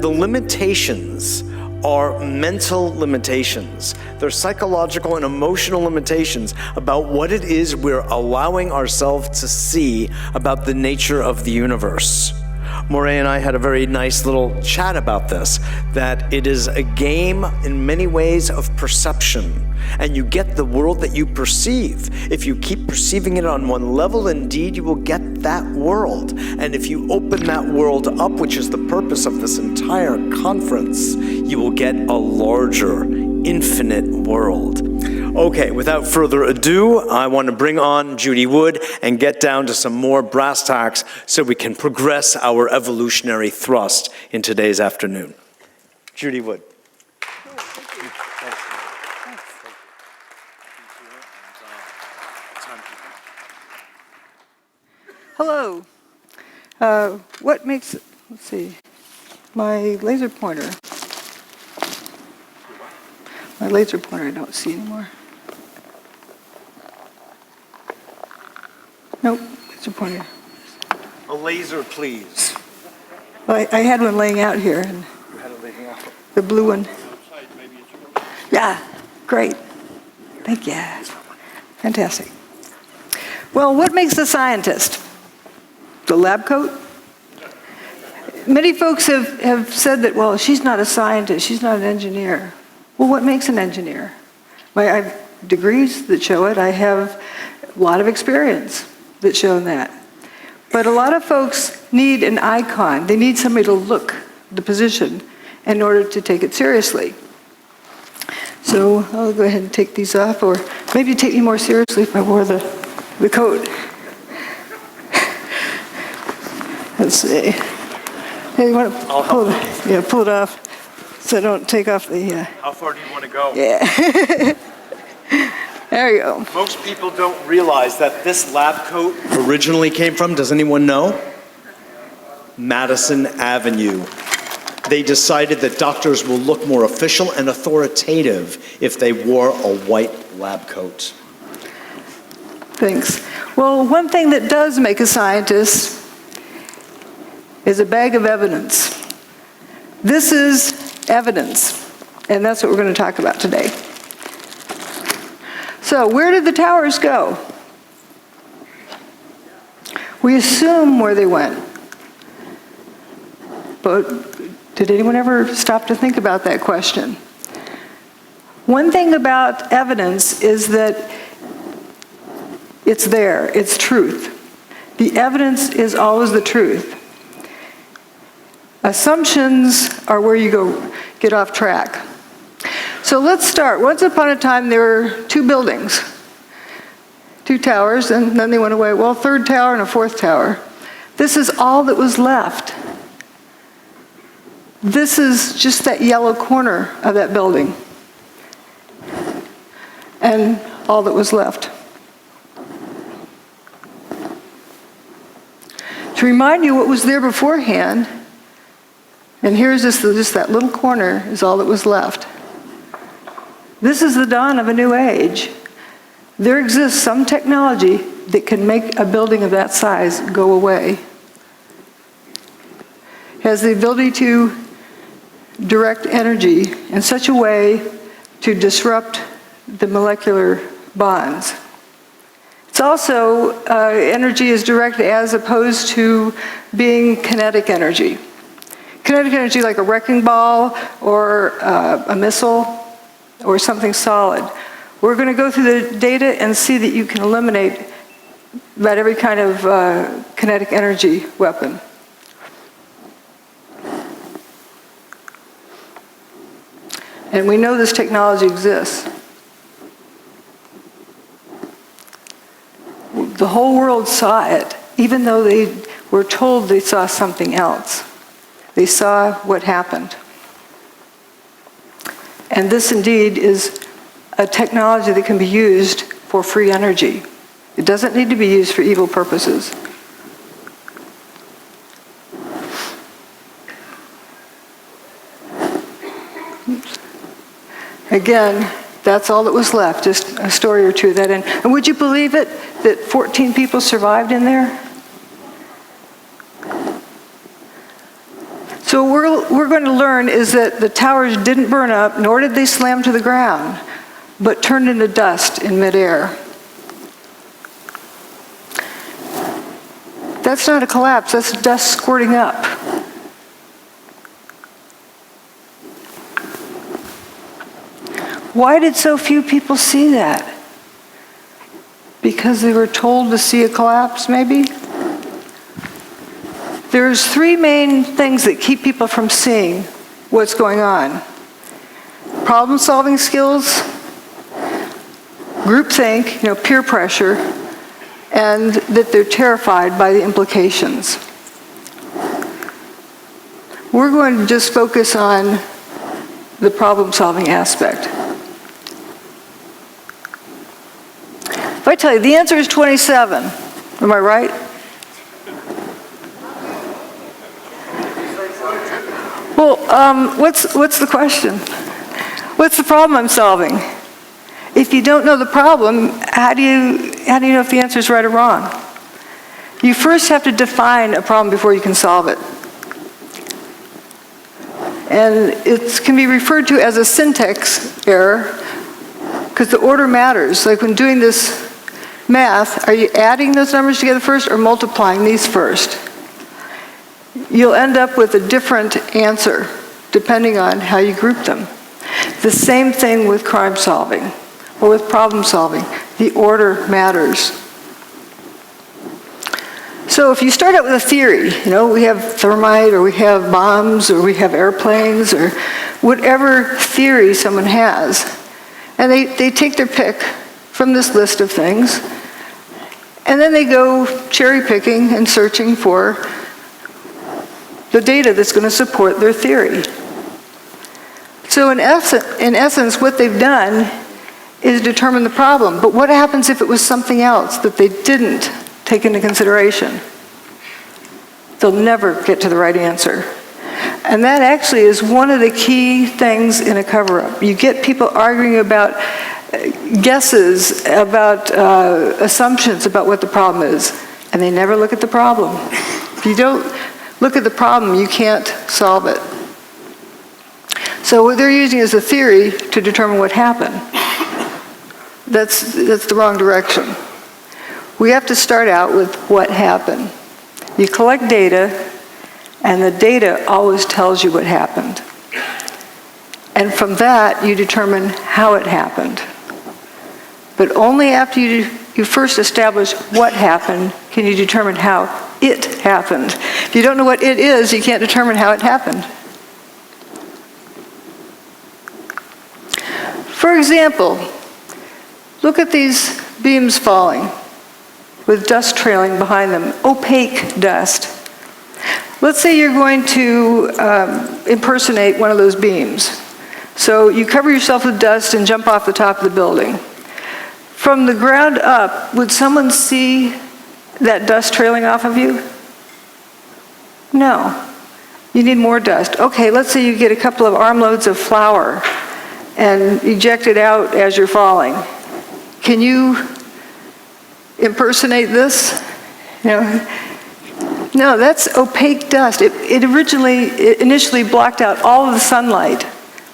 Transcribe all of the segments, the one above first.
the limitations are mental limitations. They're psychological and emotional limitations about what it is we're allowing ourselves to see about the nature of the universe. Moray and I had a very nice little chat about this, that it is a game in many ways of perception, and you get the world that you perceive. If you keep perceiving it on one level, indeed, you will get that world. And if you open that world up, which is the purpose of this entire conference, you will get a larger, infinite world. Okay, without further ado, I want to bring on Judy Wood and get down to some more brass tacks so we can progress our evolutionary thrust in today's afternoon. Judy Wood. Hello. What makes, let's see, my laser pointer. My laser pointer I don't see anymore. Nope, laser pointer. A laser, please. Well, I had one laying out here, and You had it laying out. the blue one. Yeah, great. Thank you. Fantastic. Well, what makes a scientist? The lab coat? Many folks have said that, well, she's not a scientist, she's not an engineer. Well, what makes an engineer? I have degrees that show it. I have a lot of experience that show that. But a lot of folks need an icon. They need somebody to look the position in order to take it seriously. So I'll go ahead and take these off, or maybe take me more seriously if I wore the coat. Let's see. Hey, you want to pull it off so I don't take off the... How far do you want to go? Yeah. There you go. Most people don't realize that this lab coat originally came from, does anyone know? Madison Avenue. They decided that doctors will look more official and authoritative if they wore a white lab coat. Thanks. Well, one thing that does make a scientist is a bag of evidence. This is evidence, and that's what we're going to talk about today. So, where did the towers go? We assume where they went. But did anyone ever stop to think about that question? One thing about evidence is that it's there, it's truth. The evidence is always the truth. Assumptions are where you get off track. So let's start. Once upon a time, there were two buildings, two towers, and then they went away. Well, third tower and a fourth tower. This is all that was left. This is just that yellow corner of that building, and all that was left. To remind you what was there beforehand, and here's just that little corner is all that was left. This is the dawn of a new age. There exists some technology that can make a building of that size go away. It has the ability to direct energy in such a way to disrupt the molecular bonds. It's also, energy is direct as opposed to being kinetic energy. Kinetic energy like a wrecking ball or a missile or something solid. We're going to go through the data and see that you can eliminate about every kind of kinetic energy weapon. And we know this technology exists. The whole world saw it, even though they were told they saw something else. They saw what happened. And this indeed is a technology that can be used for free energy. It doesn't need to be used for evil purposes. Oops. Again, that's all that was left, just a story or two of that. And would you believe it, that 14 people survived in there? So what we're going to learn is that the towers didn't burn up, nor did they slam to the ground, but turned into dust in midair. That's not a collapse, that's dust squirting up. Why did so few people see that? Because they were told to see a collapse, maybe? There's three main things that keep people from seeing what's going on. Problem-solving skills, groupthink, peer pressure, and that they're terrified by the implications. We're going to just focus on the problem-solving aspect. If I tell you the answer is 27, am I right? Well, what's the question? What's the problem I'm solving? If you don't know the problem, how do you know if the answer is right or wrong? You first have to define a problem before you can solve it. And it can be referred to as a syntax error because the order matters. Like when doing this math, are you adding those numbers together first or multiplying these first? You'll end up with a different answer depending on how you group them. The same thing with crime solving or with problem solving. The order matters. So if you start out with a theory, we have thermite or we have bombs or we have airplanes or whatever theory someone has, and they take their pick from this list of things, and then they go cherry picking and searching for the data that's going to support their theory. So in essence, what they've done is determine the problem. But what happens if it was something else that they didn't take into consideration? They'll never get to the right answer. And that actually is one of the key things in a cover-up. You get people arguing about guesses, about assumptions about what the problem is, and they never look at the problem. If you don't look at the problem, you can't solve it. So what they're using is a theory to determine what happened. That's the wrong direction. We have to start out with what happened. You collect data, and the data always tells you what happened. And from that, you determine how it happened. But only after you first establish what happened can you determine how it happened. If you don't know what it is, you can't determine how it happened. For example, look at these beams falling with dust trailing behind them, opaque dust. Let's say you're going to impersonate one of those beams. So you cover yourself with dust and jump off the top of the building. From the ground up, would someone see that dust trailing off of you? No. You need more dust. Okay, let's say you get a couple of armloads of flour and eject it out as you're falling. Can you impersonate this? No, that's opaque dust. It initially blocked out all of the sunlight,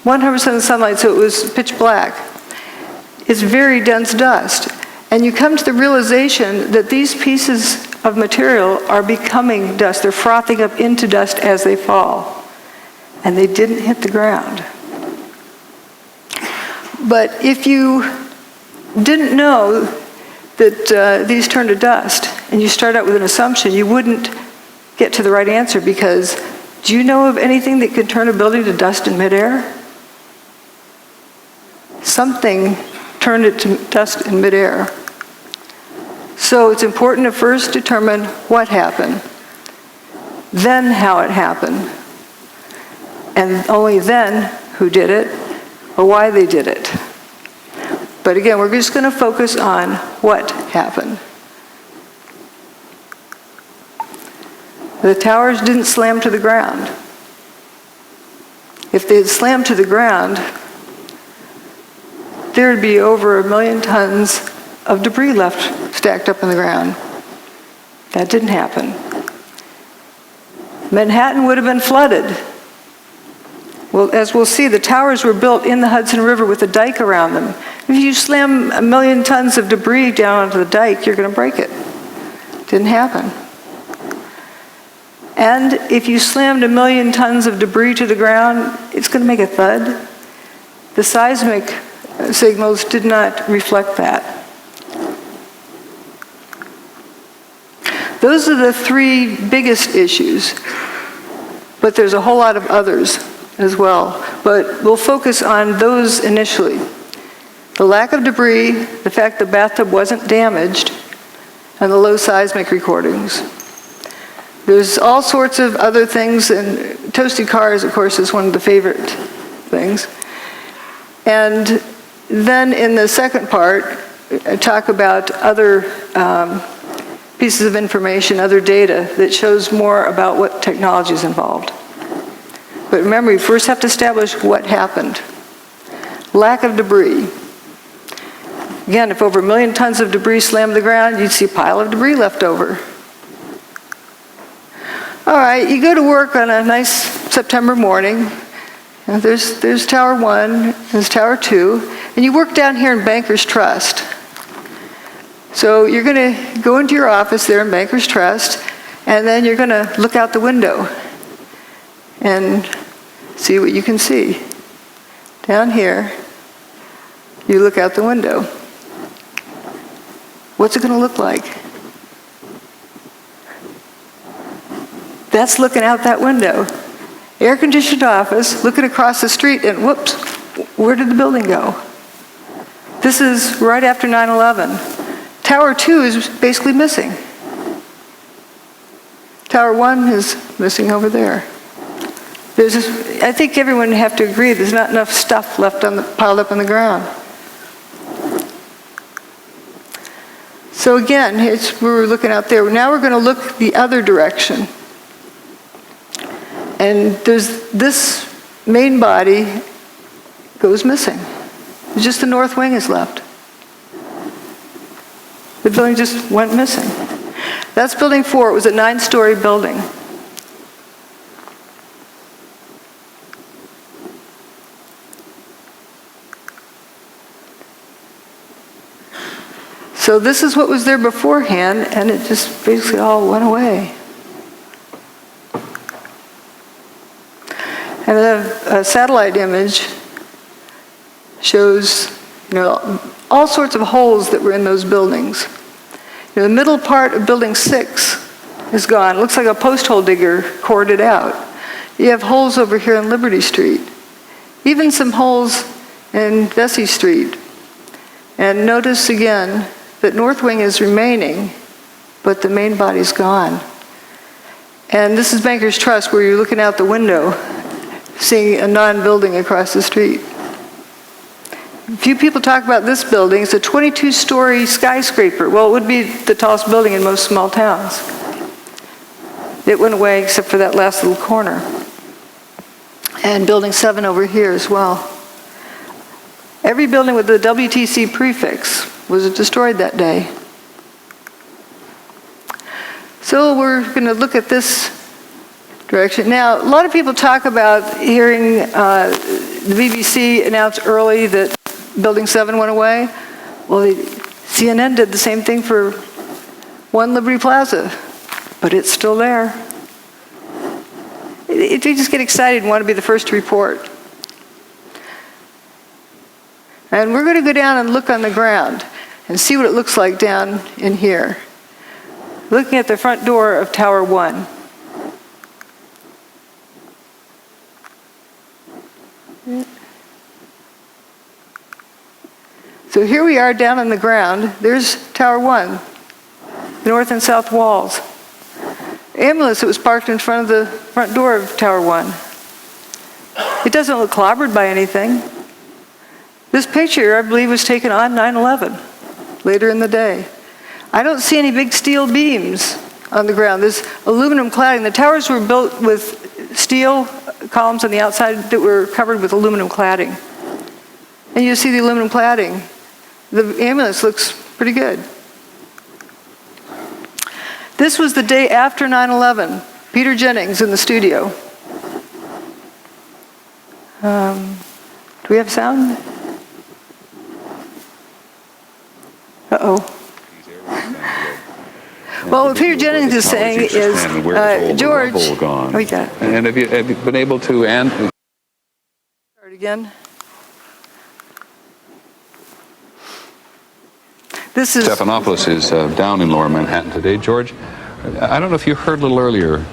100% of the sunlight, so it was pitch black. It's very dense dust. And you come to the realization that these pieces of material are becoming dust. They're frothing up into dust as they fall. And they didn't hit the ground. But if you didn't know that these turn to dust, and you start out with an assumption, you wouldn't get to the right answer because do you know of anything that could turn a building to dust in midair? Something turned it to dust in midair. So it's important to first determine what happened, then how it happened, and only then who did it or why they did it. But again, we're just going to focus on what happened. The towers didn't slam to the ground. If they had slammed to the ground, there would be over 1 million tons of debris left stacked up in the ground. That didn't happen. Manhattan would have been flooded. Well, as we'll see, the towers were built in the Hudson River with a dike around them. If you slam 1 million tons of debris down onto the dike, you're going to break it. Didn't happen. And if you slammed 1 million tons of debris to the ground, it's going to make a thud. The seismic signals did not reflect that. Those are the 3 biggest issues, but there's a whole lot of others as well. But we'll focus on those initially. The lack of debris, the fact the bathtub wasn't damaged, and the low seismic recordings. There's all sorts of other things, and toasted cars, of course, is one of the favorite things. And then in the second part, I talk about other pieces of information, other data that shows more about what technology is involved. But remember, you first have to establish what happened. Lack of debris. Again, if over 1 million tons of debris slammed the ground, you'd see a pile of debris left over. All right, you go to work on a nice September morning. And there's Tower 1, there's Tower 2, and you work down here in Bankers Trust. So you're going to go into your office there in Bankers Trust, and then you're going to look out the window and see what you can see. Down here, you look out the window. What's it going to look like? That's looking out that window. Air-conditioned office, looking across the street, and whoops, where did the building go? This is right after 9/11. Tower 2 is basically missing. Tower 1 is missing over there. I think everyone would have to agree there's not enough stuff left piled up on the ground. So again, we were looking out there. Now we're going to look the other direction. And there's this main body goes missing. Just the north wing is left. The building just went missing. That's building 4. It was a 9-story building. So this is what was there beforehand, and it just basically all went away. And a satellite image shows, all sorts of holes that were in those buildings. The middle part of building 6 is gone. It looks like a post hole digger cored it out. You have holes over here on Liberty Street. Even some holes in Vesey Street. And notice again that north wing is remaining, but the main body's gone. And this is Bankers Trust, where you're looking out the window, seeing a non-building across the street. Few people talk about this building. It's a 22-story skyscraper. Well, it would be the tallest building in most small towns. It went away except for that last little corner. And building 7 over here as well. Every building with the WTC prefix was destroyed that day. So we're going to look at this direction. Now, a lot of people talk about hearing the BBC announce early that Building 7 went away. Well, CNN did the same thing for 1 Liberty Plaza, but it's still there. You just get excited and want to be the first to report. And we're going to go down and look on the ground and see what it looks like down in here. Looking at the front door of Tower 1. So here we are down on the ground. There's Tower 1, the north and south walls. Ambulance that was parked in front of the front door of Tower 1. It doesn't look clobbered by anything. This picture, I believe, was taken on 9/11, later in the day. I don't see any big steel beams on the ground. There's aluminum cladding. The towers were built with steel columns on the outside that were covered with aluminum cladding. And you see the aluminum cladding. The ambulance looks pretty good. This was the day after 9/11. Peter Jennings in the studio. Do we have sound? Uh-oh. Well, what Peter Jennings is saying is, George, oh, you got it. And have you been able to Start again. This is Stephanopoulos is down in Lower Manhattan today. George, I don't know if you heard a little earlier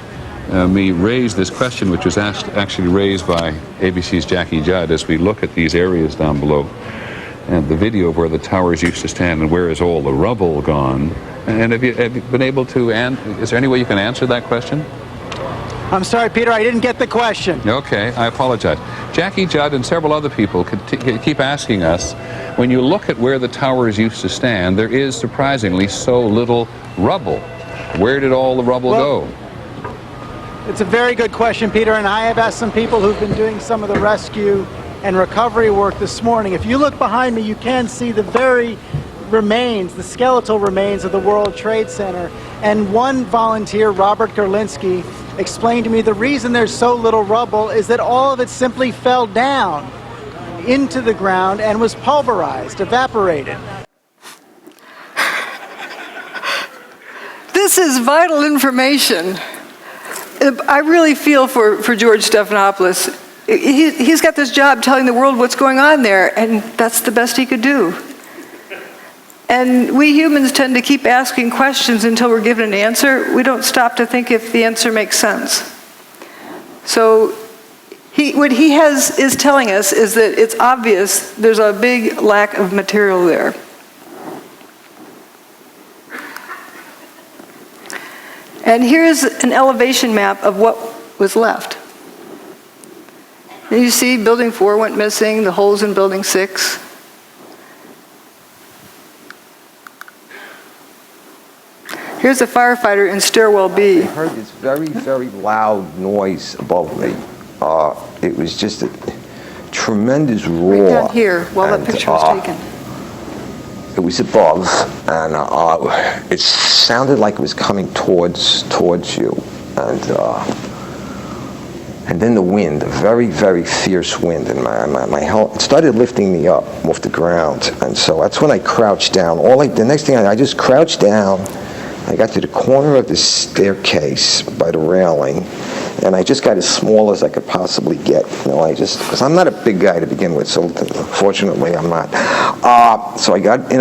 me raise this question, which was actually raised by ABC's Jackie Judd as we look at these areas down below and the video of where the towers used to stand and where is all the rubble gone. And have you been able to, is there any way you can answer that question? I'm sorry, Peter, I didn't get the question. Okay, I apologize. Jackie Judd and several other people keep asking us, when you look at where the towers used to stand, there is surprisingly so little rubble. Where did all the rubble go? It's a very good question, Peter, and I have asked some people who've been doing some of the rescue and recovery work this morning. If you look behind me, you can see the very remains, the skeletal remains of the World Trade Center. And one volunteer, Robert Gerlinski, explained to me the reason there's so little rubble is that all of it simply fell down into the ground and was pulverized, evaporated. This is vital information. I really feel for George Stephanopoulos. He's got this job telling the world what's going on there, and that's the best he could do. And we humans tend to keep asking questions until we're given an answer. We don't stop to think if the answer makes sense. So what he is telling us is that it's obvious there's a big lack of material there. And here's an elevation map of what was left. And you see building 4 went missing, the holes in building 6. Here's a firefighter in stairwell B. I heard this very, very loud noise above me. It was just a tremendous roar. Right down here, while that picture was taken. It was above, and it sounded like it was coming towards you, and then the wind, a very, very fierce wind, and my it started lifting me up off the ground, and so that's when I crouched down. The next thing I just crouched down. I got to the corner of the staircase by the railing, and I just got as small as I could possibly get. Because I'm not a big guy to begin with, so fortunately I'm not. So I got in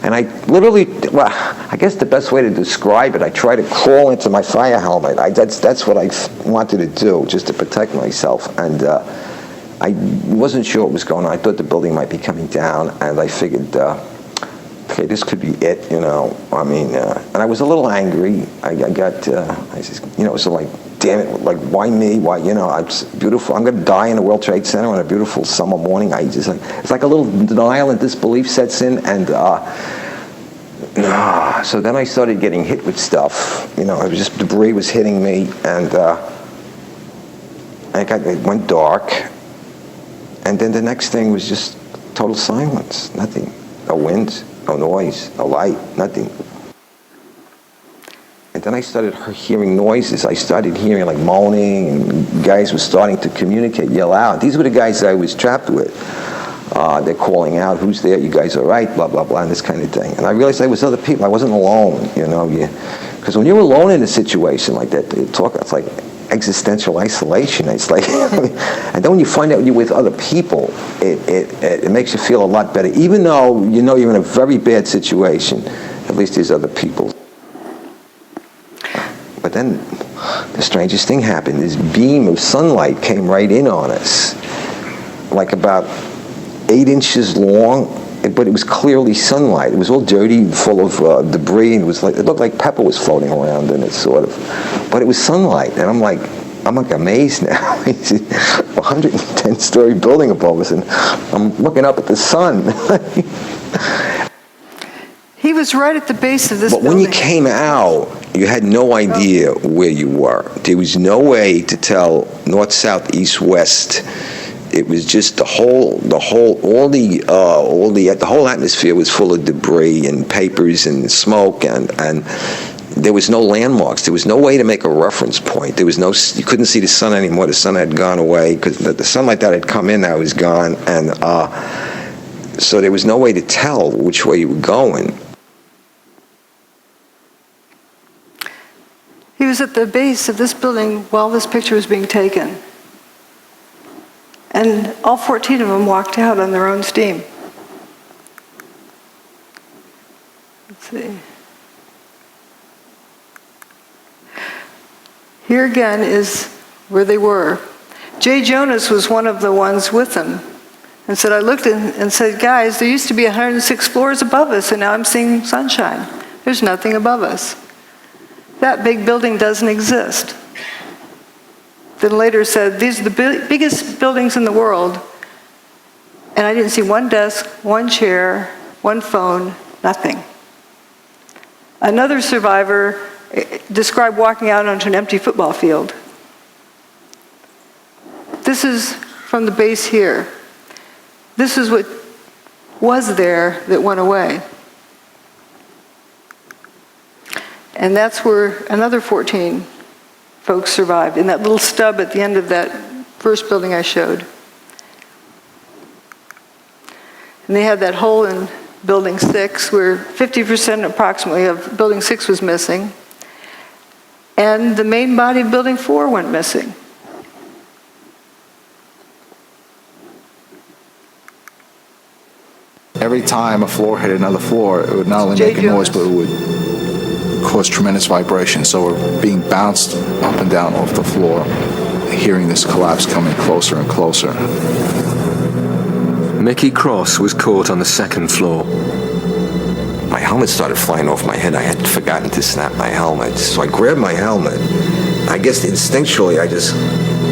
and I literally, I guess the best way to describe it, I tried to crawl into my fire helmet. That's what I wanted to do, just to protect myself. And I wasn't sure what was going on. I thought the building might be coming down, and I figured, okay, this could be it, and I was a little angry. I said, so damn it, why me? Why, I'm beautiful. I'm going to die in the World Trade Center on a beautiful summer morning. It's like a little denial and disbelief sets in, and so then I started getting hit with stuff. It was just debris was hitting me, and it went dark, and then the next thing was just total silence, nothing, no wind. No noise, no light, nothing. And then I started hearing noises. I started hearing moaning, and guys were starting to communicate, yell out. These were the guys I was trapped with. They're calling out, who's there? You guys all right? Blah, blah, blah, and this kind of thing. And I realized there was other people. I wasn't alone, Because when you're alone in a situation like that, it's like existential isolation. It's like, and then when you find out you're with other people, it makes you feel a lot better. Even though you're in a very bad situation, at least there's other people. But then the strangest thing happened. This beam of sunlight came right in on us, like about 8 inches long, but it was clearly sunlight. It was all dirty, full of debris, and it looked like pepper was floating around in it, sort of. But it was sunlight, and I'm like amazed now. It's a 110-story building above us, and I'm looking up at the sun. He was right at the base of this building. But when you came out, you had no idea where you were. There was no way to tell north, south, east, west. It was just the whole atmosphere was full of debris and papers and smoke, and there was no landmarks. There was no way to make a reference point. There was no, you couldn't see the sun anymore. The sun had gone away because the sunlight that had come in now was gone, and so there was no way to tell which way you were going. He was at the base of this building while this picture was being taken. And all 14 of them walked out on their own steam. Let's see. Here again is where they were. Jay Jonas was one of the ones with them and said, I looked and said, guys, there used to be 106 floors above us, and now I'm seeing sunshine. There's nothing above us. That big building doesn't exist. Then later said, these are the biggest buildings in the world, and I didn't see one desk, one chair, one phone, nothing. Another survivor described walking out onto an empty football field. This is from the base here. This is what was there that went away. And that's where another 14 folks survived, in that little stub at the end of that first building I showed. And they had that hole in Building 6 where 50% approximately of Building 6 was missing. And the main body of Building 4 went missing. Every time a floor hit another floor, it would not only make a noise, but it would cause tremendous vibration. So we're being bounced up and down off the floor, hearing this collapse coming closer and closer. Mickey Cross was caught on the second floor. My helmet started flying off my head. I had forgotten to snap my helmet. So I grabbed my helmet. I guess instinctually I just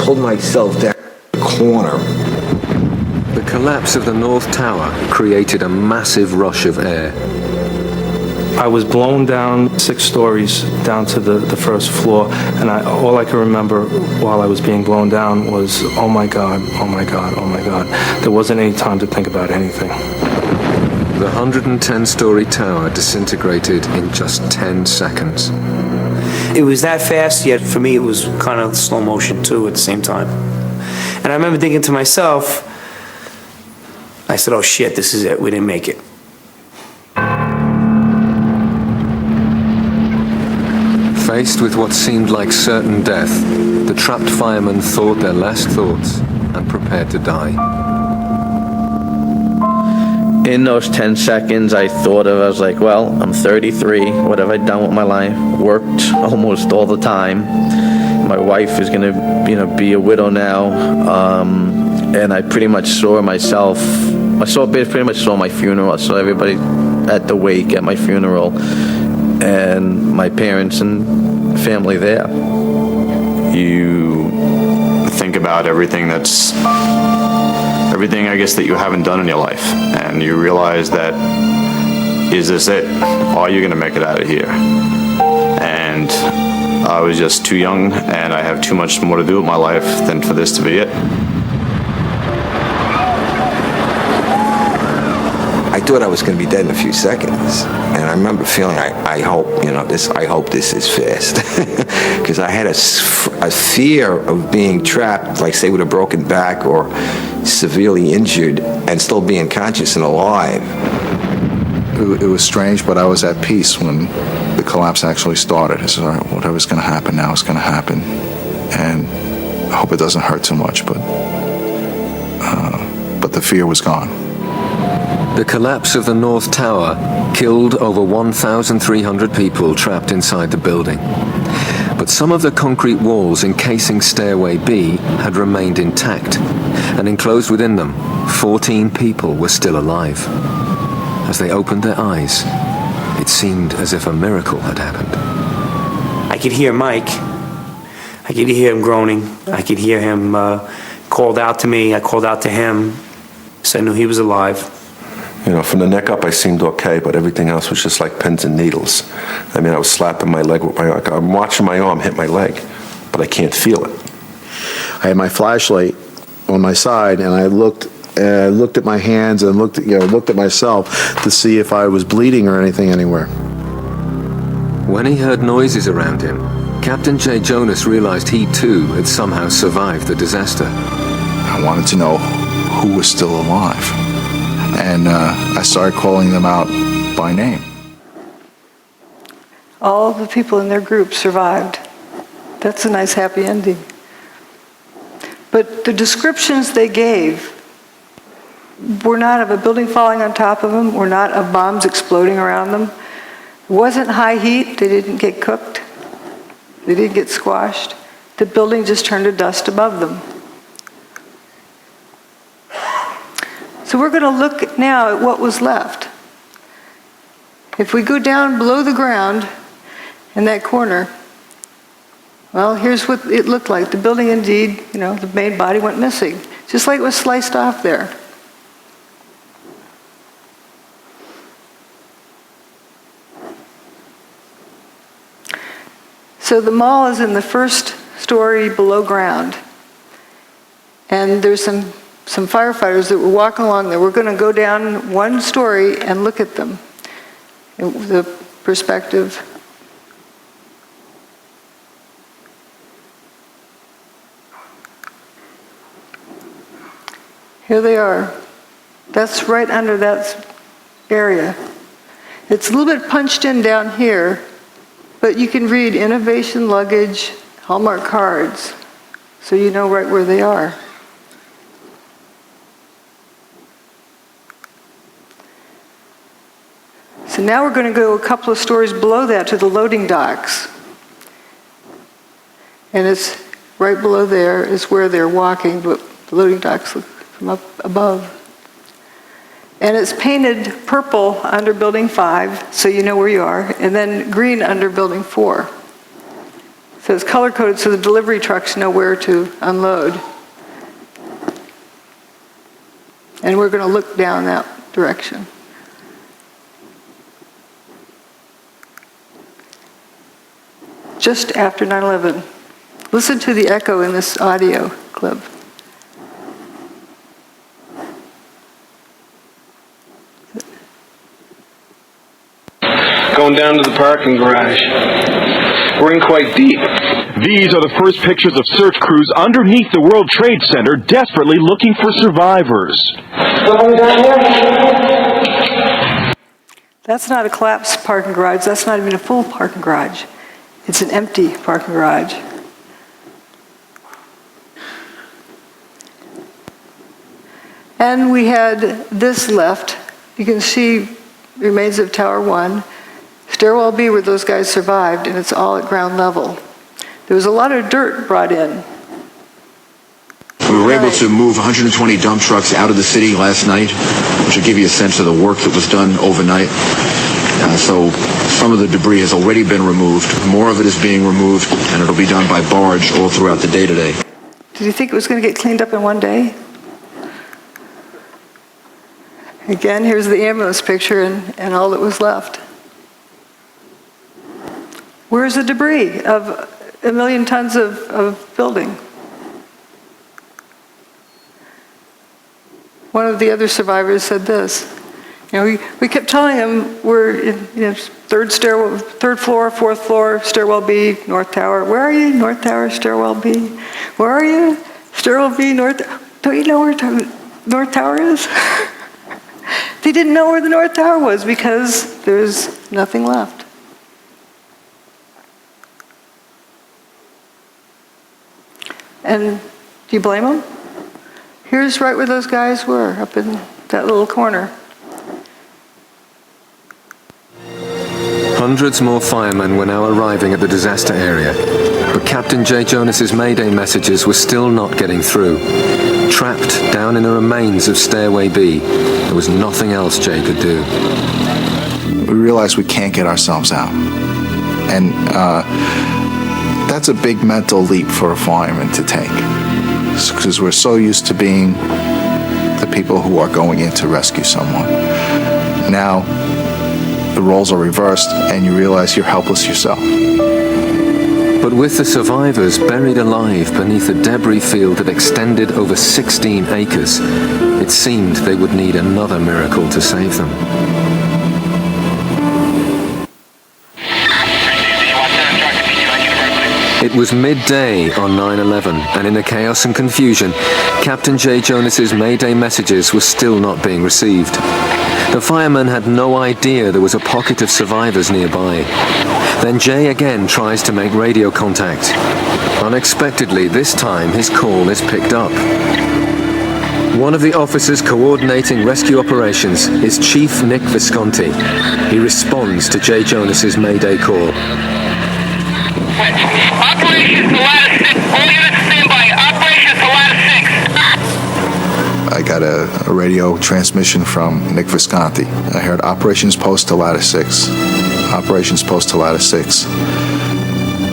pulled myself down the corner. The collapse of the North Tower created a massive rush of air. I was blown down 6 stories down to the first floor, and all I can remember while I was being blown down was, oh my God, oh my God, oh my God. There wasn't any time to think about anything. The 110-story tower disintegrated in just 10 seconds. It was that fast, yet for me it was kind of slow motion too at the same time. And I remember thinking to myself, I said, oh shit, this is it, we didn't make it. Faced with what seemed like certain death, the trapped firemen thought their last thoughts and prepared to die. In those 10 seconds, I was like, well, I'm 33. What have I done with my life? Worked almost all the time. My wife is going to, be a widow now. And I pretty much saw myself. Pretty much saw my funeral. I saw everybody at the wake at my funeral, and my parents and family there. You think about everything, I guess, that you haven't done in your life, and you realize that, is this it? Are you going to make it out of here? And I was just too young, and I have too much more to do with my life than for this to be it. I thought I was going to be dead in a few seconds, and I remember feeling, I hope this is fast, because I had a fear of being trapped, like say with a broken back or severely injured, and still being conscious and alive. It was strange, but I was at peace when the collapse actually started. I said, all right, whatever's going to happen now is going to happen, and I hope it doesn't hurt too much, but the fear was gone. The collapse of the North Tower killed over 1,300 people trapped inside the building. But some of the concrete walls encasing Stairway B had remained intact, and enclosed within them, 14 people were still alive. As they opened their eyes, it seemed as if a miracle had happened. I could hear Mike. I could hear him groaning. I could hear him called out to me. I called out to him, so I knew he was alive. From the neck up, I seemed okay, but everything else was just like pins and needles. I mean, I was slapping my leg with I'm watching my arm hit my leg, but I can't feel it. I had my flashlight on my side, and I looked at my hands and looked at myself to see if I was bleeding or anything anywhere. When he heard noises around him, Captain J. Jonas realized he too had somehow survived the disaster. I wanted to know who was still alive. And I started calling them out by name. All the people in their group survived. That's a nice happy ending. But the descriptions they gave were not of a building falling on top of them, were not of bombs exploding around them. It wasn't high heat. They didn't get cooked. They didn't get squashed. The building just turned to dust above them. So we're going to look now at what was left. If we go down below the ground in that corner, well, here's what it looked like. The building indeed, the main body went missing, just like it was sliced off there. So the mall is in the first story below ground. And there's some firefighters that were walking along there. We're going to go down one story and look at them. The perspective. Here they are. That's right under that area. It's a little bit punched in down here, but you can read innovation luggage, Hallmark cards, so you know right where they are. So now we're going to go a couple of stories below that to the loading docks. And it's right below there is where they're walking, but the loading docks look from up above. And it's painted purple under building 5, so you know where you are, and then green under building 4. So it's color-coded so the delivery trucks know where to unload. And we're going to look down that direction. Just after 9/11. Listen to the echo in this audio clip. Going down to the parking garage. We're in quite deep. These are the first pictures of search crews underneath the World Trade Center, desperately looking for survivors. That's not a collapsed parking garage. That's not even a full parking garage. It's an empty parking garage. And we had this left. You can see remains of Tower 1. Stairwell B where those guys survived, and it's all at ground level. There was a lot of dirt brought in. We were able to move 120 dump trucks out of the city last night, which will give you a sense of the work that was done overnight. So some of the debris has already been removed. More of it is being removed, and it'll be done by barge all throughout the day today. Did you think it was going to get cleaned up in one day? Again, here's the ambulance picture and all that was left. Where's the debris of 1 million tons of building? One of the other survivors said this. We kept telling him we're in third floor, fourth floor, stairwell B, North Tower. Where are you? North Tower, stairwell B. Where are you? Stairwell B, North. Don't you know where North Tower is? They didn't know where the North Tower was because there's nothing left. And do you blame them? Here's right where those guys were, up in that little corner. Hundreds more firemen were now arriving at the disaster area, but Captain J. Jonas's Mayday messages were still not getting through. Trapped down in the remains of Stairway B, there was nothing else Jay could do. We realized we can't get ourselves out. And that's a big mental leap for a fireman to take, because we're so used to being the people who are going in to rescue someone. Now, the roles are reversed, and you realize you're helpless yourself. But with the survivors buried alive beneath a debris field that extended over 16 acres, it seemed they would need another miracle to save them. It was midday on 9/11, and in the chaos and confusion, Captain Jay Jonas's Mayday messages were still not being received. The firemen had no idea there was a pocket of survivors nearby. Then Jay again tries to make radio contact. Unexpectedly, this time his call is picked up. One of the officers coordinating rescue operations is Chief Nick Visconti. He responds to Jay Jonas's Mayday call. Operation Lattice 6. All units stand by. Operation Lattice 6. I got a radio transmission from Nick Visconti. I heard Operations Post to Lattice 6. Operations Post to Lattice 6.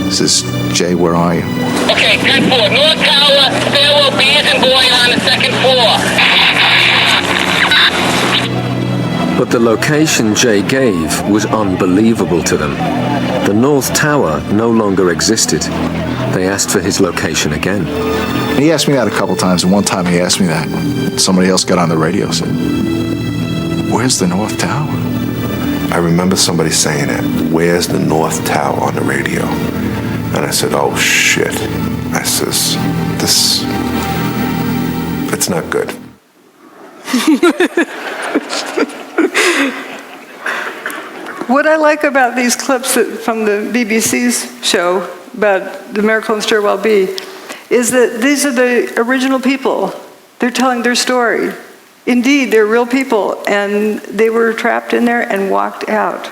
This is Jay, where are you? Okay, 10-4. North Tower, stairwell B as in boy on the second floor. But the location Jay gave was unbelievable to them. The North Tower no longer existed. They asked for his location again. He asked me that a couple times, and one time he asked me that. Somebody else got on the radio and said, "Where's the North Tower?" I remember somebody saying it, "Where's the North Tower?" on the radio. And I said, "Oh shit." I says, it's not good. What I like about these clips from the BBC's show about the miracle in Stairwell B is that these are the original people. They're telling their story. Indeed, they're real people, and they were trapped in there and walked out.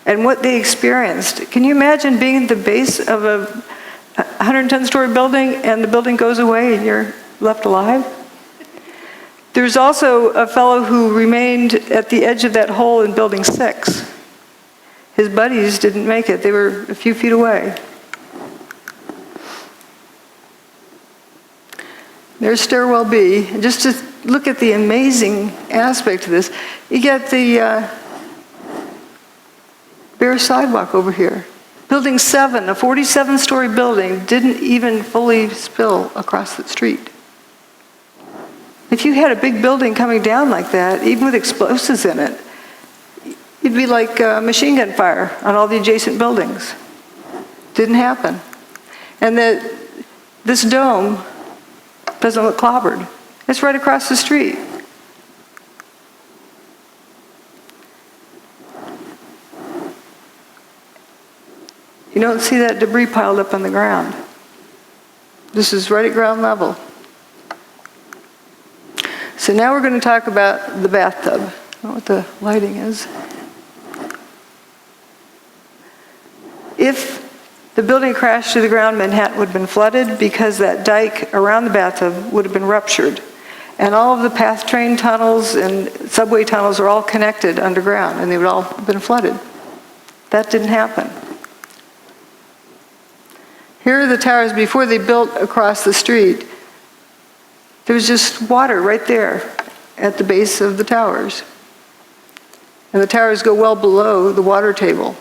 And what they experienced. Can you imagine being at the base of a 110-story building and the building goes away and you're left alive? There's also a fellow who remained at the edge of that hole in Building 6. His buddies didn't make it. They were a few feet away. There's Stairwell B. And just to look at the amazing aspect of this, you get the bare sidewalk over here. Building 7, a 47-story building, didn't even fully spill across the street. If you had a big building coming down like that, even with explosives in it, it'd be like machine gun fire on all the adjacent buildings. Didn't happen. And this dome doesn't look clobbered. It's right across the street. You don't see that debris piled up on the ground. This is right at ground level. So now we're going to talk about the bathtub. I don't know what the lighting is. If the building crashed to the ground, Manhattan would have been flooded because that dike around the bathtub would have been ruptured. And all of the PATH train tunnels and subway tunnels are all connected underground, and they would all have been flooded. That didn't happen. Here are the towers before they built across the street. There was just water right there at the base of the towers. And the towers go well below the water table.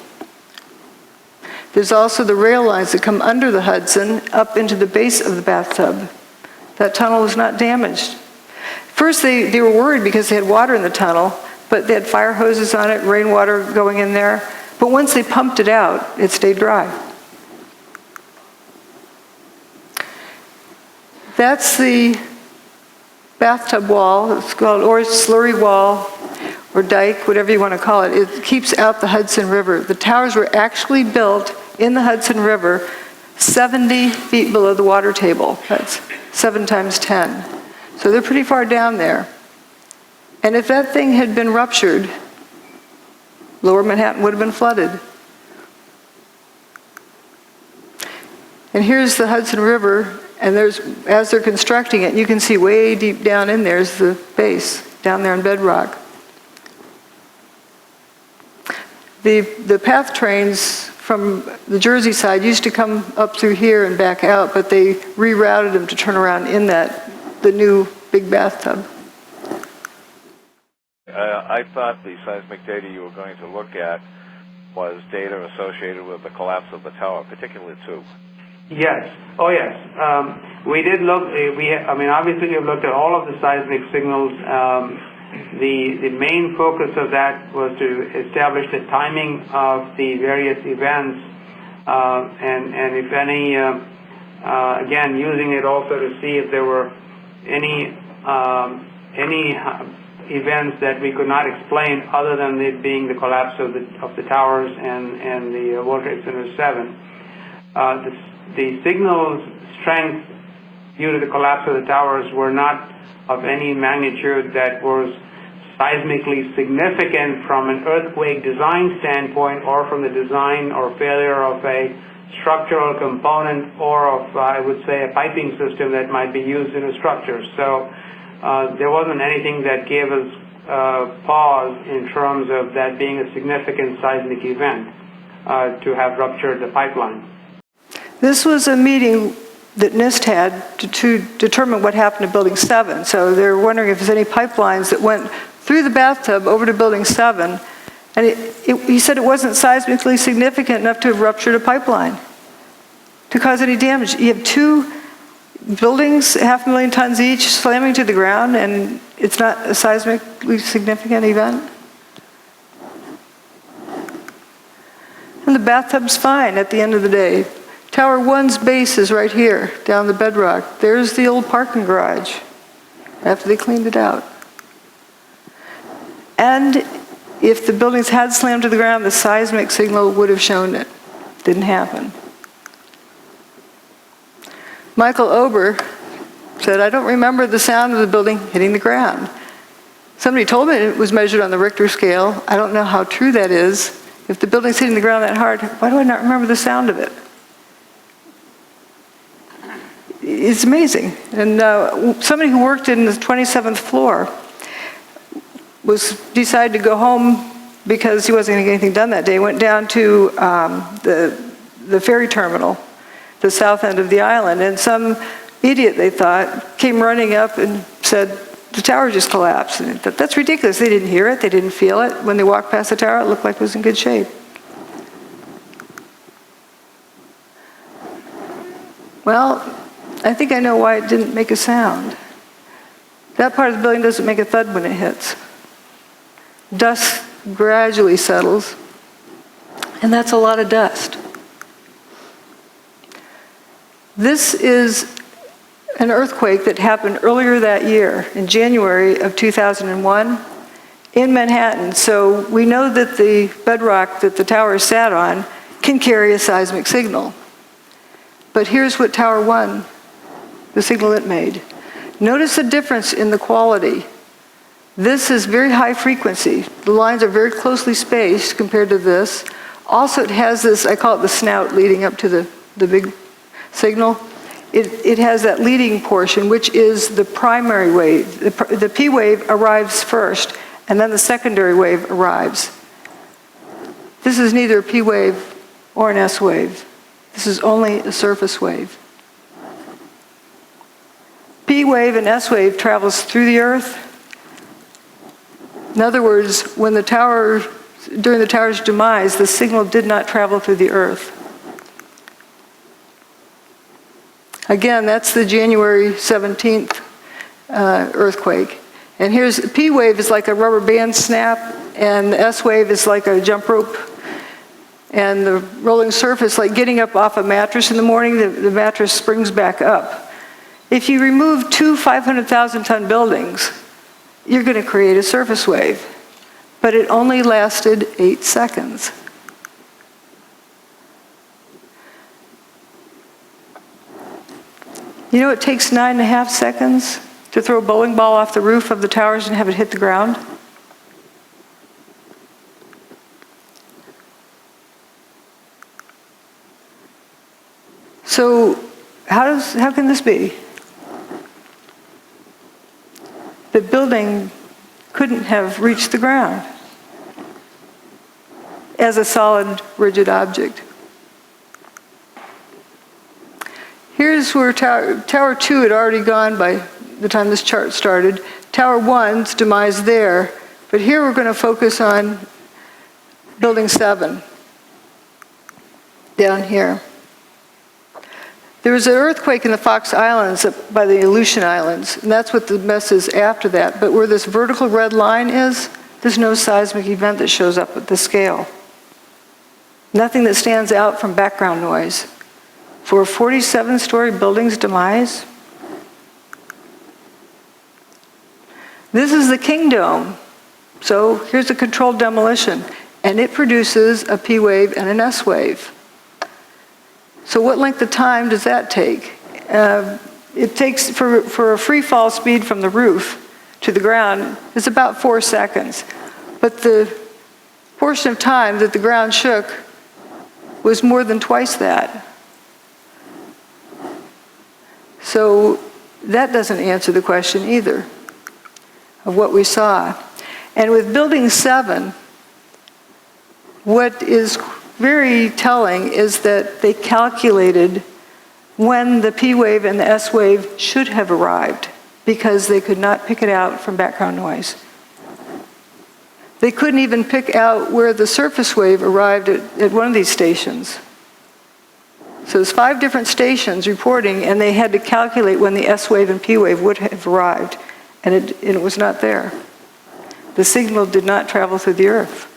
There's also the rail lines that come under the Hudson up into the base of the bathtub. That tunnel was not damaged. First they were worried because they had water in the tunnel, but they had fire hoses on it, rainwater going in there. But once they pumped it out, it stayed dry. That's the bathtub wall. It's called or slurry wall or dike, whatever you want to call it. It keeps out the Hudson River. The towers were actually built in the Hudson River 70 feet below the water table. That's 7 times 10. So they're pretty far down there. And if that thing had been ruptured, Lower Manhattan would have been flooded. And here's the Hudson River, and as they're constructing it, you can see way deep down in there is the base, down there in bedrock. The PATH trains from the Jersey side used to come up through here and back out, but they rerouted them to turn around in the new big bathtub. I thought the seismic data you were going to look at was data associated with the collapse of the tower, particularly 2. Yes. Oh, yes. We did look. Obviously, we've looked at all of the seismic signals. The main focus of that was to establish the timing of the various events and if any, again, using it also to see if there were any events that we could not explain other than it being the collapse of the towers and the World Trade Center 7. The signal strength due to the collapse of the towers were not of any magnitude that was seismically significant from an earthquake design standpoint, or from the design or failure of a structural component, or of, I would say, a piping system that might be used in a structure. So there wasn't anything that gave us pause in terms of that being a significant seismic event to have ruptured the pipeline. This was a meeting that NIST had to determine what happened to Building 7. So they're wondering if there's any pipelines that went through the bathtub over to Building 7. And he said it wasn't seismically significant enough to have ruptured a pipeline to cause any damage. You have two buildings, 500,000 tons each, slamming to the ground, and it's not a seismically significant event. And the bathtub's fine at the end of the day. Tower 1's base is right here, down the bedrock. There's the old parking garage, after they cleaned it out. And if the buildings had slammed to the ground, the seismic signal would have shown it. Didn't happen. Michael Ober said, I don't remember the sound of the building hitting the ground. Somebody told me it was measured on the Richter scale. I don't know how true that is. If the building's hitting the ground that hard, why do I not remember the sound of it? It's amazing. And somebody who worked in the 27th floor decided to go home because he wasn't going to get anything done that day. Went down to the ferry terminal, the south end of the island, and some idiot, they thought, came running up and said, the tower just collapsed. And that's ridiculous. They didn't hear it. They didn't feel it. When they walked past the tower, it looked like it was in good shape. Well, I think I know why it didn't make a sound. That part of the building doesn't make a thud when it hits. Dust gradually settles, and that's a lot of dust. This is an earthquake that happened earlier that year, in January of 2001, in Manhattan. So we know that the bedrock that the tower sat on can carry a seismic signal. But here's what Tower 1, the signal it made. Notice the difference in the quality. This is very high frequency. The lines are very closely spaced compared to this. Also, it has this, I call it the snout leading up to the big signal. It has that leading portion, which is the primary wave. The P wave arrives first, and then the secondary wave arrives. This is neither a P wave or an S wave. This is only a surface wave. P wave and S wave travels through the earth. In other words, when the tower, during the tower's demise, the signal did not travel through the earth. Again, that's the January 17th earthquake. And here's, P wave is like a rubber band snap, and the S wave is like a jump rope. And the rolling surface, like getting up off a mattress in the morning, the mattress springs back up. If you remove two 500,000-ton buildings, you're going to create a surface wave. But it only lasted 8 seconds. You know it takes 9.5 seconds to throw a bowling ball off the roof of the towers and have it hit the ground? So how can this be? The building couldn't have reached the ground as a solid, rigid object. Here's where Tower 2 had already gone by the time this chart started. Tower 1's demise there. But here we're going to focus on Building 7, down here. There was an earthquake in the Fox Islands up by the Aleutian Islands, and that's what the mess is after that. But where this vertical red line is, there's no seismic event that shows up at this scale. Nothing that stands out from background noise. For a 47-story building's demise? This is the King Dome. So here's a controlled demolition, and it produces a P wave and an S wave. So what length of time does that take? It takes, for a free fall speed from the roof to the ground, is about 4 seconds. But the portion of time that the ground shook was more than twice that. So that doesn't answer the question either of what we saw. And with Building 7, what is very telling is that they calculated when the P wave and the S wave should have arrived because they could not pick it out from background noise. They couldn't even pick out where the surface wave arrived at one of these stations. So there's 5 different stations reporting, and they had to calculate when the S wave and P wave would have arrived, and it was not there. The signal did not travel through the earth.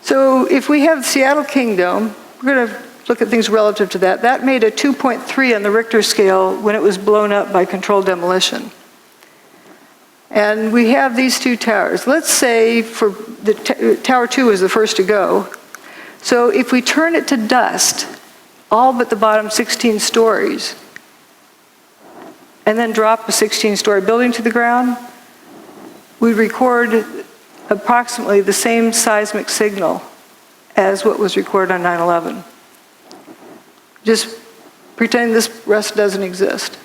So if we have Seattle King Dome, we're going to look at things relative to that. That made a 2.3 on the Richter scale when it was blown up by controlled demolition. And we have these 2 towers. Let's say for the Tower 2 was the first to go. So if we turn it to dust, all but the bottom 16 stories, and then drop a 16-story building to the ground, we record approximately the same seismic signal as what was recorded on 9/11. Just pretend this rest doesn't exist.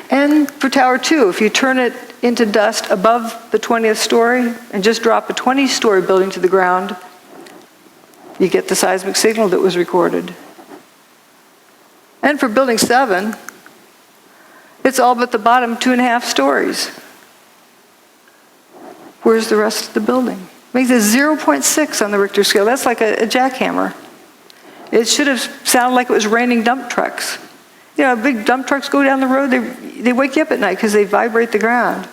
And for Tower 2, if you turn it into dust above the 20th story and just drop a 20-story building to the ground, you get the seismic signal that was recorded. And for Building 7, it's all but the bottom 2.5 stories. Where's the rest of the building? It makes it 0.6 on the Richter scale. That's like a jackhammer. It should have sounded like it was raining dump trucks. You know, big dump trucks go down the road, they wake you up at night because they vibrate the ground.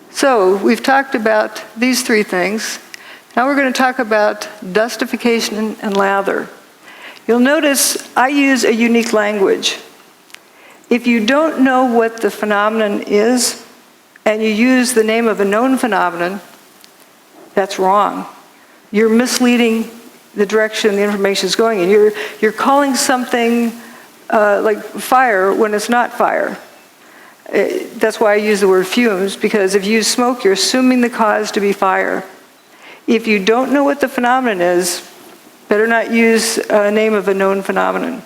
So we've talked about these 3 things. Now we're going to talk about dustification and lather. You'll notice I use a unique language. If you don't know what the phenomenon is, and you use the name of a known phenomenon, that's wrong. You're misleading the direction the information is going in. You're calling something like fire when it's not fire. That's why I use the word fumes, because if you use smoke, you're assuming the cause to be fire. If you don't know what the phenomenon is, better not use a name of a known phenomenon.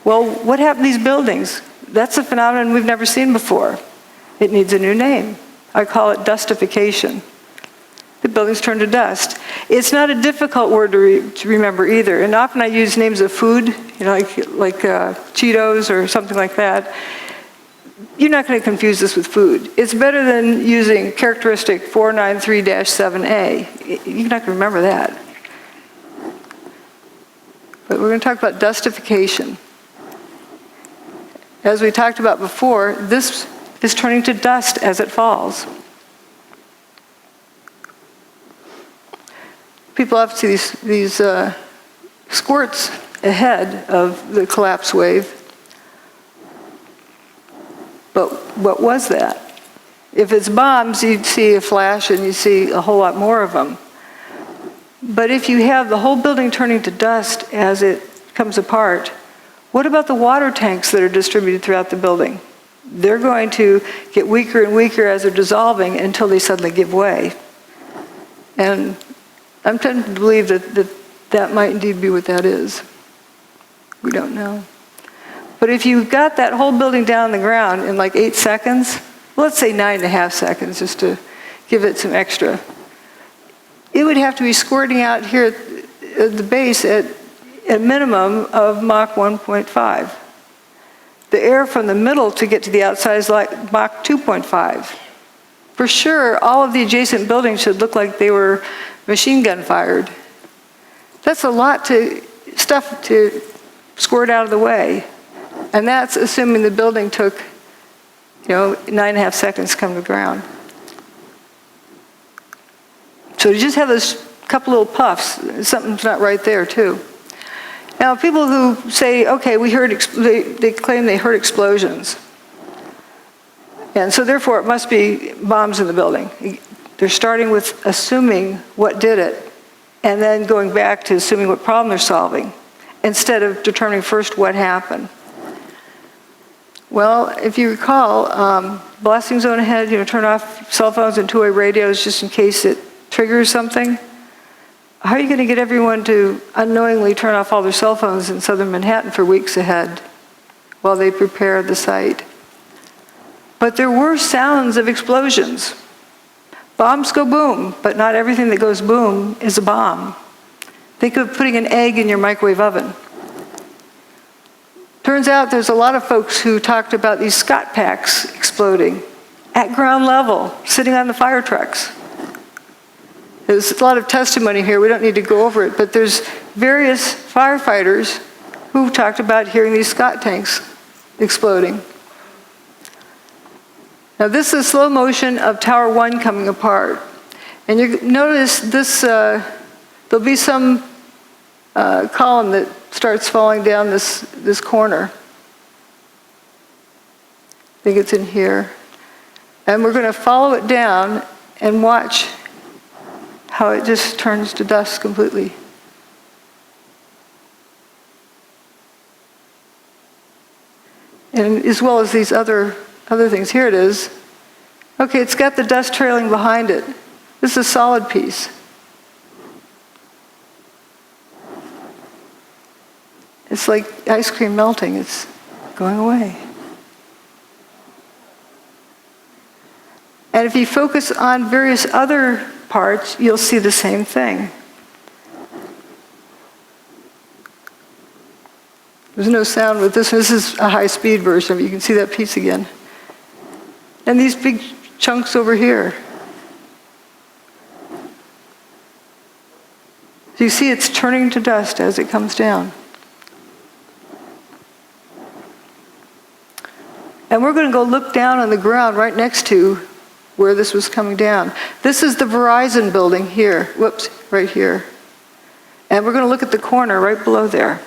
Well, what happened to these buildings? That's a phenomenon we've never seen before. It needs a new name. I call it dustification. The buildings turn to dust. It's not a difficult word to remember either. And often I use names of food, you know, like Cheetos or something like that. You're not going to confuse this with food. It's better than using characteristic 493-7A. You're not going to remember that. But we're going to talk about dustification. As we talked about before, this is turning to dust as it falls. People often see these squirts ahead of the collapse wave. But what was that? If it's bombs, you'd see a flash and you'd see a whole lot more of them. But if you have the whole building turning to dust as it comes apart, what about the water tanks that are distributed throughout the building? They're going to get weaker and weaker as they're dissolving until they suddenly give way. And I'm tempted to believe that might indeed be what that is. We don't know. But if you got that whole building down on the ground in like 8 seconds, well, let's say 9.5 seconds just to give it some extra, it would have to be squirting out here at the base at a minimum of Mach 1.5. The air from the middle to get to the outside is like Mach 2.5. For sure, all of the adjacent buildings should look like they were machine gun fired. That's a lot of stuff to squirt out of the way. And that's assuming the building took, 9.5 seconds to come to the ground. So you just have this couple little puffs. Something's not right there, too. Now, people who say, okay, they claim they heard explosions. And so therefore, it must be bombs in the building. They're starting with assuming what did it, and then going back to assuming what problem they're solving, instead of determining first what happened. Well, if you recall, blasting zone ahead, turn off cell phones and two-way radios just in case it triggers something. How are you going to get everyone to unknowingly turn off all their cell phones in southern Manhattan for weeks ahead while they prepare the site? But there were sounds of explosions. Bombs go boom, but not everything that goes boom is a bomb. Think of putting an egg in your microwave oven. Turns out there's a lot of folks who talked about these Scott packs exploding at ground level, sitting on the fire trucks. There's a lot of testimony here. We don't need to go over it, but there's various firefighters who talked about hearing these Scott tanks exploding. Now this is slow motion of Tower 1 coming apart. And you notice this, there'll be some column that starts falling down this corner. I think it's in here. And we're going to follow it down and watch how it just turns to dust completely. And as well as these other things. Here it is. Okay, it's got the dust trailing behind it. This is a solid piece. It's like ice cream melting. It's going away. And if you focus on various other parts, you'll see the same thing. There's no sound with this. This is a high-speed version. You can see that piece again. And these big chunks over here. So you see it's turning to dust as it comes down. And we're going to go look down on the ground right next to where this was coming down. This is the Verizon building here. Whoops, right here. And we're going to look at the corner right below there.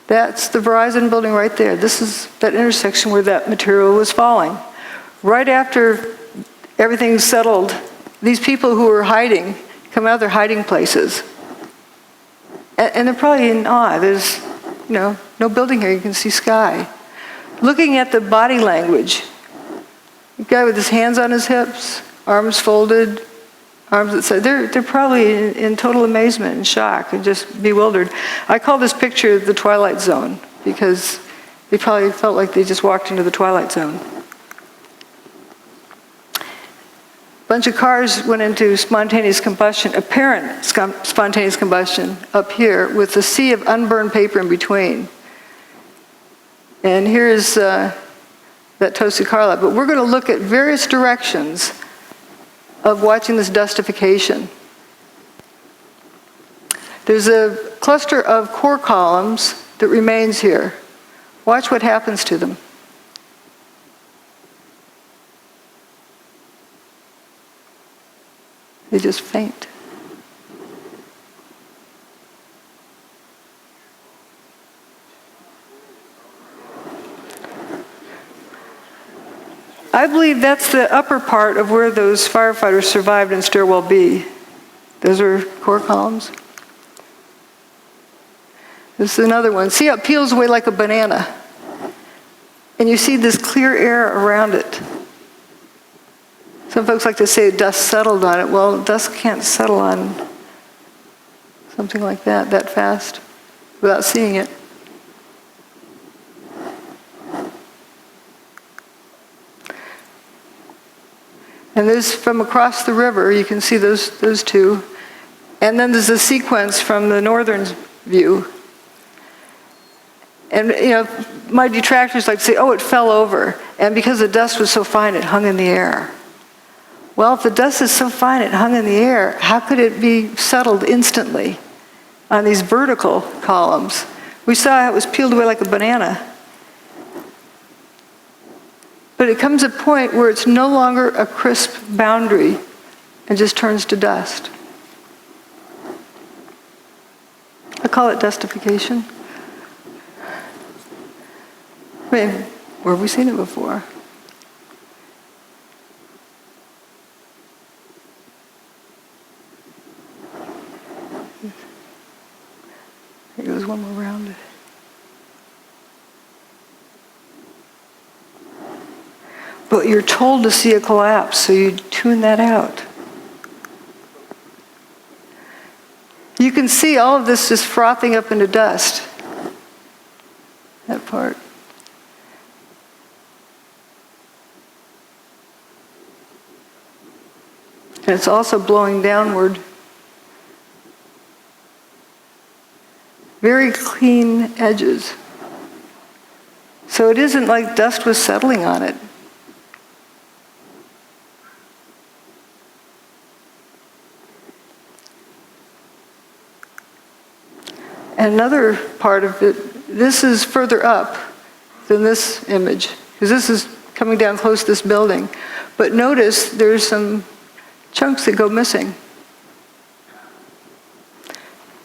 That's the Verizon building right there. This is that intersection where that material was falling. Right after everything's settled, these people who are hiding come out of their hiding places. And they're probably in awe. There's, no building here. You can see sky. Looking at the body language, the guy with his hands on his hips, arms folded, arms that side, they're probably in total amazement and shock and just bewildered. I call this picture the Twilight Zone because they probably felt like they just walked into the Twilight Zone. A bunch of cars went into spontaneous combustion, apparent spontaneous combustion up here with a sea of unburned paper in between. And here's that toasted car lot. But we're going to look at various directions of watching this dustification. There's a cluster of core columns that remains here. Watch what happens to them. They just faint. I believe that's the upper part of where those firefighters survived in Stairwell B. Those are core columns. This is another one. See how it peels away like a banana? And you see this clear air around it. Some folks like to say dust settled on it. Well, dust can't settle on something like that fast, without seeing it. And there's from across the river, you can see those two. And then there's a sequence from the northern view. And my detractors like to say, oh, it fell over. And because the dust was so fine, it hung in the air. Well, if the dust is so fine it hung in the air, how could it be settled instantly? on these vertical columns. We saw how it was peeled away like a banana. But it comes a point where it's no longer a crisp boundary and just turns to dust. I call it dustification. I mean, where have we seen it before? There goes one more round. But you're told to see a collapse, so you tune that out. You can see all of this just frothing up into dust. That part. And it's also blowing downward. Very clean edges. So it isn't like dust was settling on it. And another part of it, this is further up than this image, because this is coming down close to this building. But notice there's some chunks that go missing.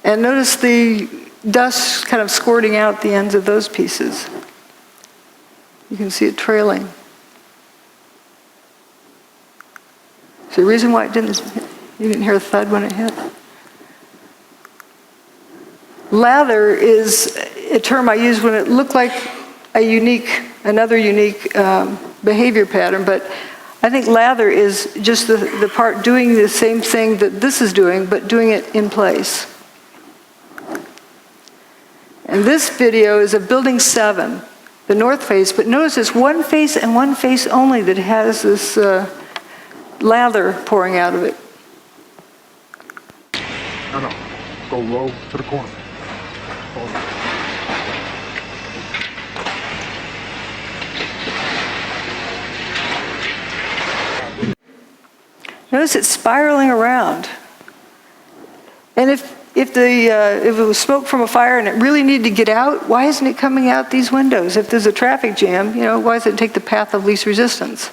And notice the dust kind of squirting out the ends of those pieces. You can see it trailing. So the reason why it didn't, you didn't hear a thud when it hit? Lather is a term I use when it looked like another unique behavior pattern, but I think lather is just the part doing the same thing that this is doing, but doing it in place. And this video is of Building 7, the north face, but notice it's one face and one face only that has this lather pouring out of it. No, go low to the corner. Notice it's spiraling around. And if it was smoke from a fire and it really needed to get out, why isn't it coming out these windows? If there's a traffic jam, why doesn't it take the path of least resistance?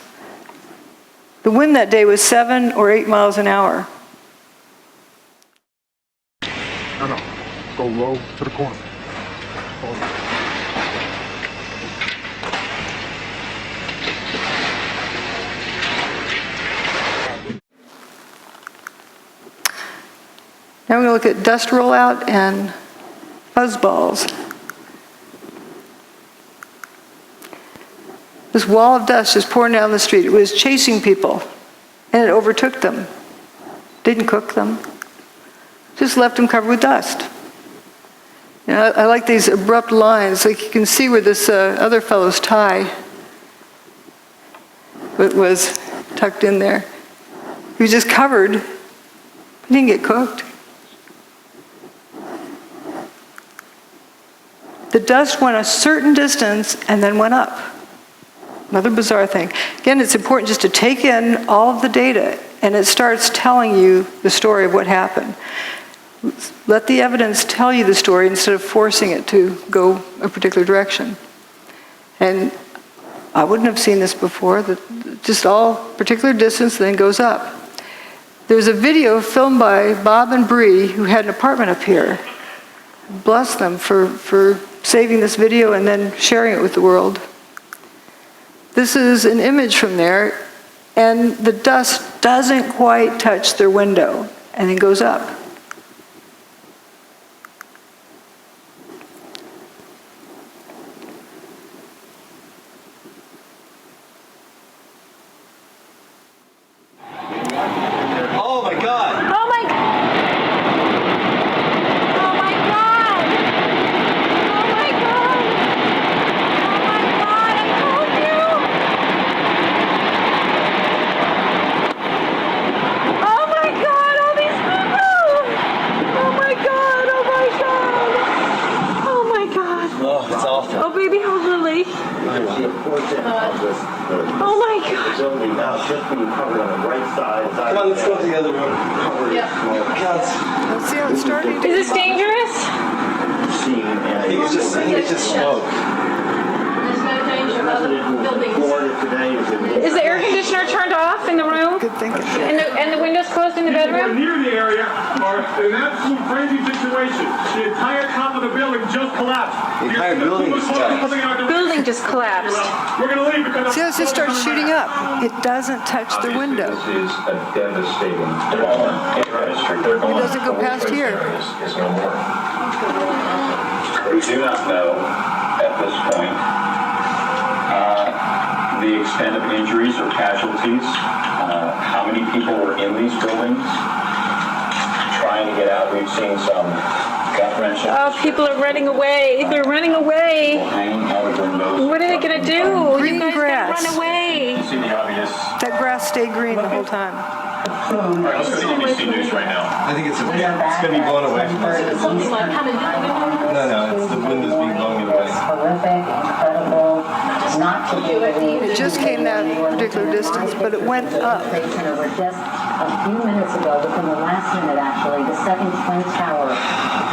The wind that day was 7 or 8 miles an hour. No, go low to the corner. Now we're going to look at dust rollout and fuzzballs. This wall of dust is pouring down the street. It was chasing people, and it overtook them. Didn't cook them. Just left them covered with dust. I like these abrupt lines. Like you can see where this other fellow's tie was tucked in there. He was just covered. He didn't get cooked. The dust went a certain distance and then went up. Another bizarre thing. Again, it's important just to take in all of the data, and it starts telling you the story of what happened. Let the evidence tell you the story instead of forcing it to go a particular direction. And I wouldn't have seen this before, that just all particular distance then goes up. There's a video filmed by Bob and Bree, who had an apartment up here. Bless them for saving this video and then sharing it with the world. This is an image from there, and the dust doesn't quite touch their window and then goes up. Oh my God! Oh my God! Oh my God! Oh my God! Oh my God! I told you! Oh my God! All these people! see a portion of this building. Oh my God. The building now just being covered on the right side. Come on, let's go to the other room. Covered. Yeah. Let's see how it's starting. Is this dangerous? I think it's just smoke. There's no danger of other buildings. Is the air conditioner turned off in the room? Good thinking. And the windows closed in the bedroom? Near the area are an absolute crazy situation. The entire top of the building just collapsed. The entire building just collapsed. Building just collapsed. We're going to leave because see how it just starts shooting up. It doesn't touch the window. This is a devastating development. It doesn't go past here. Is no more. We do not know at this point the extent of injuries or casualties, how many people were in these buildings trying to get out. We've seen some gut-wrenching. Oh, people are running away. They're running away. Hanging out of windows. What are they going to do? Green You guys grass. gotta run away. You see the obvious. That grass stayed green the whole time. All right, let's go to NBC News right now. I think it's going to be blown away from us. Something like coming in the window. No, it's the wind is being blown away. Horrific, incredible, not to be believed. It just came that particular distance, but it went up. Were just a few minutes ago, within the last minute actually, the second Twin Tower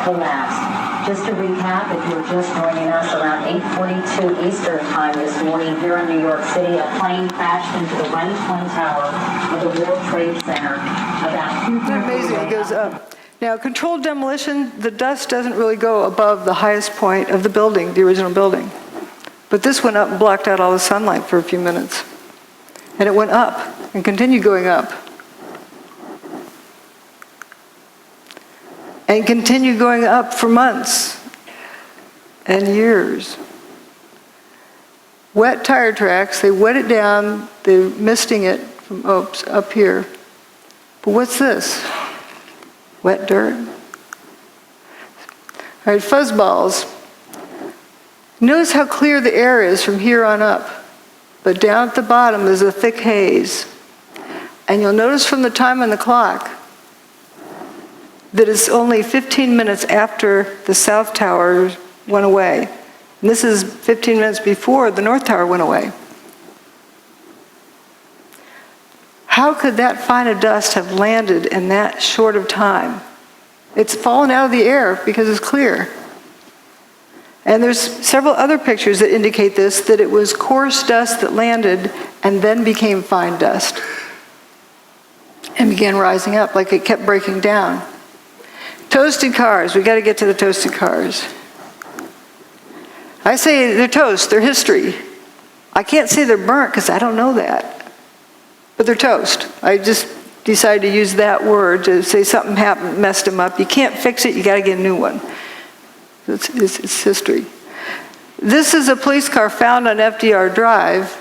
collapsed. Just to recap, if you were just joining us, around 8:42 Eastern Time this morning here in New York City, a plane crashed into the right Twin Tower of the World Trade Center. Isn't that amazing? It goes up. Now, controlled demolition, the dust doesn't really go above the highest point of the building, the original building. But this went up and blocked out all the sunlight for a few minutes. And it went up and continued going up. And continued going up for months and years. Wet tire tracks, they wet it down, they're misting it from up here. But what's this? Wet dirt. All right, fuzzballs. Notice how clear the air is from here on up. But down at the bottom is a thick haze. And you'll notice from the time on the clock that it's only 15 minutes after the South Tower went away. And this is 15 minutes before the North Tower went away. How could that fine of dust have landed in that short of time? It's fallen out of the air because it's clear. And there's several other pictures that indicate this, that it was coarse dust that landed and then became fine dust and began rising up like it kept breaking down. Toasted cars, we got to get to the toasted cars. I say they're toast, they're history. I can't say they're burnt because I don't know that. But they're toast. I just decided to use that word to say something happened, messed them up. You can't fix it, you got to get a new one. It's history. This is a police car found on FDR Drive.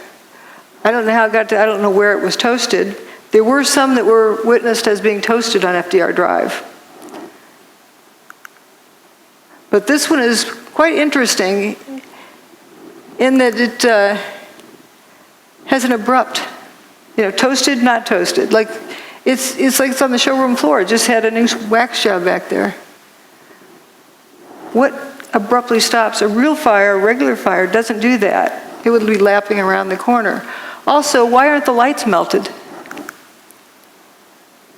I don't know how it got to, I don't know where it was toasted. There were some that were witnessed as being toasted on FDR Drive. But this one is quite interesting in that it has an abrupt, toasted, not toasted. Like it's like it's on the showroom floor. It just had a new wax job back there. What abruptly stops? A real fire, a regular fire, doesn't do that. It would be lapping around the corner. Also, why aren't the lights melted?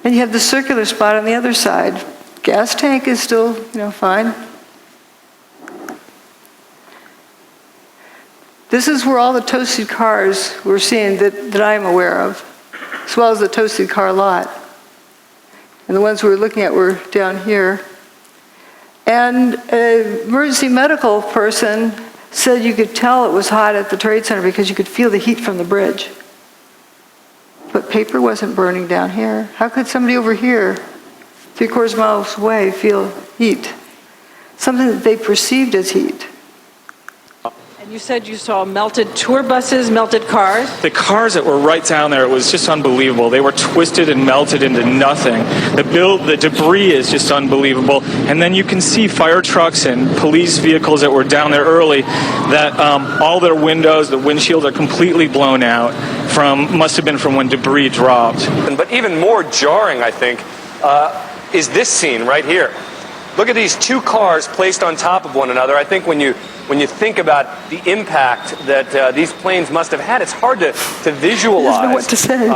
And you have the circular spot on the other side. Gas tank is still, fine. This is where all the toasted cars we're seeing that I'm aware of, as well as the toasted car lot. And the ones we were looking at were down here. And an emergency medical person said you could tell it was hot at the Trade Center because you could feel the heat from the bridge. But paper wasn't burning down here. How could somebody over here, 3/4 miles away, feel heat? Something that they perceived as heat. And you said you saw melted tour buses, melted cars? The cars that were right down there, it was just unbelievable. They were twisted and melted into nothing. The debris is just unbelievable. And then you can see fire trucks and police vehicles that were down there early that all their windows, the windshields are completely blown out must have been from when debris dropped. But even more jarring, I think, is this scene right here. Look at these two cars placed on top of one another. I think when you think about the impact that these planes must have had, it's hard to visualize. I don't know what to say.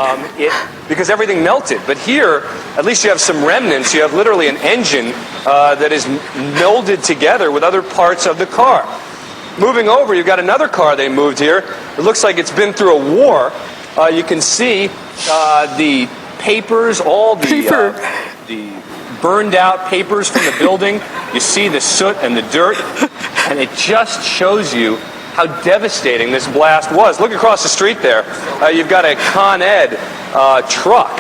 Because everything melted. But here, at least you have some remnants. You have literally an engine that is melded together with other parts of the car. Moving over, you've got another car they moved here. It looks like it's been through a war. You can see the papers, all the burned out papers from the building. You see the soot and the dirt, and it just shows you how devastating this blast was. Look across the street there. You've got a Con Ed truck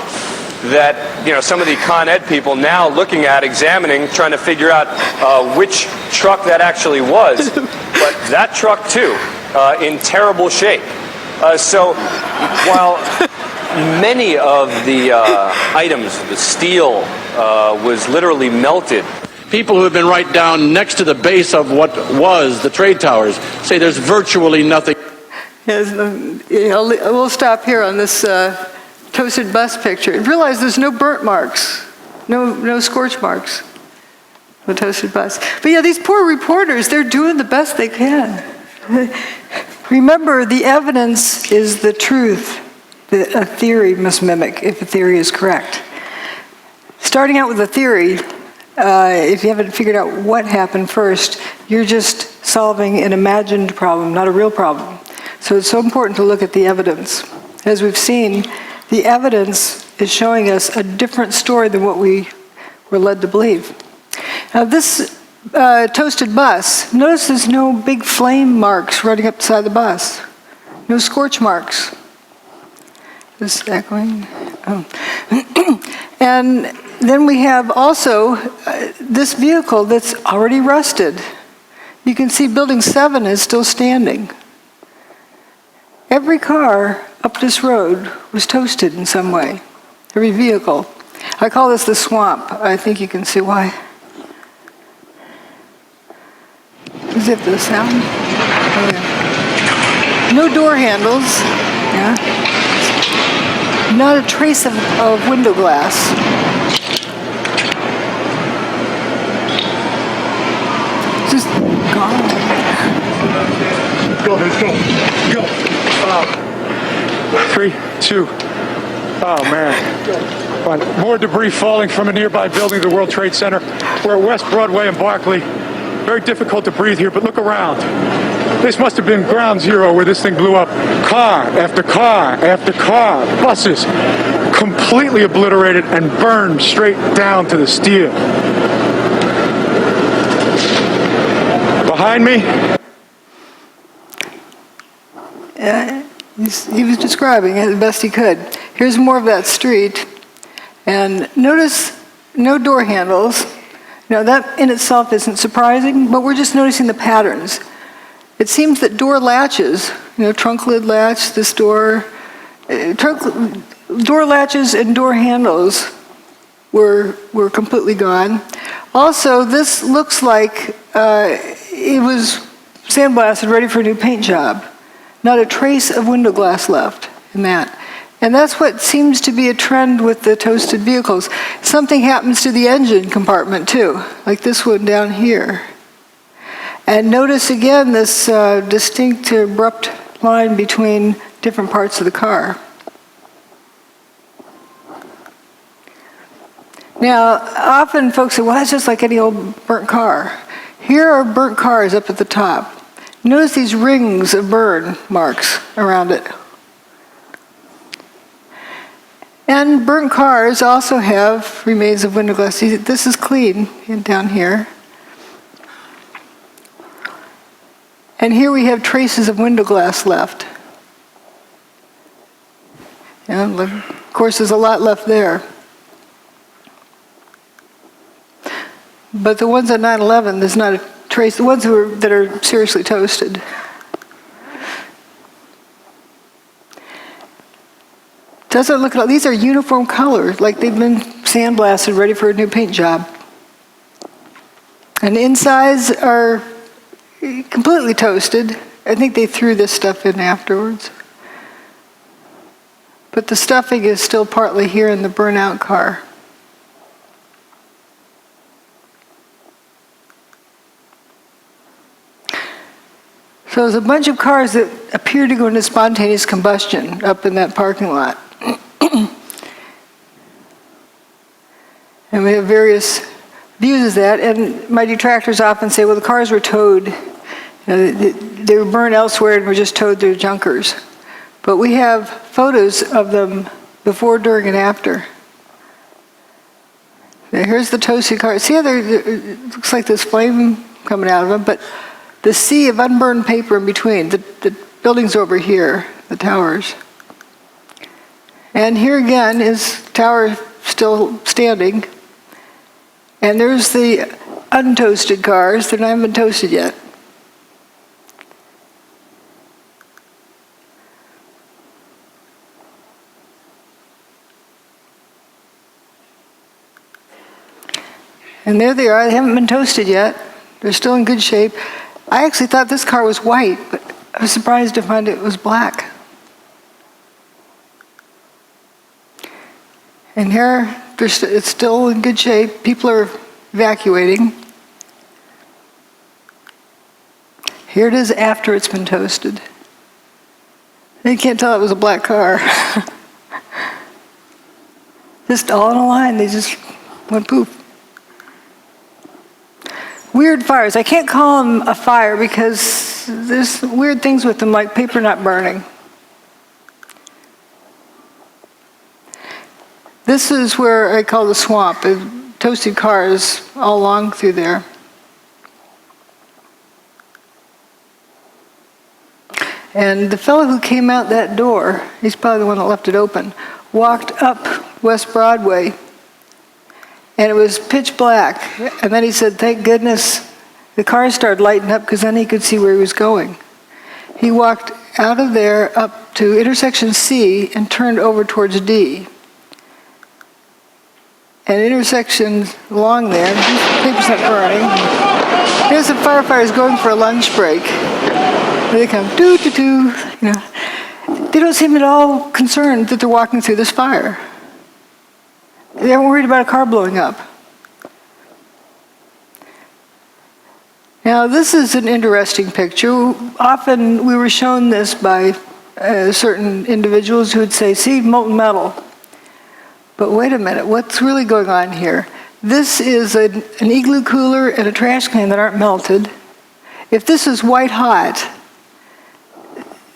that, you know, some of the Con Ed people now looking at, examining, trying to figure out which truck that actually was. But that truck, too, in terrible shape. So while many of the items, the steel, was literally melted. People who have been right down next to the base of what was the trade towers say there's virtually nothing. Yes, we'll stop here on this toasted bus picture. Realize there's no burnt marks, no scorch marks. The toasted bus. But yeah, these poor reporters, they're doing the best they can. Remember, the evidence is the truth that a theory must mimic if a theory is correct. Starting out with a theory, if you haven't figured out what happened first, you're just solving an imagined problem, not a real problem. So it's so important to look at the evidence. As we've seen, the evidence is showing us a different story than what we were led to believe. Now this toasted bus, notice there's no big flame marks running up the side of the bus. No scorch marks. Is that going? Oh. And then we have also this vehicle that's already rusted. You can see building 7 is still standing. Every car up this road was toasted in some way. Every vehicle. I call this the swamp. I think you can see why. Is it the sound? Oh, yeah. No door handles. Yeah. Not a trace of window glass. Just gone. Go, let's go. Go. 3, 2. Oh, man. More debris falling from a nearby building, the World Trade Center. We're at West Broadway and Barclay. Very difficult to breathe here, but look around. This must have been ground zero where this thing blew up. Car after car after car. Buses completely obliterated and burned straight down to the steel. Behind me. He was describing it the best he could. Here's more of that street. And notice no door handles. Now that in itself isn't surprising, but we're just noticing the patterns. It seems that door latches, trunk lid latch, this door, door latches and door handles were completely gone. Also, this looks like it was sandblasted, ready for a new paint job. Not a trace of window glass left in that. And that's what seems to be a trend with the toasted vehicles. Something happens to the engine compartment too, like this one down here. And notice again this distinct, abrupt line between different parts of the car. Now, often folks say, well, that's just like any old burnt car. Here are burnt cars up at the top. Notice these rings of burn marks around it. And burnt cars also have remains of window glass. See, this is clean down here. And here we have traces of window glass left. And of course, there's a lot left there. But the ones at 9/11, there's not a trace. The ones that are seriously toasted. Doesn't look at all. These are uniform colors, like they've been sandblasted, ready for a new paint job. And the insides are completely toasted. I think they threw this stuff in afterwards. But the stuffing is still partly here in the burnout car. So there's a bunch of cars that appear to go into spontaneous combustion up in that parking lot. And we have various views of that, and my detractors often say, well, the cars were towed. They were burned elsewhere and were just towed through junkers. But we have photos of them before, during, and after. Now, here's the toasted car. See how it looks like this flame coming out of them, but the sea of unburned paper in between. The building's over here, the towers. And here again is tower still standing. And there's the untoasted cars. They're not even toasted yet. And there they are. They haven't been toasted yet. They're still in good shape. I actually thought this car was white, but I was surprised to find it was black. And here, it's still in good shape. People are evacuating. Here it is after it's been toasted. You can't tell it was a black car. Just all in a line. They just went poof. Weird fires. I can't call them a fire because there's weird things with them, like paper not burning. This is where I call the swamp. Toasted cars all along through there. And the fellow who came out that door, he's probably the one that left it open, walked up West Broadway, and it was pitch black. And then he said, thank goodness the cars started lighting up, because then he could see where he was going. He walked out of there up to intersection C and turned over towards D. And intersections along there, paper's not burning. Here's the firefighters going for a lunch break. They come, doo-doo-doo, They don't seem at all concerned that they're walking through this fire. They aren't worried about a car blowing up. Now, this is an interesting picture. Often we were shown this by certain individuals who would say, see, molten metal. But wait a minute, what's really going on here? This is an igloo cooler and a trash can that aren't melted. If this is white hot,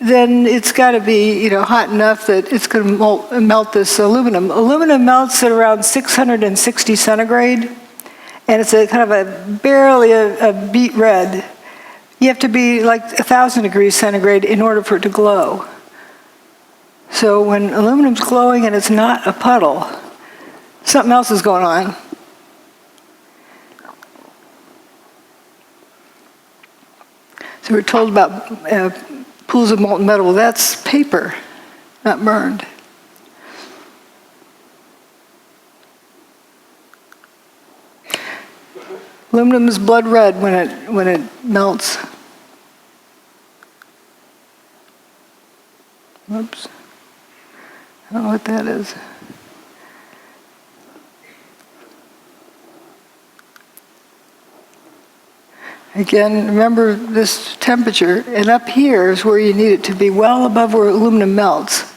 then it's got to be hot enough that it's going to melt this aluminum. Aluminum melts at around 660 centigrade, and it's a kind of barely a beet red. You have to be like 1,000 degrees centigrade in order for it to glow. So when aluminum's glowing and it's not a puddle, something else is going on. So we're told about pools of molten metal. Well, that's paper, not burned. Aluminum is blood red when it melts. Whoops. I don't know what that is. Again, remember this temperature, and up here is where you need it to be well above where aluminum melts.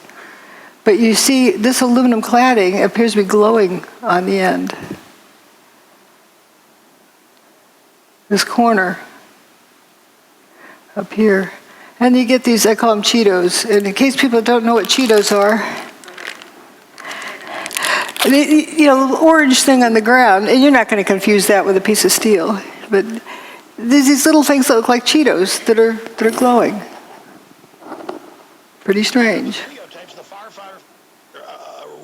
But you see, this aluminum cladding appears to be glowing on the end. This corner up here. And you get these, I call them Cheetos. And in case people don't know what Cheetos are, the orange thing on the ground, and you're not going to confuse that with a piece of steel, but there's these little things that look like Cheetos that are glowing. Pretty strange. Videotapes the firefighter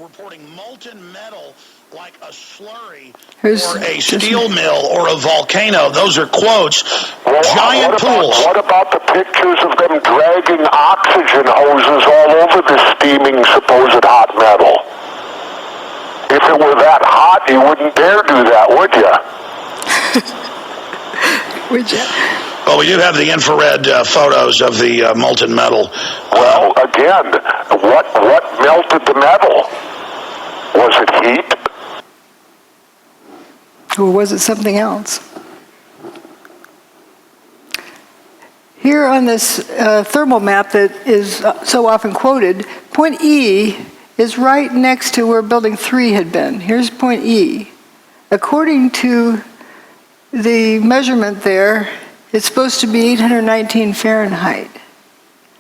reporting molten metal like a slurry or a steel mill or a volcano. Those are quotes. Giant pools. What about the pictures of them dragging oxygen hoses all over the steaming supposed hot metal? If it were that hot, you wouldn't dare do that, would you? Would you? Well, we do have the infrared photos of the molten metal. Well, again, what melted the metal? Was it heat? Or was it something else? Here on this thermal map that is so often quoted, point E is right next to where building 3 had been. Here's point E. According to the measurement there, it's supposed to be 819 Fahrenheit.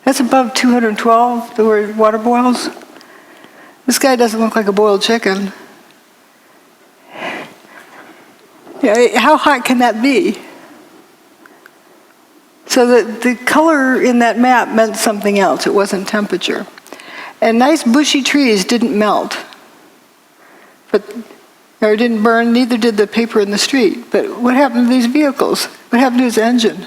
That's above 212, the word water boils. This guy doesn't look like a boiled chicken. Yeah, how hot can that be? So the color in that map meant something else. It wasn't temperature. And nice bushy trees didn't melt, or didn't burn, neither did the paper in the street. But what happened to these vehicles? What happened to his engine?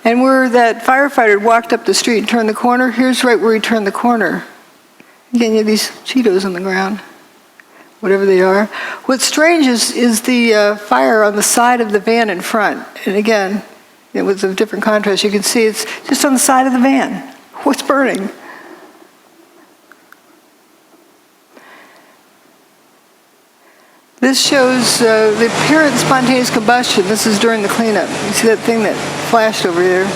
And where that firefighter walked up the street and turned the corner, here's right where he turned the corner. Again, you have these Cheetos on the ground, whatever they are. What's strange is the fire on the side of the van in front. And again, it was a different contrast. You can see it's just on the side of the van. What's burning? This shows the apparent spontaneous combustion. This is during the cleanup. You see that thing that flashed over there?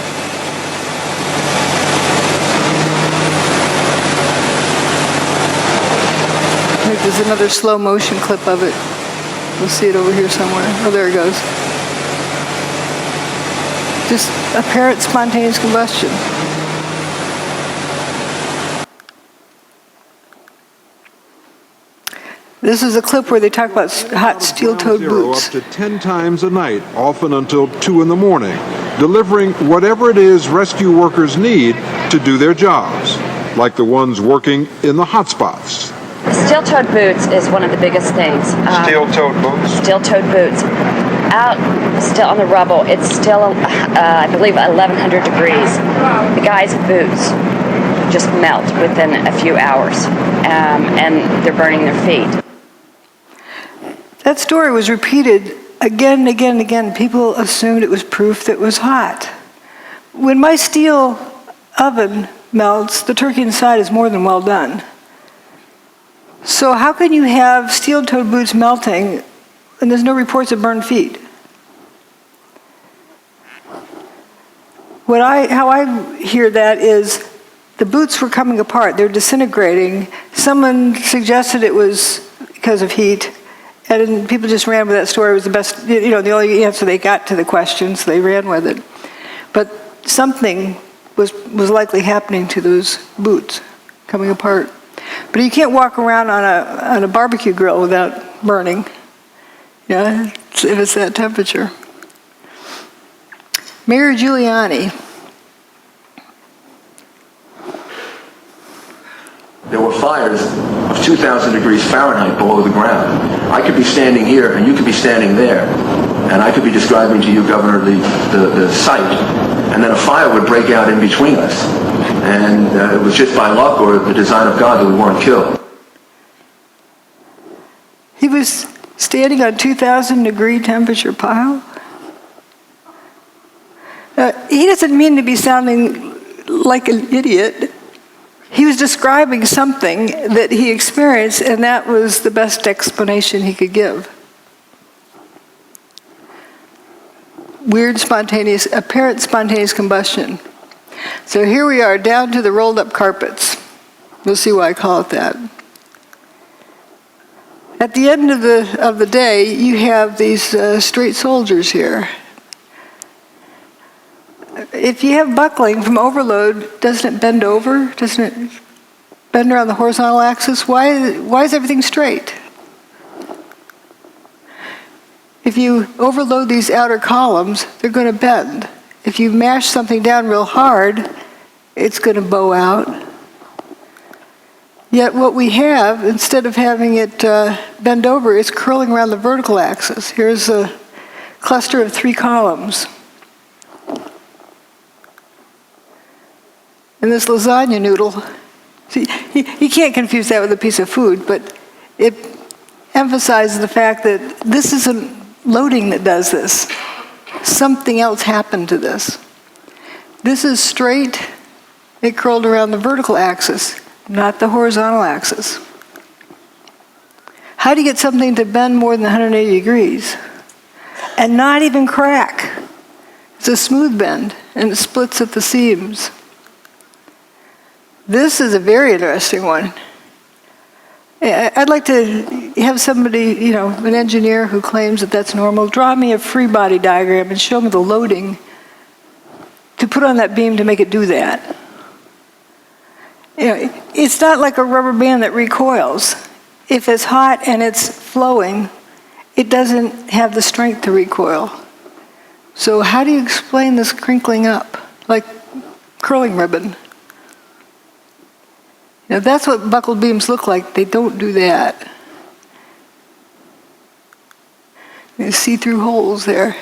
I think there's another slow motion clip of it. We'll see it over here somewhere. Oh, there it goes. Just apparent spontaneous combustion. This is a clip where they talk about hot steel-toed boots. Up to 10 times a night, often until 2 in the morning, delivering whatever it is rescue workers need to do their jobs, like the ones working in the hotspots. Steel-toed boots is one of the biggest things. Steel-toed boots? Steel-toed boots. Out still on the rubble, it's still, I believe, 1,100 degrees. The guys' boots just melt within a few hours, and they're burning their feet. That story was repeated again and again and again. People assumed it was proof that it was hot. When my steel oven melts, the turkey inside is more than well done. So how can you have steel-toed boots melting and there's no reports of burned feet? How I hear that is the boots were coming apart. They're disintegrating. Someone suggested it was because of heat. And people just ran with that story. It was the best, the only answer they got to the question, so they ran with it. But something was likely happening to those boots coming apart. But you can't walk around on a barbecue grill without burning, if it's that temperature. Mayor Giuliani. There were fires of 2,000 degrees Fahrenheit below the ground. I could be standing here and you could be standing there, and I could be describing to you, Governor, the site, and then a fire would break out in between us. And it was just by luck or the design of God that we weren't killed. He was standing on 2,000 degree temperature pile. He doesn't mean to be sounding like an idiot. He was describing something that he experienced, and that was the best explanation he could give. Weird apparent spontaneous combustion. So here we are, down to the rolled up carpets. You'll see why I call it that. At the end of the day, you have these straight soldiers here. If you have buckling from overload, doesn't it bend over? Doesn't it bend around the horizontal axis? Why is everything straight? If you overload these outer columns, they're going to bend. If you mash something down real hard, it's going to bow out. Yet what we have, instead of having it bend over, it's curling around the vertical axis. Here's a cluster of 3 columns. And this lasagna noodle, see, you can't confuse that with a piece of food, but it emphasizes the fact that this isn't loading that does this. Something else happened to this. This is straight, it curled around the vertical axis, not the horizontal axis. How do you get something to bend more than 180 degrees and not even crack? It's a smooth bend, and it splits at the seams. This is a very interesting one. I'd like to have somebody, an engineer who claims that that's normal, draw me a free body diagram and show me the loading to put on that beam to make it do that. It's not like a rubber band that recoils. If it's hot and it's flowing, it doesn't have the strength to recoil. So how do you explain this crinkling up, like curling ribbon? That's what buckled beams look like. They don't do that. You see through holes there.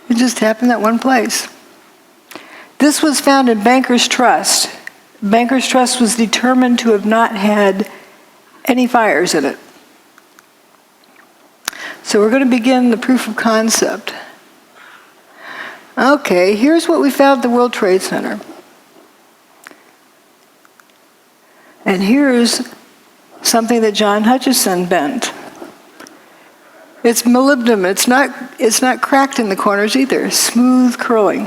It just happened that one place. This was found in Banker's Trust. Banker's Trust was determined to have not had any fires in it. So we're going to begin the proof of concept. Okay, here's what we found at the World Trade Center. And here's something that John Hutchison bent. It's molybdenum. It's not cracked in the corners either. Smooth curling.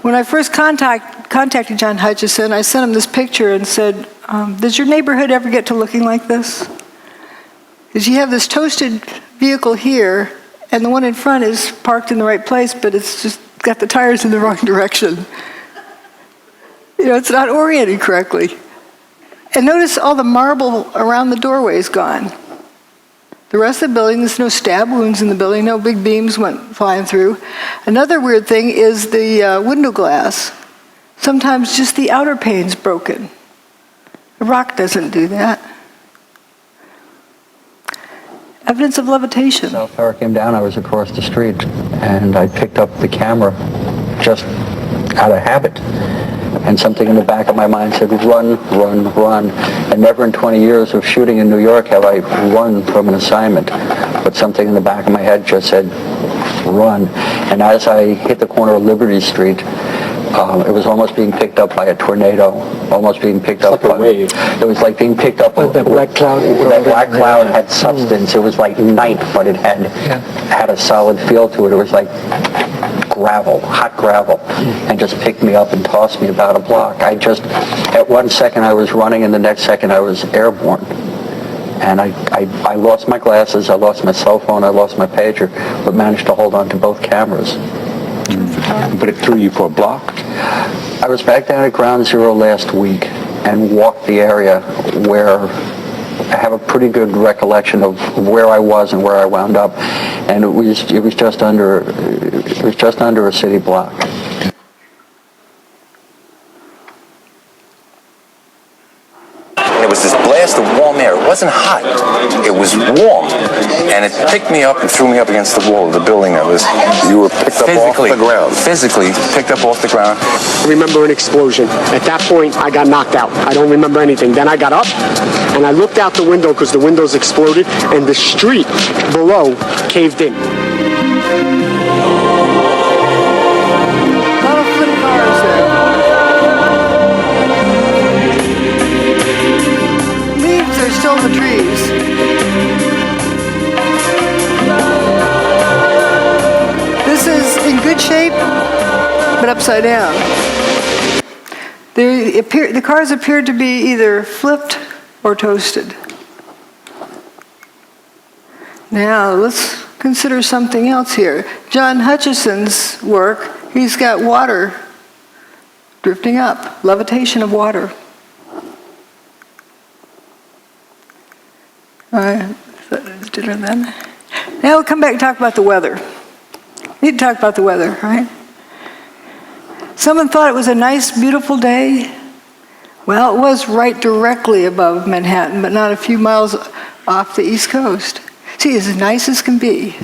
When I first contacted John Hutchison, I sent him this picture and said, does your neighborhood ever get to looking like this? Because you have this toasted vehicle here, and the one in front is parked in the right place, but it's just got the tires in the wrong direction. It's not oriented correctly. And notice all the marble around the doorway is gone. The rest of the building, there's no stab wounds in the building, no big beams went flying through. Another weird thing is the window glass. Sometimes just the outer pane's broken. The rock doesn't do that. Evidence of levitation. So power came down, I was across the street, and I picked up the camera just out of habit. And something in the back of my mind said, run, run, run. And never in 20 years of shooting in New York have I run from an assignment. But something in the back of my head just said, run. And as I hit the corner of Liberty Street, it was almost being picked up by a tornado, almost being picked up by a wave. It was like being picked up by that black cloud. That black cloud had substance. It was like night, but it had a solid feel to it. It was like gravel, hot gravel, and just picked me up and tossed me about a block. At one second I was running, and the next second I was airborne. And I lost my glasses, I lost my cell phone, I lost my pager, but managed to hold on to both cameras. But it threw you for a block? I was back down at Ground Zero last week and walked the area where I have a pretty good recollection of where I was and where I wound up, and it was just under a city block. It was this blast of warm air. It wasn't hot. It was warm. And it picked me up and threw me up against the wall of the building that was... You were picked up off the ground? Physically picked up off the ground. I remember an explosion. At that point, I got knocked out. I don't remember anything. Then I got up, and I looked out the window because the windows exploded, and the street below caved in. Still in the trees. This is in good shape, but upside down. The cars appeared to be either flipped or toasted. Now let's consider something else here. John Hutchison's work, he's got water drifting up, levitation of water. All right, then. Now we'll come back and talk about the weather. We need to talk about the weather, right? Someone thought it was a nice, beautiful day. Well, it was right directly above Manhattan, but not a few miles off the East Coast. See, as nice as can be.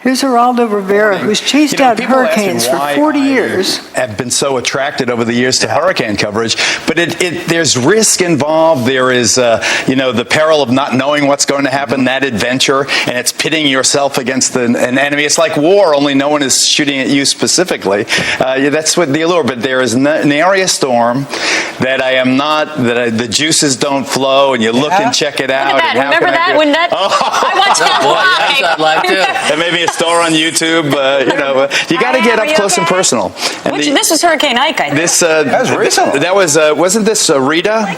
Here's Geraldo Rivera, who's chased out people ask me hurricanes for why 40 I years. have been so attracted over the years to hurricane coverage, but there's risk involved. There is, the peril of not knowing what's going to happen, that adventure, and it's pitting yourself against an enemy. It's like war, only no one is shooting at you specifically. That's what the allure. But there is an area storm that the juices don't flow, and you look and check it out. Look at that. Remember that? When that? I watched that live. Yes, I'd like to. And maybe a store on YouTube. You got to get up close and personal. And This was Hurricane Ike, I think. that was recent. That was wasn't this Rita?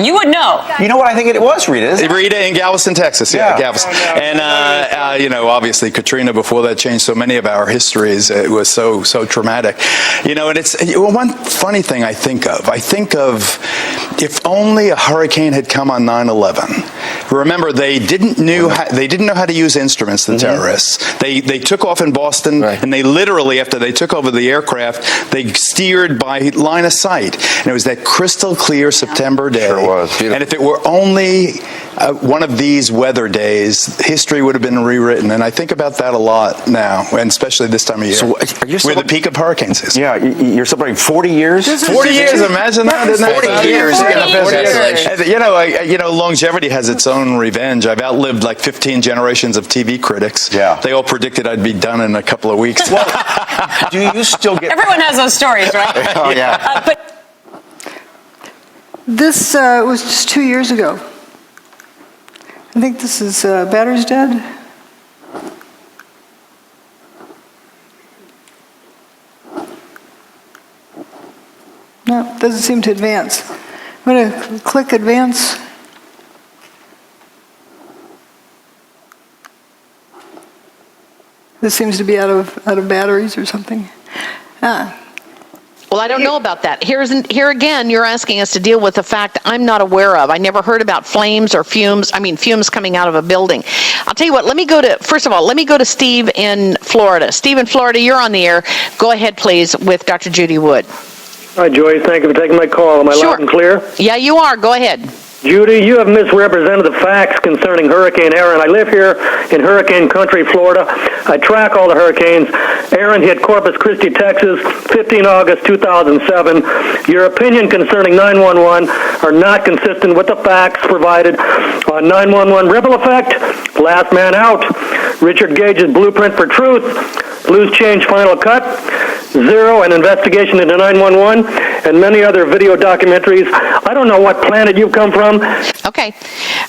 You would know. You know what I think it was, Rita? Rita in Galveston, Texas. Yeah, Galveston. And obviously Katrina before that changed so many of our histories. It was so traumatic. And it's one funny thing I think of if only a hurricane had come on 9/11. Remember, they didn't know how to use instruments, the terrorists. They took off in Boston, and they literally, after they took over the aircraft, they steered by line of sight. And it was that crystal clear September day. Sure was. Beautiful. And if it were only one of these weather days, history would have been rewritten. And I think about that a lot now, and especially this time of year. So are you we're the peak of hurricane season. Yeah, you're celebrating 40 years? 40 years, imagine that. Isn't that 40 years. 40 years. Longevity has its own revenge. I've outlived like 15 generations of TV critics. Yeah. They all predicted I'd be done in a couple of weeks. Do you still get... Everyone has those stories, right? Oh, yeah. This was just 2 years ago. I think this is Battery's Dead. No, doesn't seem to advance. I'm going to click advance. This seems to be out of batteries or something. Well, I don't know about that. Here again, you're asking us to deal with a fact I'm not aware of. I never heard about flames or fumes coming out of a building. I'll tell you what, first of all, let me go to Steve in Florida. Steve in Florida, you're on the air. Go ahead, please, with Dr. Judy Wood. Hi, Joy. Thank you for taking my call. Am I loud and clear? Yeah, you are. Go ahead. Judy, you have misrepresented the facts concerning Hurricane Aaron. I live here in hurricane country, Florida. I track all the hurricanes. Aaron hit Corpus Christi, Texas, 15 August 2007. Your opinion concerning 911 are not consistent with the facts provided on 911 ripple effect, last man out, Richard Gage's blueprint for truth, loose change final cut, Zero, an investigation into 911, and many other video documentaries. I don't know what planet you've come from. Okay.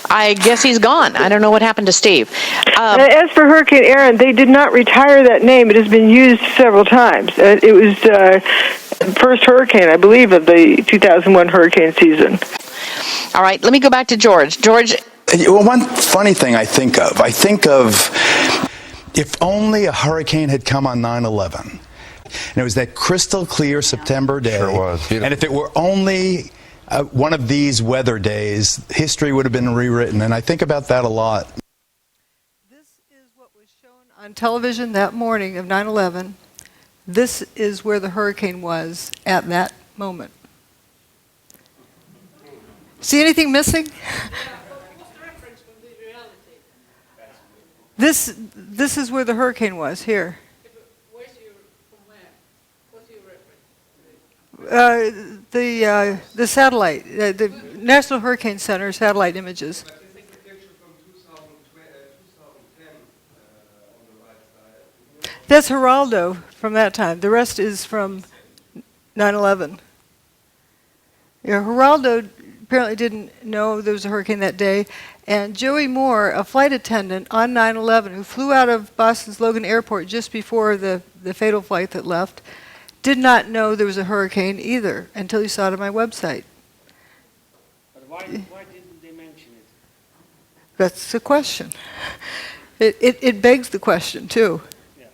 I guess he's gone. I don't know what happened to Steve. As for Hurricane Aaron, they did not retire that name. It has been used several times. It was the first hurricane, I believe, of the 2001 hurricane season. All right. Let me go back to George. George. One funny thing I think of if only a hurricane had come on 9/11. And it was that crystal clear September day. Sure was. Beautiful. And if it were only one of these weather days, history would have been rewritten. And I think about that a lot. This is what was shown on television that morning of 9/11. This is where the hurricane was at that moment. See anything missing? This is where the hurricane was, here. The satellite, the National Hurricane Center satellite images. That's Geraldo from that time. The rest is from 9/11. Yeah, Geraldo apparently didn't know there was a hurricane that day, and Joey Moore, a flight attendant on 9/11 who flew out of Boston's Logan Airport just before the fatal flight that left, did not know there was a hurricane either until he saw it on my website. But why didn't they mention it? That's the question. It begs the question, too. Yeah.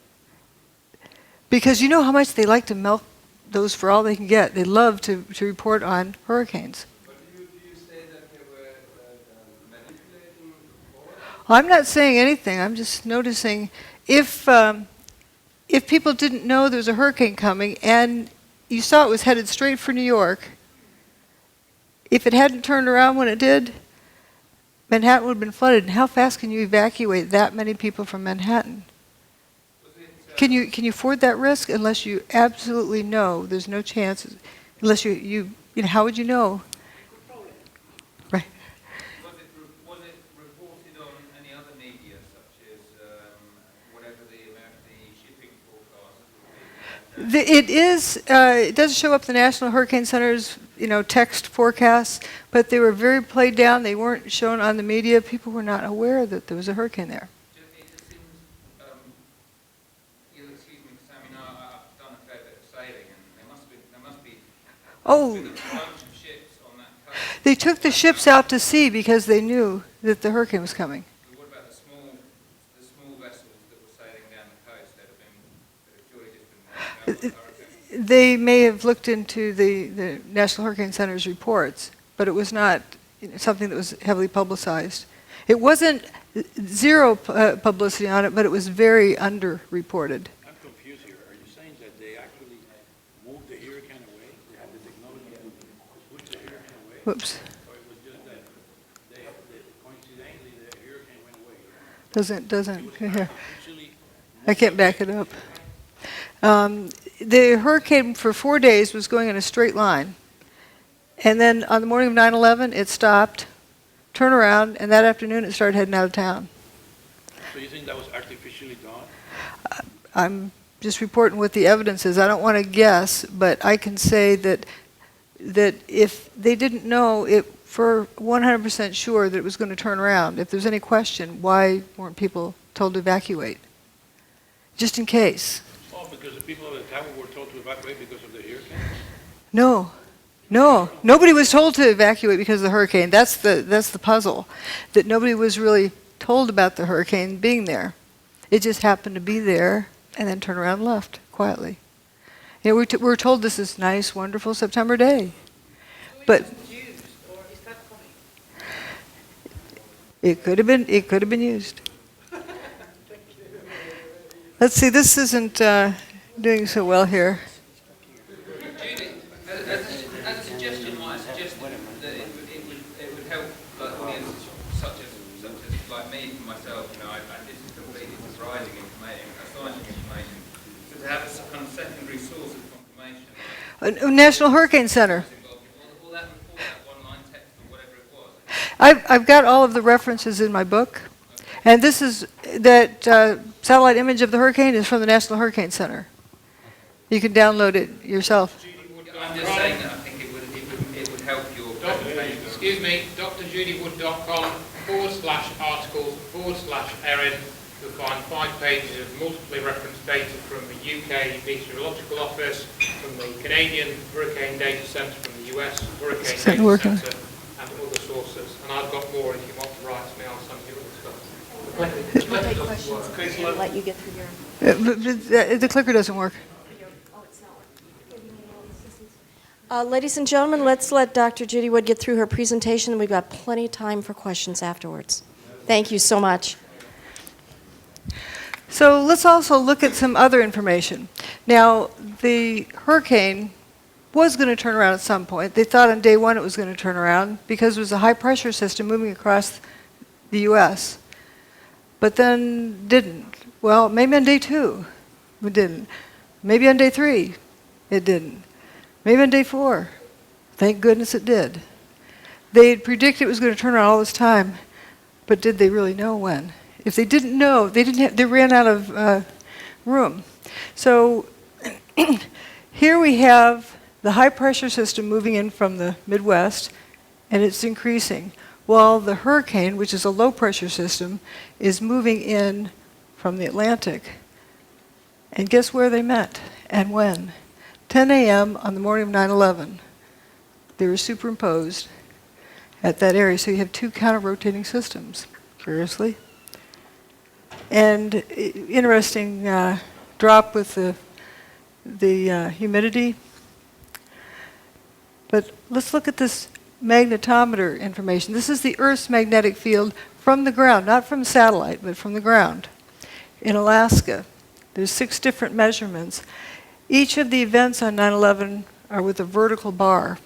Because you know how much they like to milk those for all they can get. They love to report on hurricanes. But do you say that they were manipulating the report? I'm not saying anything. I'm just noticing if people didn't know there was a hurricane coming and you saw it was headed straight for New York, if it hadn't turned around when it did, Manhattan would have been flooded. And how fast can you evacuate that many people from Manhattan? can you afford that risk unless you absolutely know there's no chance, unless you know, how would you know? Right. Was it reported on any other media, such as whatever the shipping forecast? It does show up in the National Hurricane Center's, text forecasts, but they were very played down. They weren't shown on the media. People were not aware that there was a hurricane there. It just seems, you'll excuse me, because I mean, I've done a fair bit of sailing, and there must be Oh, a bunch of ships on that coast. they took the ships out to sea because they knew that the hurricane was coming. But what about the small vessels that were sailing down the coast that have surely just been washed out by the hurricane? They may have looked into the National Hurricane Center's reports, but it was not something that was heavily publicized. It wasn't zero publicity on it, but it was very underreported. I'm confused here. Are you saying that they actually moved the hurricane away? They had the technology to push the hurricane away? Whoops. Or it was just that coincidentally the hurricane went away? Doesn't. Here. I can't back it up. The hurricane for 4 days was going in a straight line. And then on the morning of 9/11, it stopped, turned around, and that afternoon it started heading out of town. So you think that was artificially done? I'm just reporting what the evidence is. I don't want to guess, but I can say that if they didn't know it for 100% sure that it was going to turn around, if there's any question, why weren't people told to evacuate? Just in case. Oh, because the people of the tower were told to evacuate because of the hurricane? No. Nobody was told to evacuate because of the hurricane. That's the puzzle, that nobody was really told about the hurricane being there. It just happened to be there and then turned around and left quietly. We were told this is nice, wonderful September day. But it could have been used. Let's see, this isn't doing so well here. Judy, as a suggestion, might I suggest that it would help audiences such as like me, for myself, this is completely surprising information, astonishing information, to have a kind of secondary source of confirmation. National Hurricane Center. All that report, that one-line text or whatever it was. I've got all of the references in my book. And this is, that satellite image of the hurricane is from the National Hurricane Center. You can download it yourself. I'm just saying that I think it would help your presentation. Excuse me, drjudywood.com/articles/Erin. You'll find 5 pages of multiply referenced data from the UK Meteorological Office, from the Canadian Hurricane Data Center, from the US Hurricane Data Center, and other sources. And I've got more if you want to write to me, I'll send you other stuff. We'll take questions. We'll let you get through your... The clicker doesn't work. Ladies and gentlemen, let's let Dr. Judy Wood get through her presentation. We've got plenty of time for questions afterwards. Thank you so much. So let's also look at some other information. Now, the hurricane was going to turn around at some point. They thought on day one it was going to turn around because it was a high-pressure system moving across the U.S., but then didn't. Well, maybe on day 2 it didn't. Maybe on day 3 it didn't. Maybe on day 4. Thank goodness it did. They had predicted it was going to turn around all this time, but did they really know when? If they didn't know, they ran out of room. So here we have the high-pressure system moving in from the Midwest, and it's increasing, while the hurricane, which is a low-pressure system, is moving in from the Atlantic. And guess where they met and when? 10 a.m. on the morning of 9/11. They were superimposed at that area, so you have 2 counter-rotating systems, curiously. And interesting drop with the humidity. But let's look at this magnetometer information. This is the Earth's magnetic field from the ground, not from satellite, but from the ground. In Alaska, there's 6 different measurements. Each of the events on 9/11 are with a vertical bar.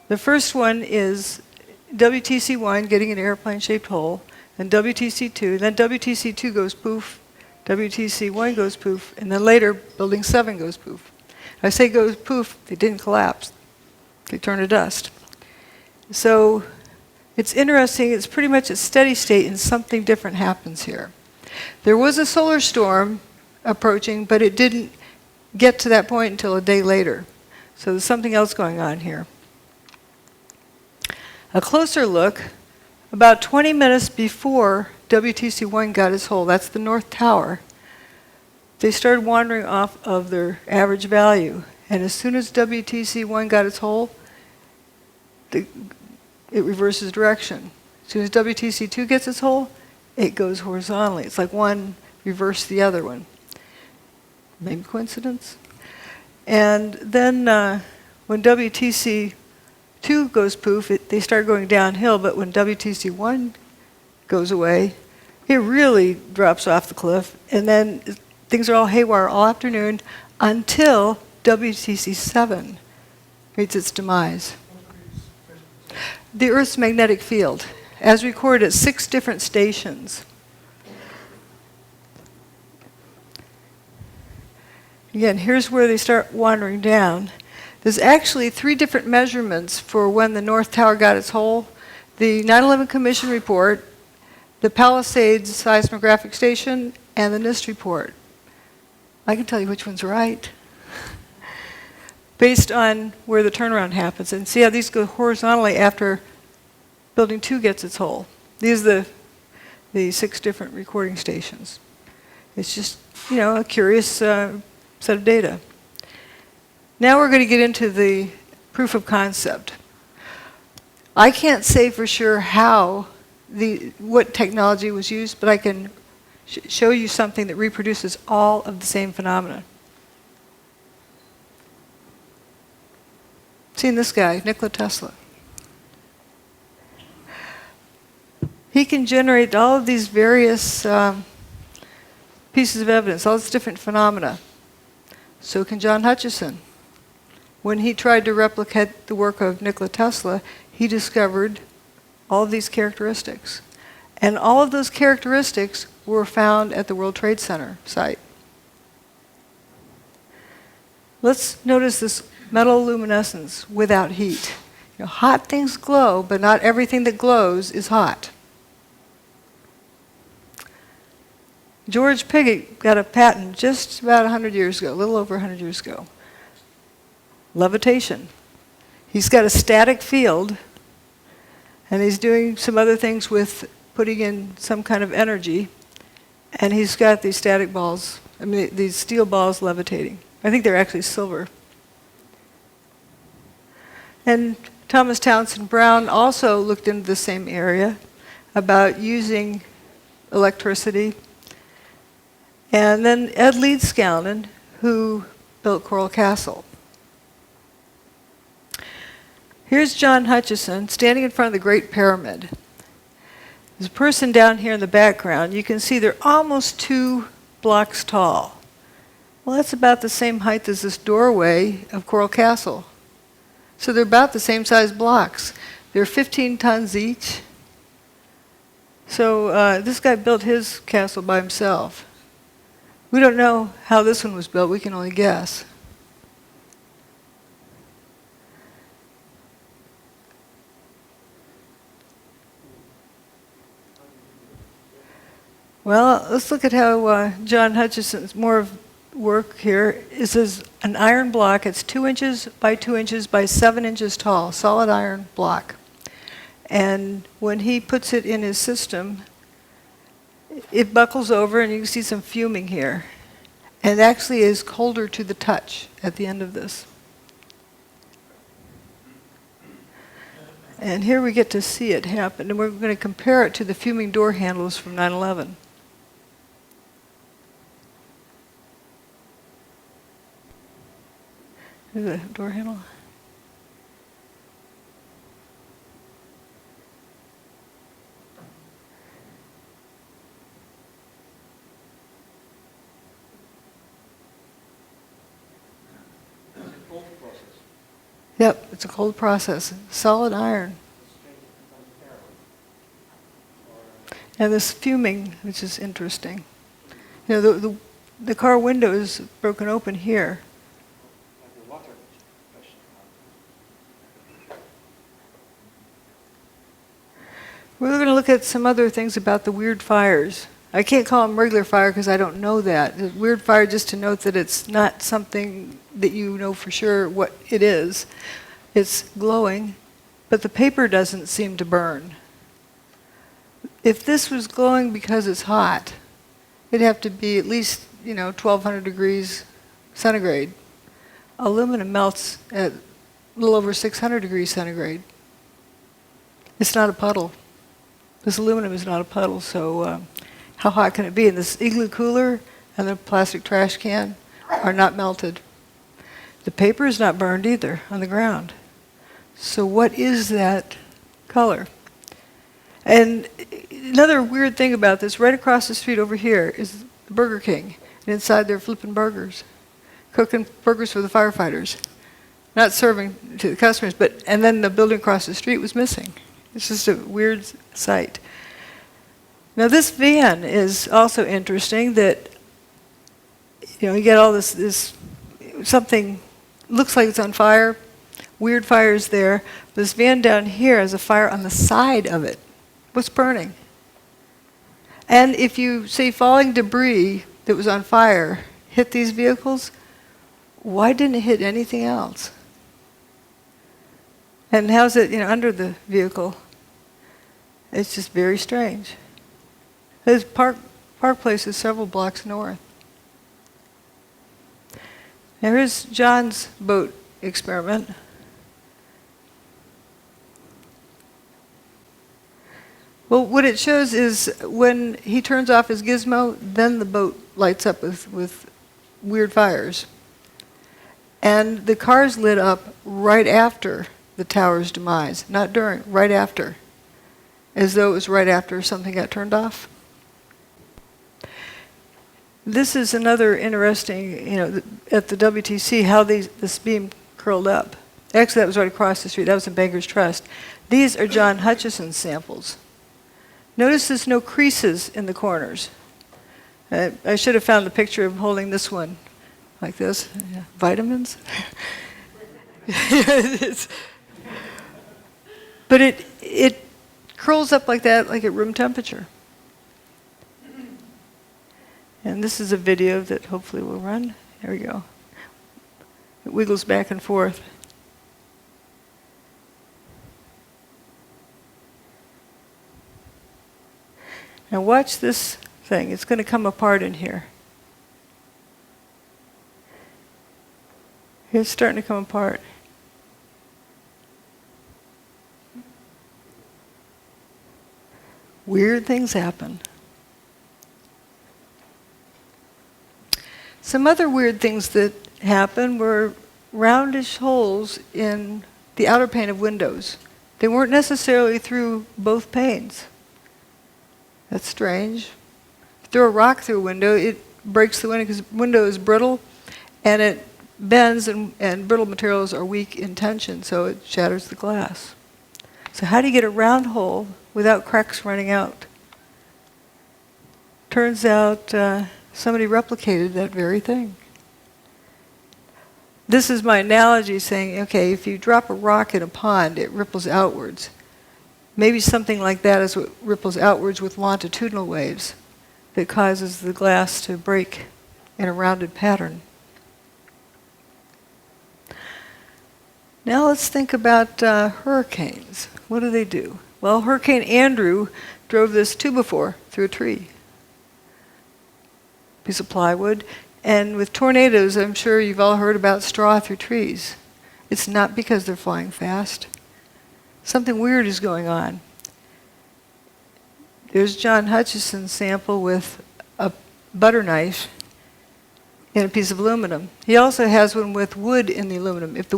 The first one is WTC1 getting an airplane-shaped hole, and WTC2. Then WTC2 goes poof, WTC1 goes poof, and then later building 7 goes poof. I say goes poof, they didn't collapse. They turned to dust. So it's interesting, it's pretty much a steady state and something different happens here. There was a solar storm approaching, but it didn't get to that point until a day later. So there's something else going on here. A closer look, about 20 minutes before WTC1 got its hole, that's the North Tower, they started wandering off of their average value. And as soon as WTC1 got its hole, it reverses direction. As soon as WTC2 gets its hole, it goes horizontally. It's like one reversed the other one. Maybe coincidence? And then when WTC2 goes poof, they start going downhill, but when WTC1 goes away, it really drops off the cliff, and then things are all haywire all afternoon until WTC7 meets its demise. The Earth's magnetic field, as recorded at 6 different stations. Again, here's where they start wandering down. There's actually 3 different measurements for when the North Tower got its hole. The 9/11 Commission report, the Palisades seismographic station, and the NIST report. I can tell you which one's right, based on where the turnaround happens. And see how these go horizontally after Building 2 gets its hole. These are the 6 different recording stations. It's just, you know, a curious set of data. Now we're going to get into the proof of concept. I can't say for sure what technology was used, but I can show you something that reproduces all of the same phenomena. Seen this guy, Nikola Tesla. He can generate all of these various pieces of evidence, all these different phenomena. So can John Hutchison. When he tried to replicate the work of Nikola Tesla, he discovered all of these characteristics. And all of those characteristics were found at the World Trade Center site. Let's notice this metal luminescence without heat. You know, hot things glow, but not everything that glows is hot. George Pigott got a patent just about 100 years ago, a little over 100 years ago. Levitation. He's got a static field, and he's doing some other things with putting in some kind of energy, and he's got these static balls, these steel balls levitating. I think they're actually silver. And Thomas Townsend Brown also looked into the same area about using electricity. And then Ed Leedskalnin, who built Coral Castle. Here's John Hutchison standing in front of the Great Pyramid. There's a person down here in the background. You can see they're almost 2 blocks tall. Well, that's about the same height as this doorway of Coral Castle. So they're about the same size blocks. They're 15 tons each. So this guy built his castle by himself. We don't know how this one was built. We can only guess. Well, let's look at how John Hutchison's more of work here. This is an iron block. It's 2 inches by 2 inches by 7 inches tall, solid iron block. And when he puts it in his system, it buckles over, and you can see some fuming here. And it actually is colder to the touch at the end of this. And here we get to see it happen. And we're going to compare it to the fuming door handles from 9/11. Here's the door handle. Yep, it's a cold process. Solid iron. And this fuming, which is interesting. You know, the car window is broken open here. We're going to look at some other things about the weird fires. I can't call them regular fire because I don't know that. The weird fire, just to note that it's not something that you know for sure what it is. It's glowing, but the paper doesn't seem to burn. If this was glowing because it's hot, it'd have to be at least, 1,200 degrees centigrade. Aluminum melts at a little over 600 degrees centigrade. It's not a puddle. This aluminum is not a puddle, so how hot can it be? And this igloo cooler and the plastic trash can are not melted. The paper is not burned either on the ground. So what is that color? And another weird thing about this, right across the street over here is the Burger King. And inside they're flipping burgers, cooking burgers for the firefighters. Not serving to the customers, and then the building across the street was missing. It's just a weird sight. Now this van is also interesting that, you get all this something looks like it's on fire, weird fires there. This van down here has a fire on the side of it. What's burning? And if you say falling debris that was on fire hit these vehicles, why didn't it hit anything else? And how's it, under the vehicle? It's just very strange. This Park Place is several blocks north. Now here's John's boat experiment. Well, what it shows is when he turns off his gizmo, then the boat lights up with weird fires. And the car's lit up right after the tower's demise, not during, right after, as though it was right after something got turned off. This is another interesting, at the WTC, how this beam curled up. Actually, that was right across the street. That was in Banker's Trust. These are John Hutchison's samples. Notice there's no creases in the corners. I should have found the picture of holding this one like this. Yeah. Vitamins? But it curls up like that, like at room temperature. And this is a video that hopefully will run. There we go. It wiggles back and forth. Now watch this thing. It's going to come apart in here. It's starting to come apart. Weird things happen. Some other weird things that happened were roundish holes in the outer pane of windows. They weren't necessarily through both panes. That's strange. Throw a rock through a window, it breaks the window because the window is brittle and it bends, and brittle materials are weak in tension, so it shatters the glass. So how do you get a round hole without cracks running out? Turns out somebody replicated that very thing. This is my analogy saying, okay, if you drop a rock in a pond, it ripples outwards. Maybe something like that is what ripples outwards with longitudinal waves that causes the glass to break in a rounded pattern. Now let's think about hurricanes. What do they do? Well, Hurricane Andrew drove this 2x4 through a tree. Piece of plywood. And with tornadoes, I'm sure you've all heard about straw through trees. It's not because they're flying fast. Something weird is going on. There's John Hutchison's sample with a butter knife in a piece of aluminum. He also has one with wood in the aluminum. If the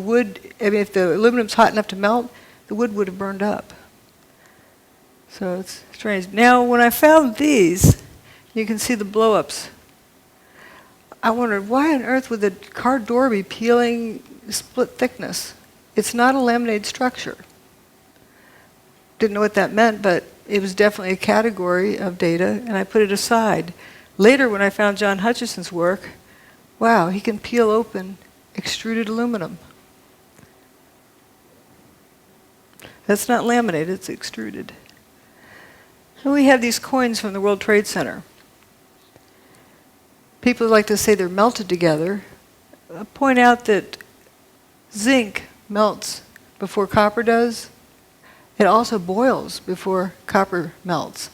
aluminum's hot enough to melt, the wood would have burned up. So it's strange. Now, when I found these, you can see the blow-ups. I wondered, why on earth would the car door be peeling split thickness? It's not a laminated structure. Didn't know what that meant, but it was definitely a category of data, and I put it aside. Later, when I found John Hutchison's work, wow, he can peel open extruded aluminum. That's not laminated, it's extruded. And we have these coins from the World Trade Center. People like to say they're melted together. I point out that zinc melts before copper does. It also boils before copper melts.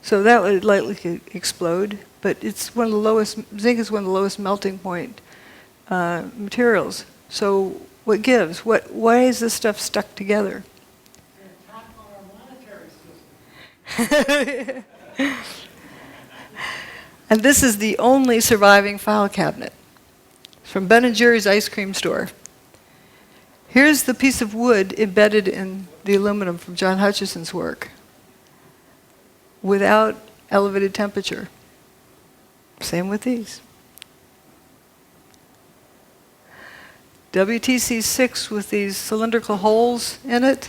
So that would likely explode, but it's one of the lowest, zinc is one of the lowest melting point materials. So what gives? Why is this stuff stuck together? And this is the only surviving file cabinet. It's from Ben & Jerry's ice cream store. Here's the piece of wood embedded in the aluminum from John Hutchison's work without elevated temperature. Same with these. WTC6 with these cylindrical holes in it.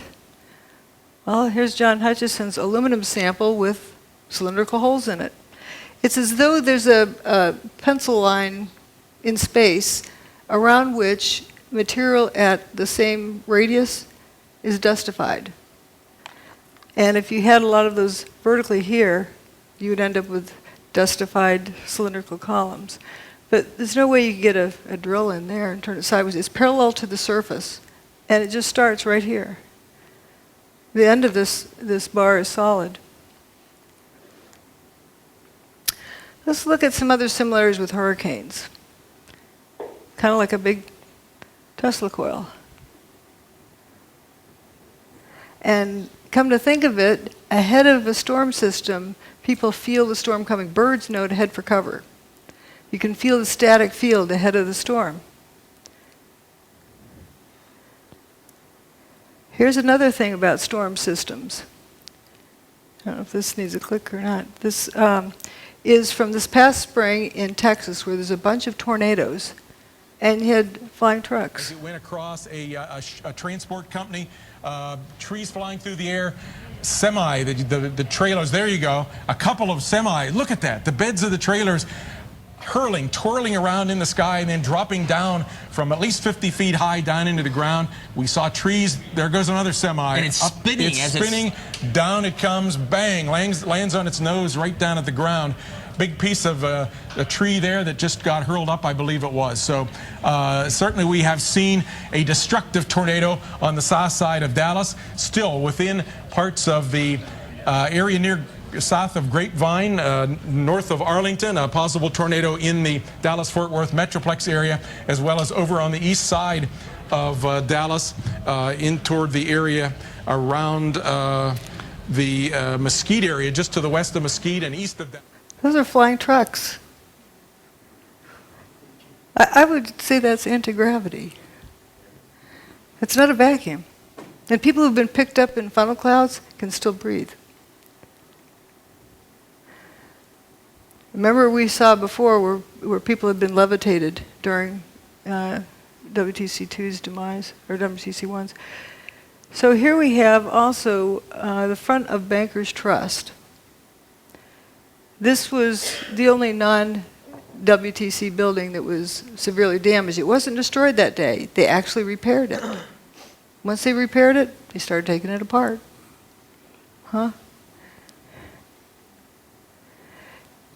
Well, here's John Hutchison's aluminum sample with cylindrical holes in it. It's as though there's a pencil line in space around which material at the same radius is dustified. And if you had a lot of those vertically here, you would end up with dustified cylindrical columns. But there's no way you could get a drill in there and turn it sideways. It's parallel to the surface, and it just starts right here. The end of this bar is solid. Let's look at some other similarities with hurricanes. Kind of like a big Tesla coil. And come to think of it, ahead of a storm system, people feel the storm coming. Birds know to head for cover. You can feel the static field ahead of the storm. Here's another thing about storm systems. I don't know if this needs a click or not. This is from this past spring in Texas, where there's a bunch of tornadoes, and you had flying trucks. It went across a transport company, trees flying through the air, semi, the trailers, there you go, a couple of semi, look at that, the beds of the trailers hurling, twirling around in the sky and then dropping down from at least 50 feet high down into the ground. We saw trees, there goes another semi. And it's spinning. It's spinning, down it comes, bang, lands on its nose right down at the ground. Big piece of a tree there that just got hurled up, I believe it was. So certainly we have seen a destructive tornado on the south side of Dallas, still within parts of the area near south of Grapevine, north of Arlington, a possible tornado in the Dallas-Fort Worth Metroplex area, as well as over on the east side of Dallas, in toward the area around the Mesquite area, just to the west of Mesquite and east of Dallas. Those are flying trucks. I would say that's anti-gravity. It's not a vacuum. And people who've been picked up in funnel clouds can still breathe. Remember we saw before where people had been levitated during WTC2's demise, or WTC1's. So here we have also the front of Bankers Trust. This was the only non-WTC building that was severely damaged. It wasn't destroyed that day. They actually repaired it. Once they repaired it, they started taking it apart. Huh?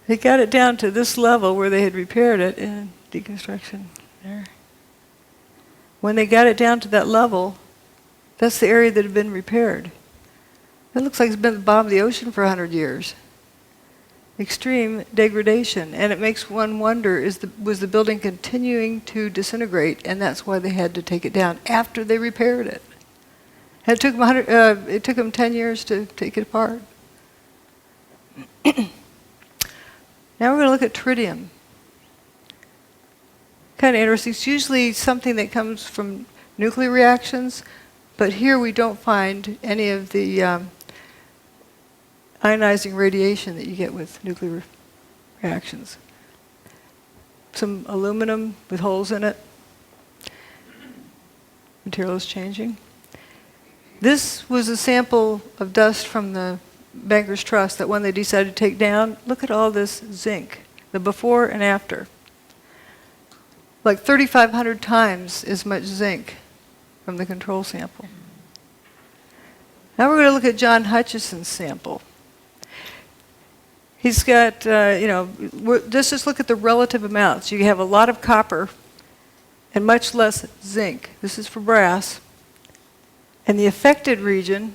They got it down to this level where they had repaired it in deconstruction there. When they got it down to that level, that's the area that had been repaired. It looks like it's been at the bottom of the ocean for 100 years. Extreme degradation, and it makes one wonder, was the building continuing to disintegrate, and that's why they had to take it down after they repaired it. It took them 10 years to take it apart. Now we're going to look at tritium. Kind of interesting. It's usually something that comes from nuclear reactions, but here we don't find any of the ionizing radiation that you get with nuclear reactions. Some aluminum with holes in it. Material is changing. This was a sample of dust from the Bankers Trust that when they decided to take down, look at all this zinc the before and after. Like 3,500 times as much zinc from the control sample. Now we're going to look at John Hutchison's sample. He's got, let's just look at the relative amounts. You have a lot of copper and much less zinc. This is for brass. In the affected region,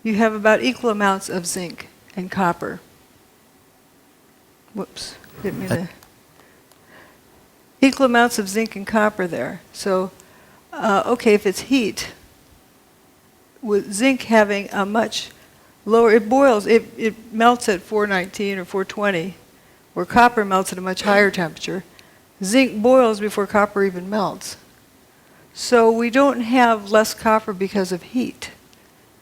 you have about equal amounts of zinc and copper. Whoops, didn't mean to. Equal amounts of zinc and copper there. So, okay, if it's heat, with zinc having a much lower, it boils, it melts at 419 or 420, where copper melts at a much higher temperature. Zinc boils before copper even melts. So we don't have less copper because of heat,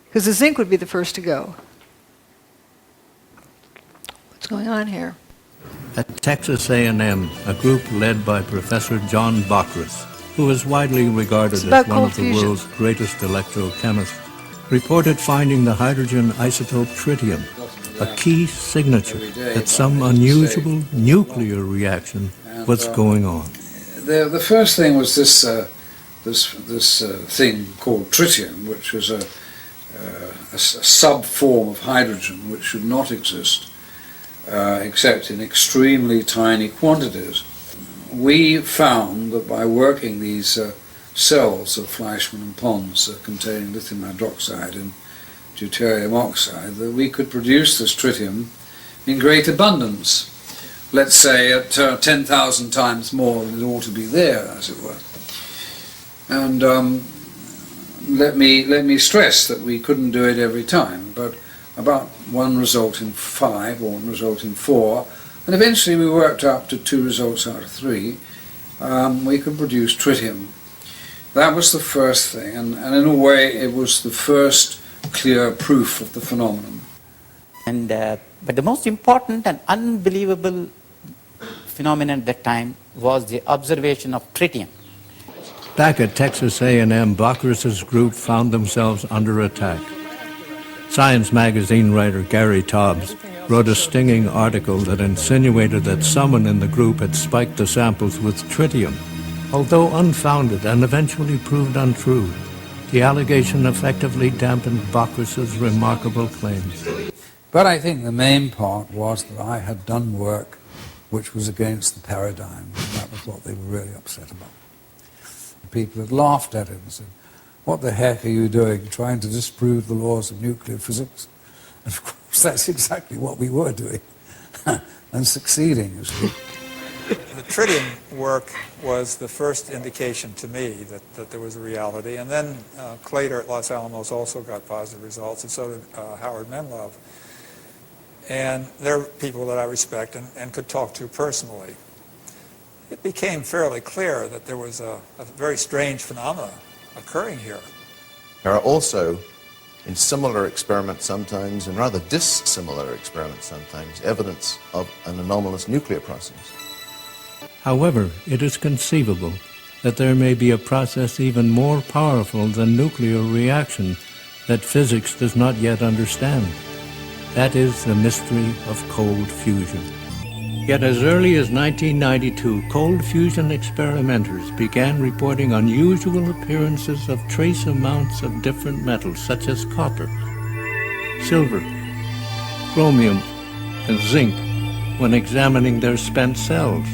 because the zinc would be the first to go. What's going on here? At Texas A&M, a group led by Professor John Bockris, who is widely regarded as one of the world's greatest electrochemists, reported finding the hydrogen isotope tritium, a key signature that some unusual nuclear reaction was going on. The first thing was this thing called tritium, which was a sub-form of hydrogen which should not exist except in extremely tiny quantities. We found that by working these cells of Fleischmann and Pons containing lithium hydroxide and deuterium oxide, that we could produce this tritium in great abundance, let's say at 10,000 times more than it ought to be there, as it were. And let me stress that we couldn't do it every time, but about one result in 5 or one result in 4, and eventually we worked up to 2 results out of 3. We could produce tritium. That was the first thing, and in a way it was the first clear proof of the phenomenon. And but the most important and unbelievable phenomenon at that time was the observation of tritium. Back at Texas A&M, Bockris's group found themselves under attack. Science magazine writer Gary Taubes wrote a stinging article that insinuated that someone in the group had spiked the samples with tritium. Although unfounded and eventually proved untrue, the allegation effectively dampened Bockris's remarkable claims. But I think the main part was that I had done work which was against the paradigm, and that was what they were really upset about. The people had laughed at it and said, "What the heck are you doing, trying to disprove the laws of nuclear physics?" And of course that's exactly what we were doing, and succeeding, you see. The tritium work was the first indication to me that there was a reality, and then Claytor at Los Alamos also got positive results, and so did Howard Menlove. And they're people that I respect and could talk to personally. It became fairly clear that there was a very strange phenomena occurring here. There are also, in similar experiments sometimes, and rather dissimilar experiments sometimes, evidence of an anomalous nuclear process. However, it is conceivable that there may be a process even more powerful than nuclear reaction that physics does not yet understand. That is the mystery of cold fusion. Yet as early as 1992, cold fusion experimenters began reporting unusual appearances of trace amounts of different metals such as copper, silver, chromium, and zinc when examining their spent cells.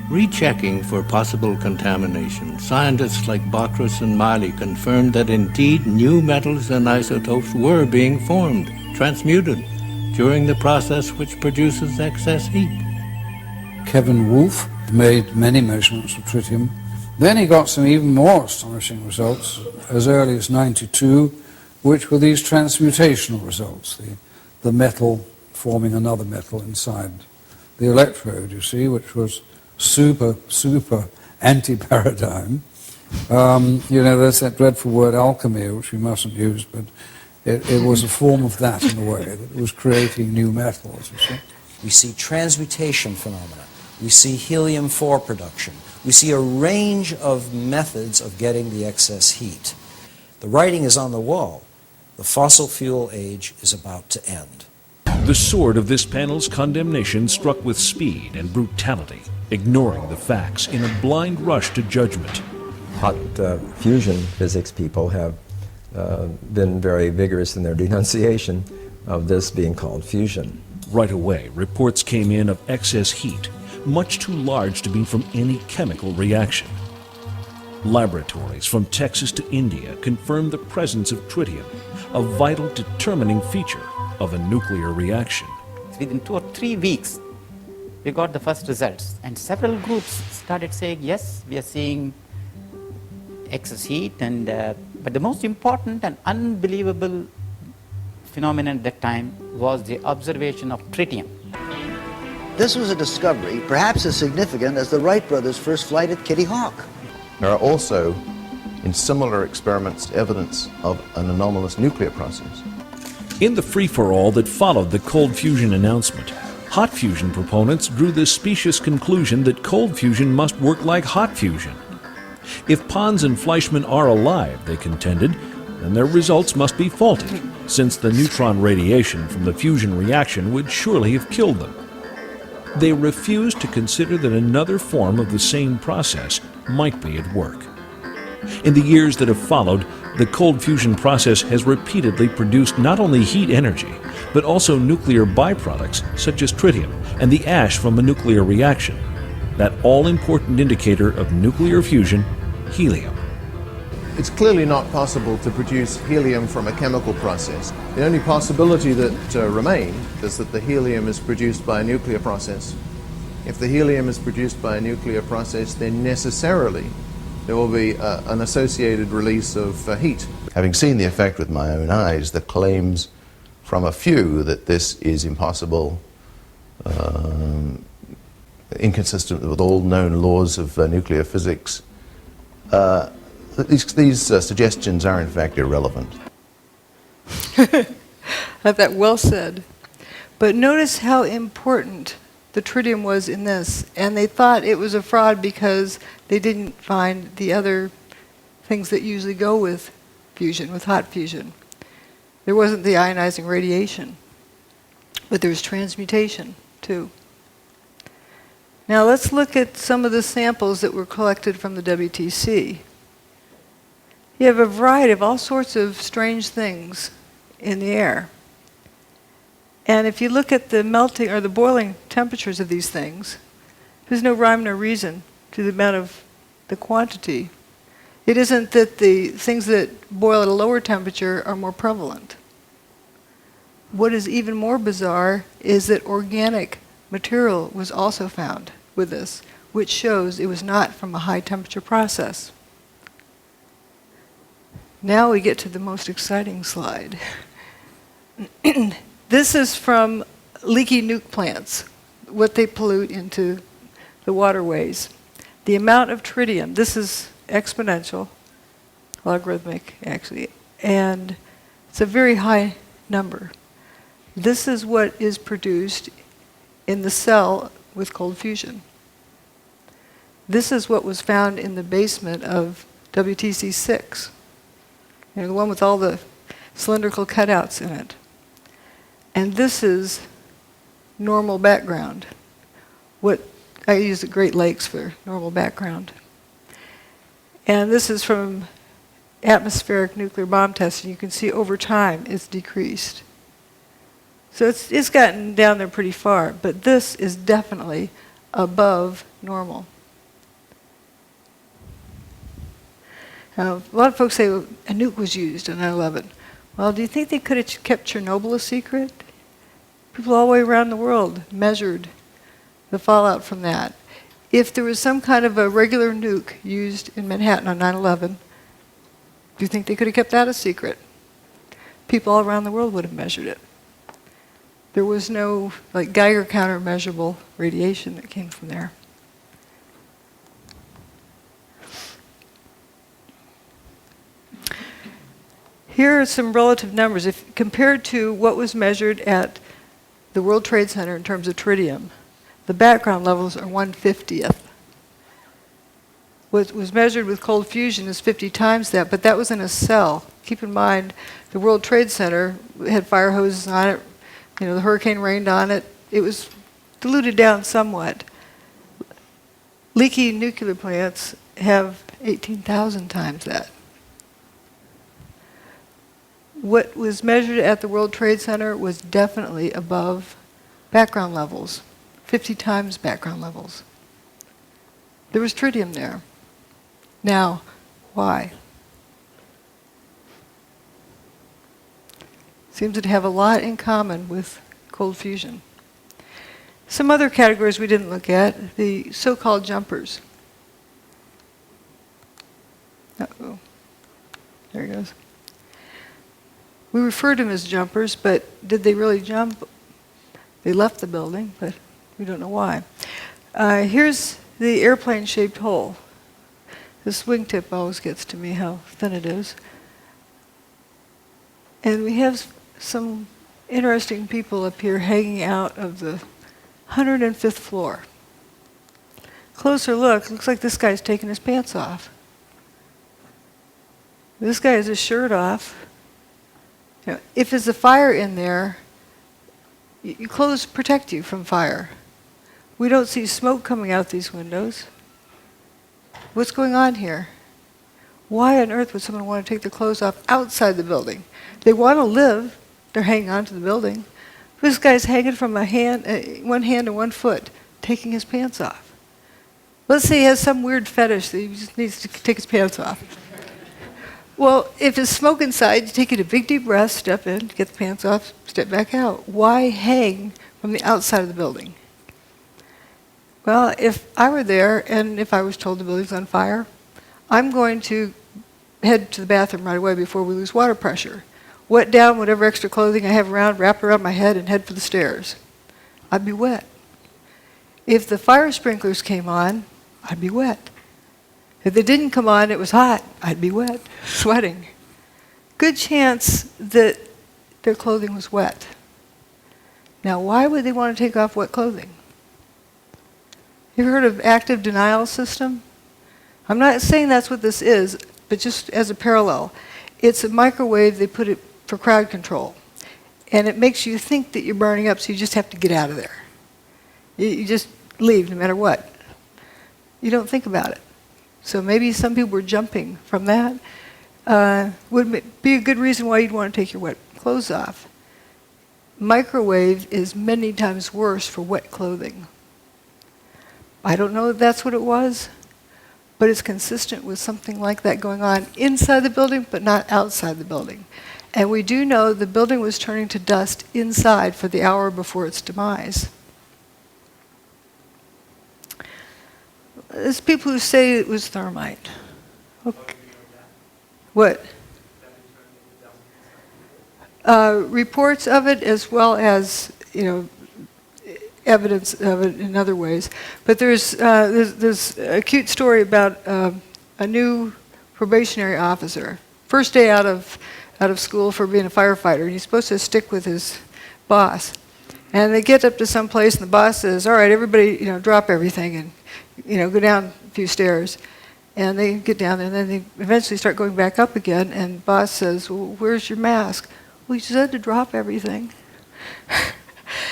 Rechecking for possible contamination, scientists like Bockris and Miley confirmed that indeed new metals and isotopes were being formed, transmuted, during the process which produces excess heat. Kevin Wolf made many measurements of tritium. Then he got some even more astonishing results as early as '92, which were these transmutational results, the metal forming another metal inside the electrode, you see, which was super anti-paradigm. There's that dreadful word alchemy, which we mustn't use, but it was a form of that in a way, that it was creating new metals, you see. We see transmutation phenomena. We see helium-4 production. We see a range of methods of getting the excess heat. The writing is on the wall. The fossil fuel age is about to end. The sword of this panel's condemnation struck with speed and brutality, ignoring the facts in a blind rush to judgment. Hot fusion physics people have been very vigorous in their denunciation of this being called fusion. Right away, reports came in of excess heat, much too large to be from any chemical reaction. Laboratories from Texas to India confirmed the presence of tritium, a vital determining feature of a nuclear reaction. Within 2 or 3 weeks, we got the first results, and several groups started saying, yes, we are seeing excess heat, and but the most important and unbelievable phenomenon at that time was the observation of tritium. This was a discovery perhaps as significant as the Wright brothers' first flight at Kitty Hawk. There are also, in similar experiments, evidence of an anomalous nuclear process. In the free-for-all that followed the cold fusion announcement, hot fusion proponents drew the specious conclusion that cold fusion must work like hot fusion. If Pons and Fleischmann are alive, they contended, then their results must be faulty, since the neutron radiation from the fusion reaction would surely have killed them. They refused to consider that another form of the same process might be at work. In the years that have followed, the cold fusion process has repeatedly produced not only heat energy, but also nuclear byproducts such as tritium and the ash from a nuclear reaction, that all-important indicator of nuclear fusion, helium. It's clearly not possible to produce helium from a chemical process. The only possibility that remains is that the helium is produced by a nuclear process. If the helium is produced by a nuclear process, then necessarily there will be an associated release of heat. Having seen the effect with my own eyes, the claims from a few that this is impossible, inconsistent with all known laws of nuclear physics, these suggestions are in fact irrelevant. That well said. But notice how important the tritium was in this, and they thought it was a fraud because they didn't find the other things that usually go with fusion, with hot fusion. There wasn't the ionizing radiation, but there was transmutation too. Now let's look at some of the samples that were collected from the WTC. You have a variety of all sorts of strange things in the air. And if you look at the melting or the boiling temperatures of these things, there's no rhyme nor reason to the amount of the quantity. It isn't that the things that boil at a lower temperature are more prevalent. What is even more bizarre is that organic material was also found with this, which shows it was not from a high temperature process. Now we get to the most exciting slide. This is from leaky nuke plants, what they pollute into the waterways. The amount of tritium, this is exponential, logarithmic actually, and it's a very high number. This is what is produced in the cell with cold fusion. This is what was found in the basement of WTC-6, the one with all the cylindrical cutouts in it. And this is normal background. What I use the Great Lakes for normal background. And this is from atmospheric nuclear bomb testing. You can see over time it's decreased. So it's gotten down there pretty far, but this is definitely above normal. Now, a lot of folks say, well, a nuke was used on 9/11. Well, do you think they could have kept Chernobyl a secret? People all the way around the world measured the fallout from that. If there was some kind of a regular nuke used in Manhattan on 9/11, do you think they could have kept that a secret? People all around the world would have measured it. There was no Geiger counter measurable radiation that came from there. Here are some relative numbers. If compared to what was measured at the World Trade Center in terms of tritium, the background levels are 1/50th. What was measured with cold fusion is 50 times that, but that was in a cell. Keep in mind, the World Trade Center had fire hoses on it, The hurricane rained on it. It was diluted down somewhat. Leaky nuclear plants have 18,000 times that. What was measured at the World Trade Center was definitely above background levels, 50 times background levels. There was tritium there. Now, why? Seems to have a lot in common with cold fusion. Some other categories we didn't look at, the so-called jumpers. Uh-oh. There he goes. We refer to them as jumpers, but did they really jump? They left the building, but we don't know why. Here's the airplane-shaped hole. This wingtip always gets to me, how thin it is. And we have some interesting people up here hanging out of the 105th floor. Closer look, looks like this guy's taking his pants off. This guy has his shirt off. If there's a fire in there, your clothes protect you from fire. We don't see smoke coming out these windows. What's going on here? Why on earth would someone want to take their clothes off outside the building? They want to live. They're hanging on to the building. This guy's hanging from one hand and one foot, taking his pants off. Let's say he has some weird fetish that he just needs to take his pants off. Well, if there's smoke inside, you take a big deep breath, step in, get the pants off, step back out. Why hang from the outside of the building? Well, if I were there and if I was told the building's on fire, I'm going to head to the bathroom right away before we lose water pressure. Wet down whatever extra clothing I have around, wrap it around my head, and head for the stairs. I'd be wet. If the fire sprinklers came on, I'd be wet. If they didn't come on, it was hot, I'd be wet, sweating. Good chance that their clothing was wet. Now, why would they want to take off wet clothing? You ever heard of active denial system? I'm not saying that's what this is, but just as a parallel. It's a microwave, they put it for crowd control. And it makes you think that you're burning up, so you just have to get out of there. You just leave no matter what. You don't think about it. So maybe some people were jumping from that. Would be a good reason why you'd want to take your wet clothes off. Microwave is many times worse for wet clothing. I don't know if that's what it was, but it's consistent with something like that going on inside the building, but not outside the building. And we do know the building was turning to dust inside for the hour before its demise. There's people who say it was thermite. Okay. What? Reports of it, as well as evidence of it in other ways. But there's a cute story about a new probationary officer, first day out of school for being a firefighter, and he's supposed to stick with his boss. And they get up to some place, and the boss says, "All right, everybody, drop everything and go down a few stairs." And they get down there, and then they eventually start going back up again. And the boss says, "Well, where's your mask?" "Well, you said to drop everything."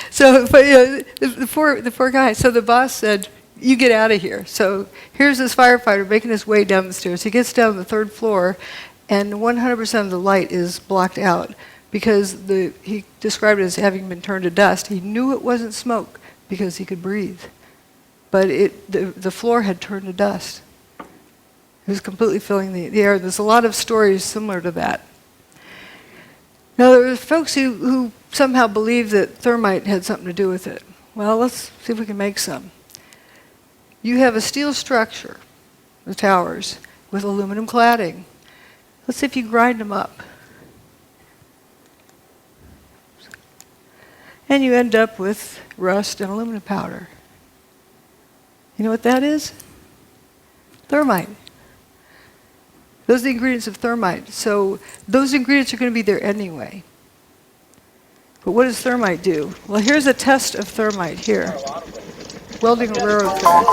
So, but the poor guy. So the boss said, "You get out of here." So here's this firefighter making his way down the stairs. He gets down to the third floor, and 100% of the light is blocked out because he described it as having been turned to dust. He knew it wasn't smoke because he could breathe, but the floor had turned to dust. It was completely filling the air. There's a lot of stories similar to that. Now, there were folks who somehow believe that thermite had something to do with it. Well, let's see if we can make some. You have a steel structure, the towers, with aluminum cladding. Let's see if you grind them up. And you end up with rust and aluminum powder. You know what that is? Thermite. Those are the ingredients of thermite. So those ingredients are going to be there anyway. But what does thermite do? Well, here's a test of thermite here. Welding a railroad thread.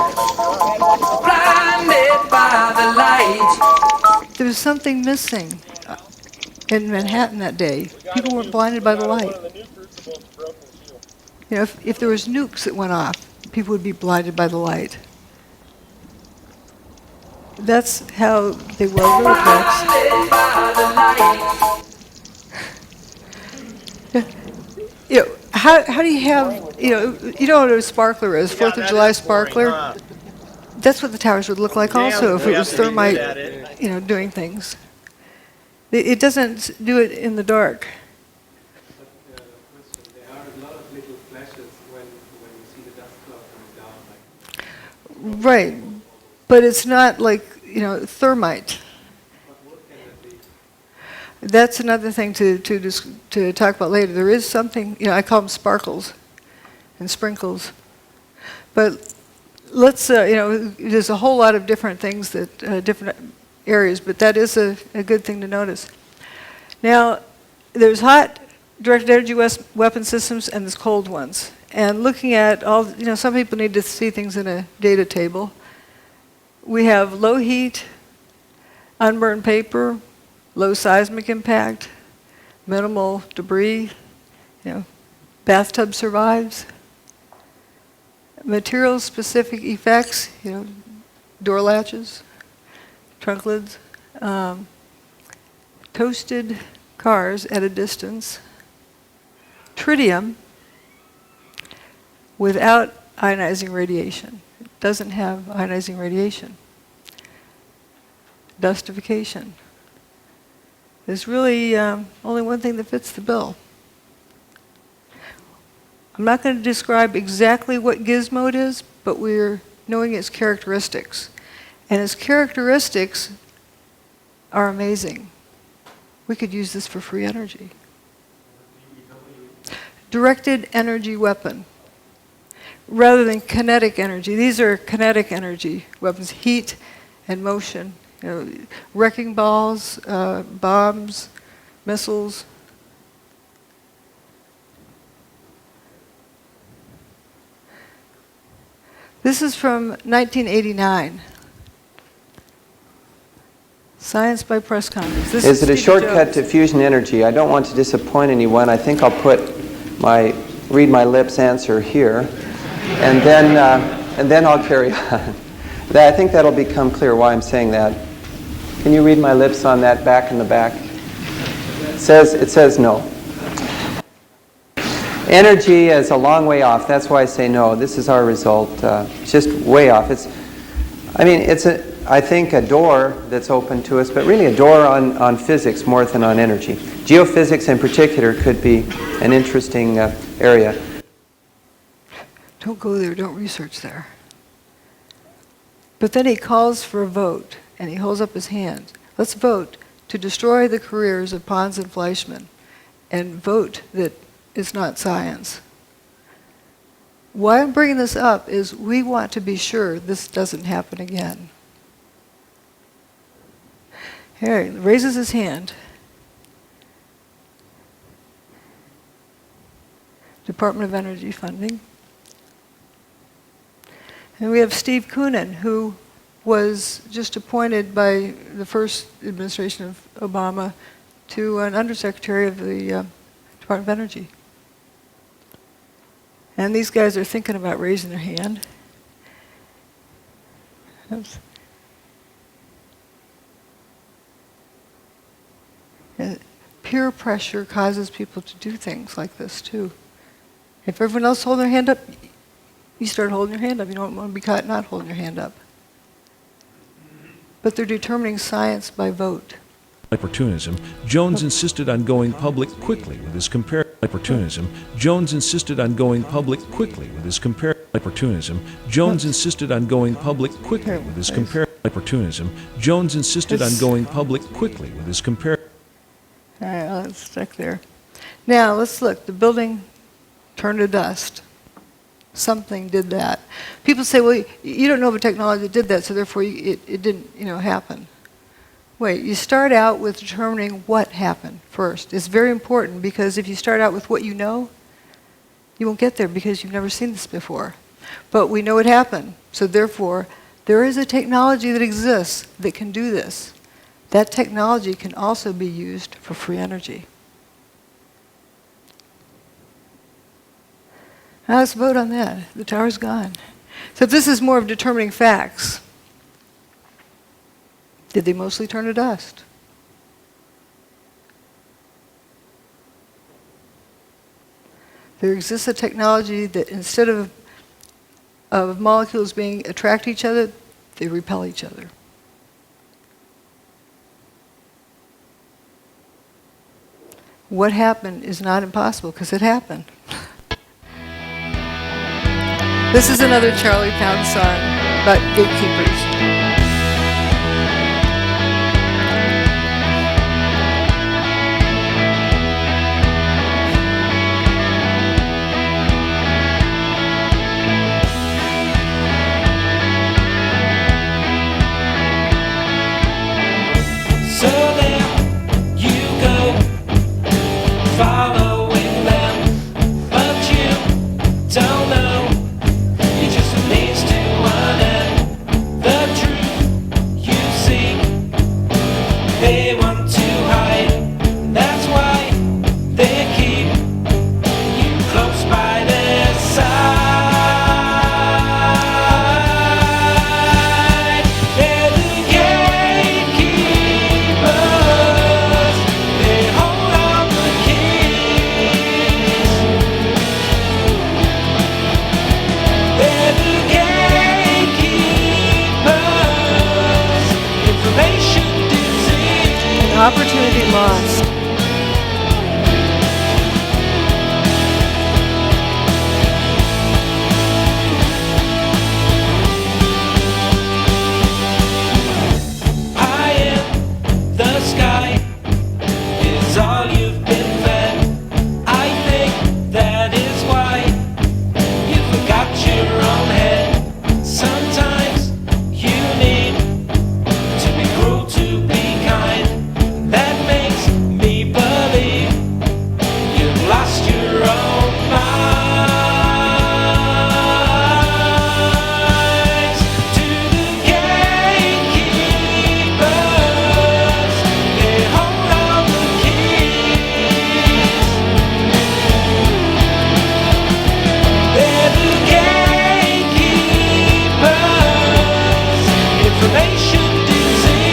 Blinded by the light. There was something missing in Manhattan that day. People weren't blinded by the light. You know, if there was nukes that went off, people would be blinded by the light. That's how they were roadblocks. You know, how do you have, you know what a sparkler is, 4th of July sparkler? That's what the towers would look like also if it was thermite, you know, doing things. It doesn't do it in the dark. Right, but it's not like, you know, thermite. That's another thing to talk about later. There is something, you know, I call them sparkles and sprinkles. But let's, you know, there's a whole lot of different things that, different areas, but that is a good thing to notice. Now, there's hot directed energy weapon systems and there's cold ones. And looking at all, you know, some people need to see things in a data table. We have low heat, unburned paper, low seismic impact, minimal debris, you know, bathtub survives. Material-specific effects, you know, door latches, trunk lids, toasted cars at a distance, tritium without ionizing radiation. It doesn't have ionizing radiation. Dustification. There's really only one thing that fits the bill. I'm not going to describe exactly what gizmo it is, but we're knowing its characteristics. And its characteristics are amazing. We could use this for free energy. Directed energy weapon. Rather than kinetic energy. These are kinetic energy weapons, heat and motion. You know, wrecking balls, bombs, missiles. This is from 1989. Science by Press Conference. This Is it a Stevie shortcut Jones. to fusion energy? I don't want to disappoint anyone. I think I'll read my lips answer here, and then I'll carry on. I think that'll become clear why I'm saying that. Can you read my lips on that back in the back? It says no. Energy is a long way off. That's why I say no. This is our result. It's just way off. It's I think a door that's open to us, but really a door on physics more than on energy. Geophysics in particular could be an interesting area. Don't go there, don't research there. But then he calls for a vote, and he holds up his hand. Let's vote to destroy the careers of Pons and Fleischmann, and vote that it's not science. Why I'm bringing this up is we want to be sure this doesn't happen again. Here, he raises his hand. Department of Energy funding. And we have Steve Koonin, who was just appointed by the first administration of Obama to an undersecretary of the Department of Energy. And these guys are thinking about raising their hand. Oops. Peer pressure causes people to do things like this too. If everyone else holds their hand up, you start holding your hand up. You don't want to be caught not holding your hand up. But they're determining science by vote. Opportunism, Jones insisted on going public quickly with his opportunism. Jones insisted on going public quickly with his opportunism. Jones insisted on going public quickly with his opportunism. Jones insisted on going public quickly with his All right, let's stick there. Now let's look. The building turned to dust. Something did that. People say, well, you don't know of a technology that did that, so therefore it didn't, happen. Wait, you start out with determining what happened first. It's very important because if you start out with what you know, you won't get there because you've never seen this before. But we know it happened, so therefore there is a technology that exists that can do this. That technology can also be used for free energy. Now let's vote on that. The tower's gone. So this is more of determining facts. Did they mostly turn to dust? There exists a technology that instead of molecules being attract each other, they repel each other. What happened is not impossible because it happened. This is another Charlie Pound song about gatekeepers. Following them, but you don't know. It just leads to an end. The truth you seek, they want to hide. That's why they keep you close by their side. They're the gatekeepers. They hold on the keys. They're the gatekeepers. Information disease. An opportunity lost. High in the sky is all you've been fed. I think that is why you forgot your own head. Sometimes you need to be cruel to be kind. That makes me believe you've lost your own minds. To the gatekeepers, they hold on the keys. They're the gatekeepers. Information disease.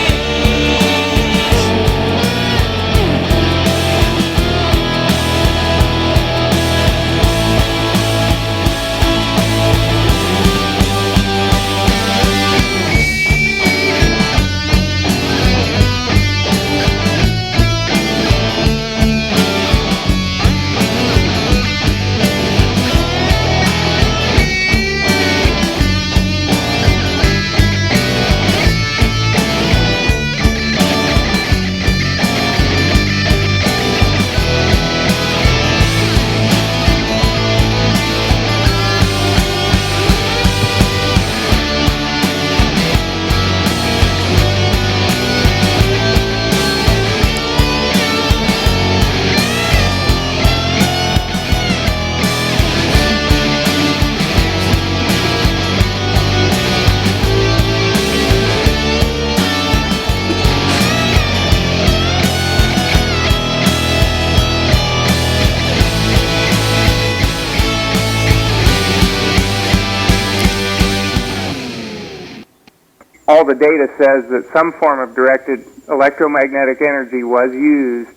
All the data says that some form of directed electromagnetic energy was used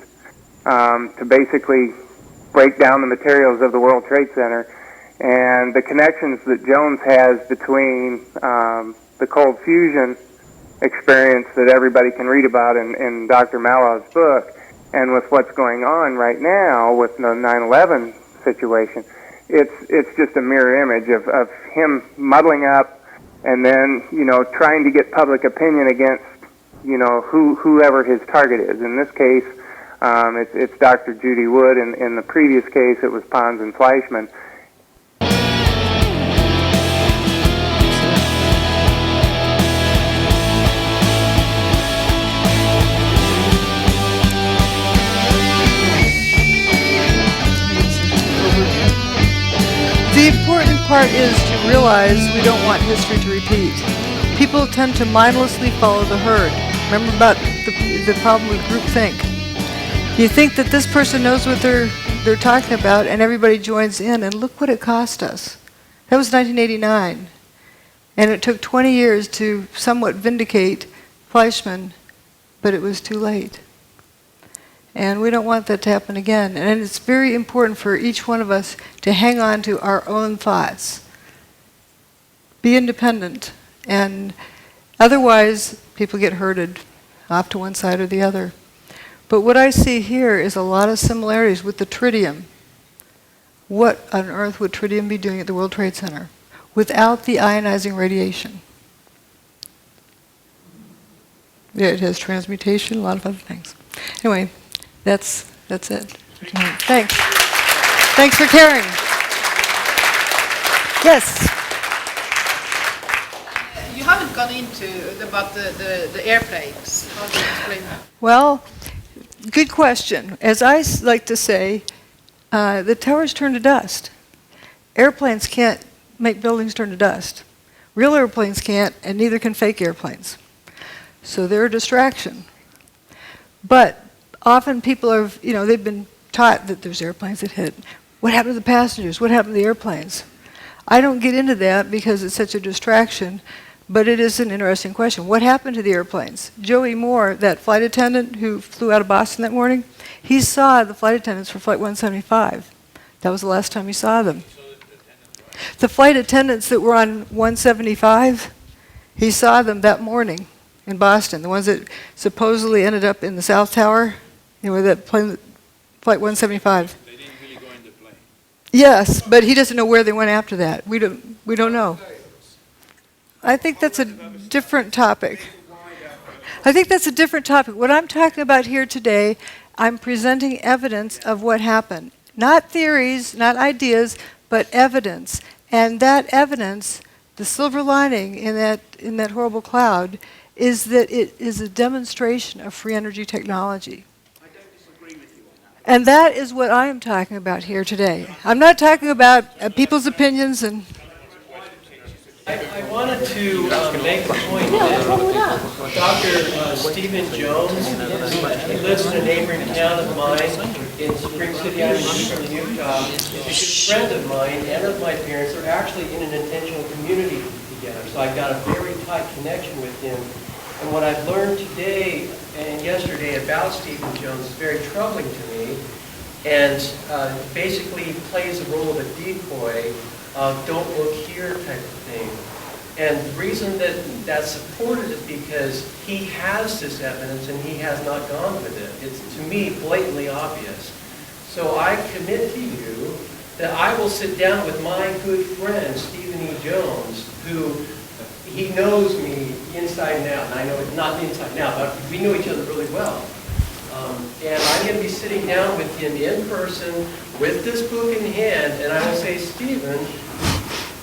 to basically break down the materials of the World Trade Center. And the connections that Jones has between the cold fusion experience that everybody can read about in Dr. Malaw's book and with what's going on right now with the 9/11 situation, it's just a mirror image of him muddling up and then, trying to get public opinion against, whoever his target is. In this case, it's Dr. Judy Wood. In the previous case, it was Pons and Fleischmann. The important part is to realize we don't want history to repeat. People tend to mindlessly follow the herd. Remember about the problem with groupthink. You think that this person knows what they're they're talking about, and everybody joins in, and look what it cost us. That was 1989. And it took 20 years to somewhat vindicate Fleischmann, but it was too late. And we don't want that to happen again. And it's very important for each one of us to hang on to our own thoughts. Be independent. And otherwise, people get herded off to one side or the other. But what I see here is a lot of similarities with the tritium. What on earth would tritium be doing at the World Trade Center without the ionizing radiation? Yeah, it has transmutation, a lot of other things. Anyway, that's it. Thanks. Thanks for caring. Yes. You haven't gone into about the airplanes. How do you explain that? Well, good question. As I like to say, the towers turn to dust. Airplanes can't make buildings turn to dust. Real airplanes can't, and neither can fake airplanes. So they're a distraction. But often people are, they've been taught that there's airplanes that hit. What happened to the passengers? What happened to the airplanes? I don't get into that because it's such a distraction, but it is an interesting question. What happened to the airplanes? Joey Moore, that flight attendant who flew out of Boston that morning, he saw the flight attendants for Flight 175. That was the last time he saw them. The flight attendants that were on 175, he saw them that morning in Boston, the ones that supposedly ended up in the South Tower, that plane, Flight 175. They didn't really go in the plane. Yes, but he doesn't know where they went after that. We don't know. I think that's a different topic. What I'm talking about here today, I'm presenting evidence of what happened. Not theories, not ideas, but evidence. And that evidence, the silver lining in that horrible cloud, is that it is a demonstration of free energy technology. I don't disagree with you on that. And that is what I am talking about here today. I'm not talking about people's opinions and... I wanted to make the point that Dr. Stephen Jones, he lives in a neighboring town of mine in Spring City, I'm in Utah, is a good friend of mine and of my parents. They're actually in an intentional community together, so I got a very tight connection with him. And what I've learned today and yesterday about Stephen Jones is very troubling to me, and basically plays the role of a decoy, don't look here type of thing. And the reason that that's supported is because he has this evidence and he has not gone with it. It's, to me, blatantly obvious. So I commit to you that I will sit down with my good friend, Stephen E. Jones, who he knows me inside and out. And I know it's not inside and out, but we know each other really well. And I'm going to be sitting down with him in person with this book in hand, and I will say, Stephen,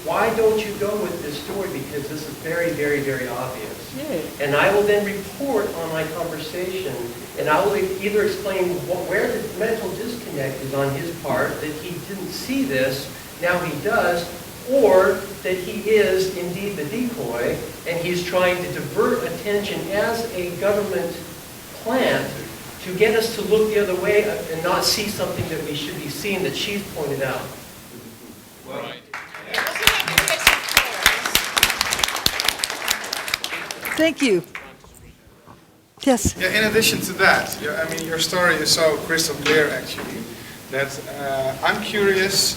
why don't you go with this story? Because this is very, very, very obvious. Yeah. And I will then report on my conversation, and I will either explain where the mental disconnect is on his part, that he didn't see this, now he does, or that he is indeed the decoy, and he's trying to divert attention as a government plant to get us to look the other way and not see something that we should be seeing that she's pointed out. Right. Thank you. Yes? Yeah, in addition to that, your story is so crystal clear, actually, that I'm curious.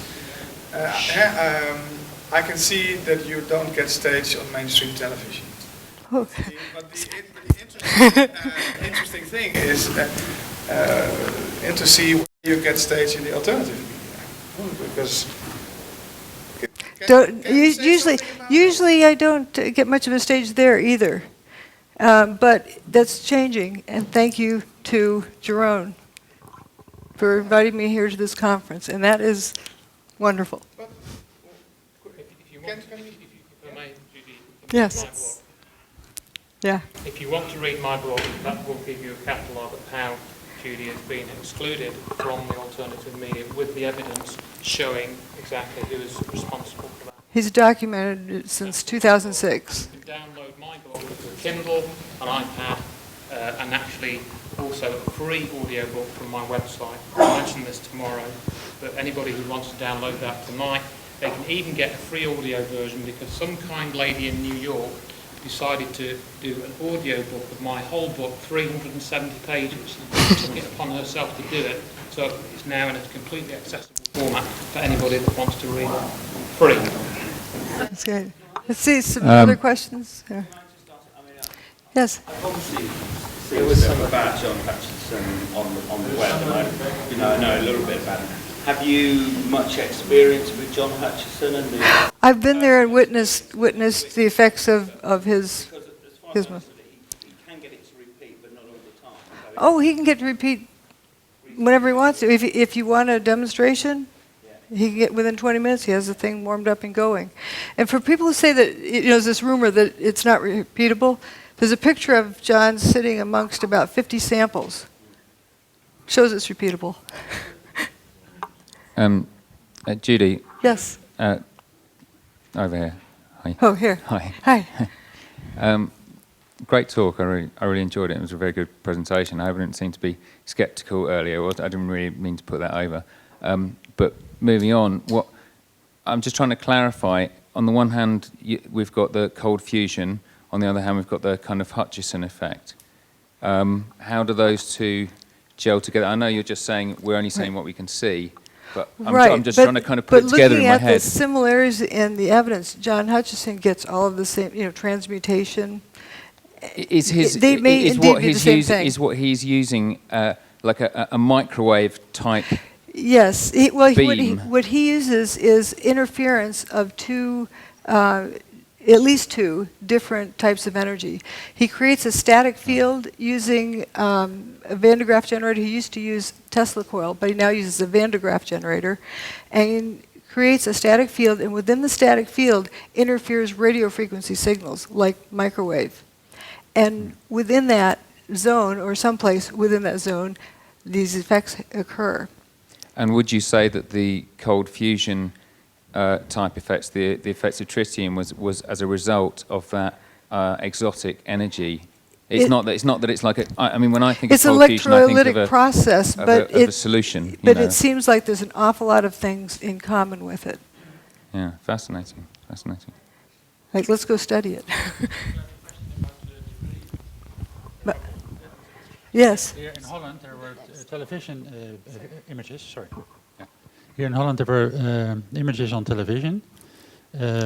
I can see that you don't get staged on mainstream television. Okay. But the interesting thing is and to see where you get staged in the alternative media. Because usually I don't get much of a stage there either. But that's changing, and thank you to Jerome for inviting me here to this conference, and that is wonderful. Yes. Yeah. If you want to read my blog, that will give you a catalogue of how Judy has been excluded from the alternative media with the evidence showing exactly who is responsible for that. He's documented it since 2006. You can download my blog with a Kindle, an iPad, and actually also a free audiobook from my website. I'll mention this tomorrow. but anybody who wants to download that tonight, they can even get a free audio version because some kind lady in New York decided to do an audio book of my whole book, 370 pages, and took it upon herself to do it. So it's now in a completely accessible format for anybody that wants to read it. Free. That's good. Let's see some other questions. Here. Yes. Obviously, there was some about John Hutchison on the web, and I know a little bit about him. Have you much experience with John Hutchison and the? I've been there and witnessed the effects of his. He can get it to repeat, but not all the time. Oh, he can get to repeat whenever he wants to. If you want a demonstration, he can get within 20 minutes. He has the thing warmed up and going. And for people who say that there's this rumor that it's not repeatable, there's a picture of John sitting amongst about 50 samples. Shows it's repeatable. Judy. Yes. Over here. Hi. Oh, here. Hi. Hi. Great talk. I really enjoyed it. It was a very good presentation. I didn't seem to be sceptical earlier. I didn't really mean to put that over. But moving on, I'm just trying to clarify. On the one hand, we've got the cold fusion. On the other hand, we've got the kind of Hutchison effect. How do those two gel together? I know you're just saying we're only saying what we can see. But I'm just trying to kind of put it together in my head. But looking at the similarities in the evidence, John Hutchison gets all of the same, transmutation. They may indeed be the same thing. Is what he's using like a microwave type? Yes. Beam. What he uses is interference of at least two different types of energy. He creates a static field using a Van de Graaff generator. He used to use Tesla coil, but he now uses a Van de Graaff generator, and creates a static field, and within the static field interferes radio frequency signals like microwave. And within that zone, or someplace within that zone, these effects occur. And would you say that the cold fusion type effects, the effects of tritium, was as a result of that exotic energy? It's not that it's like I mean, when I think of cold fusion, I think of electrolytic process, but a solution. But it seems like there's an awful lot of things in common with it. Yeah, fascinating. Like, let's go study it. But, yes. Here in Holland, there were television images. Sorry. Yeah. Here in Holland, there were images on television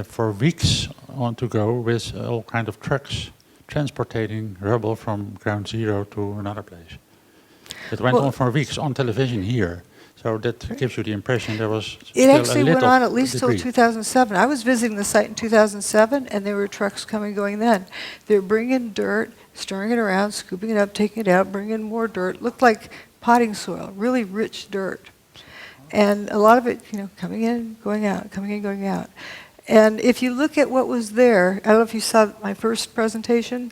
for weeks on to go with all kind of trucks transporting rubble from ground zero to another place. It went on for weeks on television here. So that gives you the impression there was It actually went on at least debris. till 2007. I was visiting the site in 2007, and there were trucks coming going then. They were bringing dirt, stirring it around, scooping it up, taking it out, bringing in more dirt. Looked like potting soil, really rich dirt. And a lot of it, coming in, going out, coming in, going out. And if you look at what was there, I don't know if you saw my first presentation,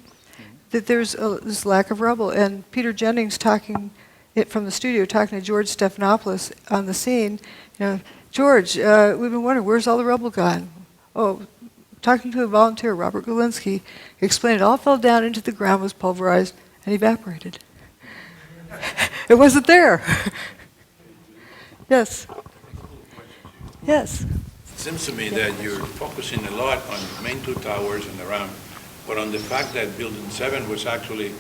that there's this lack of rubble. And Peter Jennings talking from the studio, talking to George Stephanopoulos on the scene, George, we've been wondering, where's all the rubble gone? Oh, talking to a volunteer, Robert Galinsky, explained it all fell down into the ground, was pulverized, and evaporated. It wasn't there. Yes. Yes. It seems to me that you're focusing a lot on the main two towers and around, but on the fact that Building 7 was actually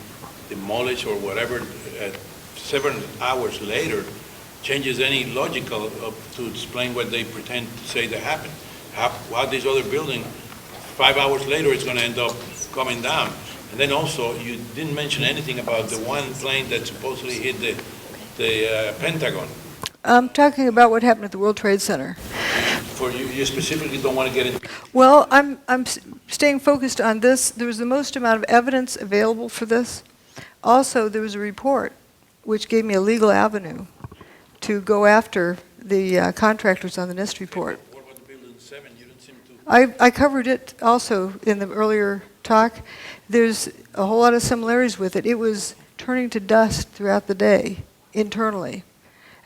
demolished or whatever 7 hours later changes any logical to explain what they pretend to say that happened. How this other building, 5 hours later, is going to end up coming down. And then also, you didn't mention anything about the one plane that supposedly hit the Pentagon. I'm talking about what happened at the World Trade Center. For you specifically don't want to get into. Well, I'm staying focused on this. There was the most amount of evidence available for this. Also, there was a report which gave me a legal avenue to go after the contractors on the NIST report. What about the Building 7? You didn't seem to. I covered it also in the earlier talk. There's a whole lot of similarities with it. It was turning to dust throughout the day internally.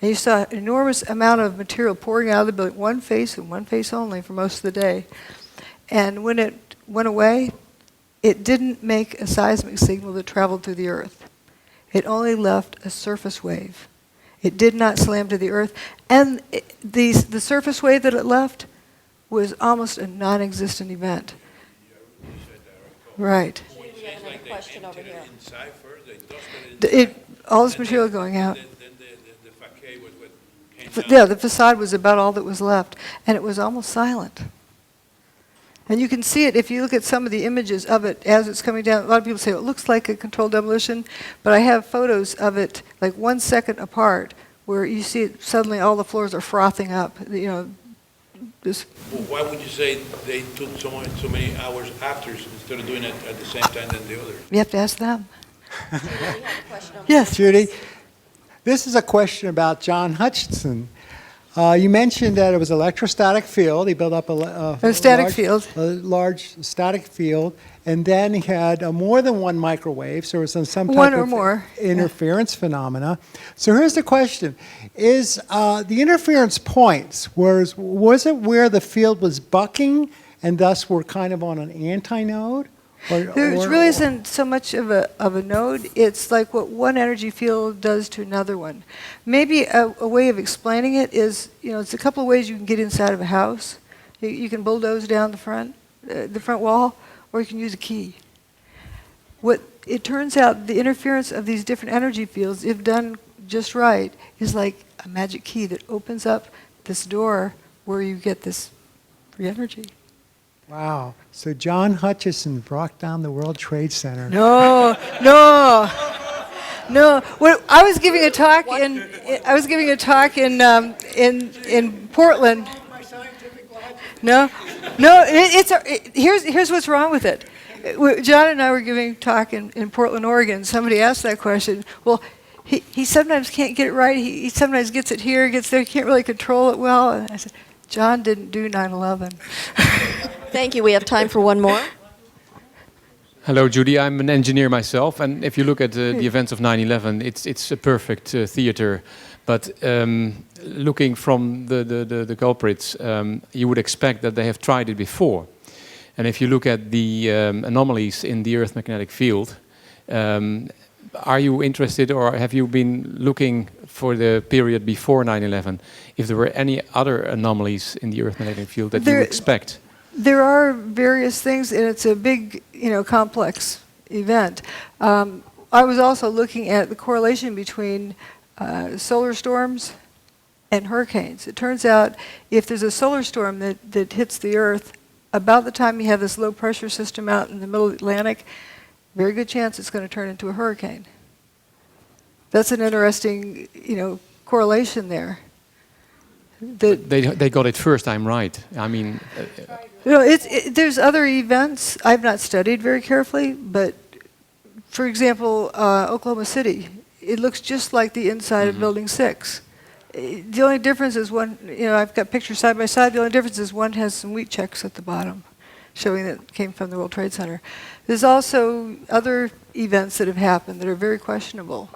And you saw an enormous amount of material pouring out of the building, one face and one face only for most of the day. And when it went away, it didn't make a seismic signal that traveled through the earth. It only left a surface wave. It did not slam to the earth. And the surface wave that it left was almost a non-existent event. Right. Question over here. All this material going out. Yeah, the facade was about all that was left, and it was almost silent. And you can see it if you look at some of the images of it as it's coming down. A lot of people say, well, it looks like a controlled demolition, but I have photos of it like 1 second apart where you see it, suddenly all the floors are frothing up. You know, just. Well, why would you say they took so many hours after instead of doing it at the same time than the other? You have to ask them. Yes, Judy. This is a question about John Hutchinson. You mentioned that it was electrostatic field. He built up a large static field, and then he had more than one microwave, so there was some type of interference phenomena. So here's the question. Is the interference points, was it where the field was bucking and thus we're kind of on an antinode? There really isn't so much of a node. It's like what one energy field does to another one. Maybe a way of explaining it is, it's a couple of ways you can get inside of a house. You can bulldoze down the front wall, or you can use a key. It turns out the interference of these different energy fields, if done just right, is like a magic key that opens up this door where you get this free energy. Wow. So John Hutchison brought down the World Trade Center. No. Well, I was giving a talk in Portland. Here's what's wrong with it. John and I were giving a talk in Portland, Oregon. Somebody asked that question. Well, he sometimes can't get it right. He sometimes gets it here, gets there. He can't really control it well. And I said, John didn't do 9/11. Thank you. We have time for one more. Hello, Judy. I'm an engineer myself, and if you look at the events of 9/11, it's a perfect theater. But looking from the culprits, you would expect that they have tried it before. And if you look at the anomalies in the Earth magnetic field, are you interested, or have you been looking for the period before 9/11, if there were any other anomalies in the Earth magnetic field that you expect? There are various things, and it's a big, complex event. I was also looking at the correlation between solar storms and hurricanes. It turns out if there's a solar storm that hits the Earth, about the time you have this low pressure system out in the middle of the Atlantic, very good chance it's going to turn into a hurricane. That's an interesting, correlation there. They got it first time right. I mean, there's other events I've not studied very carefully, but for example, Oklahoma City, it looks just like the inside of Building 6. The only difference is one, I've got pictures side by side. The only difference is one has some wheat checks at the bottom, showing that it came from the World Trade Center. There's also other events that have happened that are very questionable,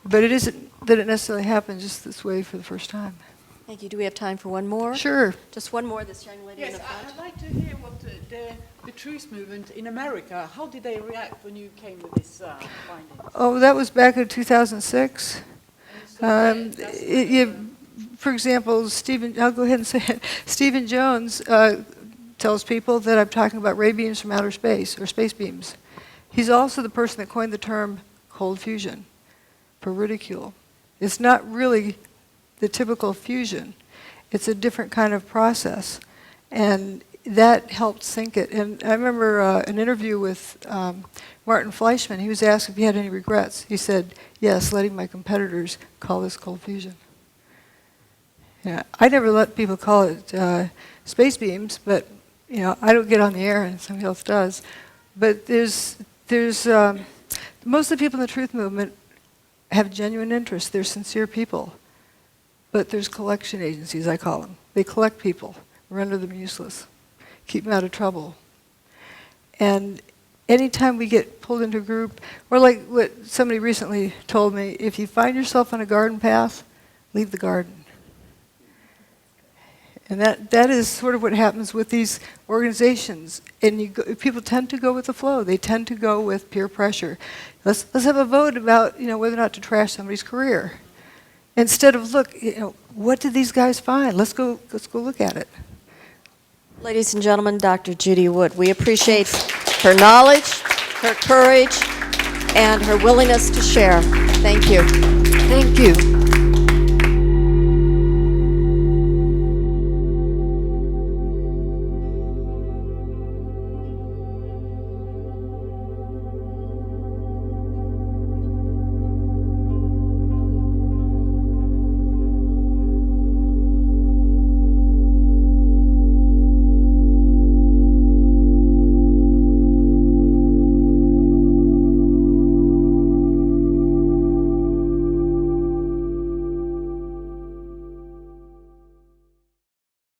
but it isn't that it necessarily happened just this way for the first time. Thank you. Do we have time for one more? Sure. Just one more, this young lady in the front. I'd like to hear what the truth movement in America, how did they react when you came with this finding? Oh, that was back in 2006. For example, I'll go ahead and say it. Stephen Jones tells people that I'm talking about ray beams from outer space, or space beams. He's also the person that coined the term cold fusion for ridicule. It's not really the typical fusion. It's a different kind of process. And that helped sink it. And I remember an interview with Martin Fleischmann. He was asked if he had any regrets. He said, yes, letting my competitors call this cold fusion. Yeah, I never let people call it space beams, but I don't get on the air and somebody else does. But there's most of the people in the truth movement have genuine interest. They're sincere people. But there's collection agencies, I call them. They collect people, render them useless, keep them out of trouble. And anytime we get pulled into a group, or like what somebody recently told me, if you find yourself on a garden path, leave the garden. And that is sort of what happens with these organizations. And people tend to go with the flow. They tend to go with peer pressure. Let's have a vote about whether or not to trash somebody's career. Instead of, look, what did these guys find? Let's go look at it. Ladies and gentlemen, Dr. Judy Wood, we appreciate her knowledge, her courage, and her willingness to share. Thank you. Thank you.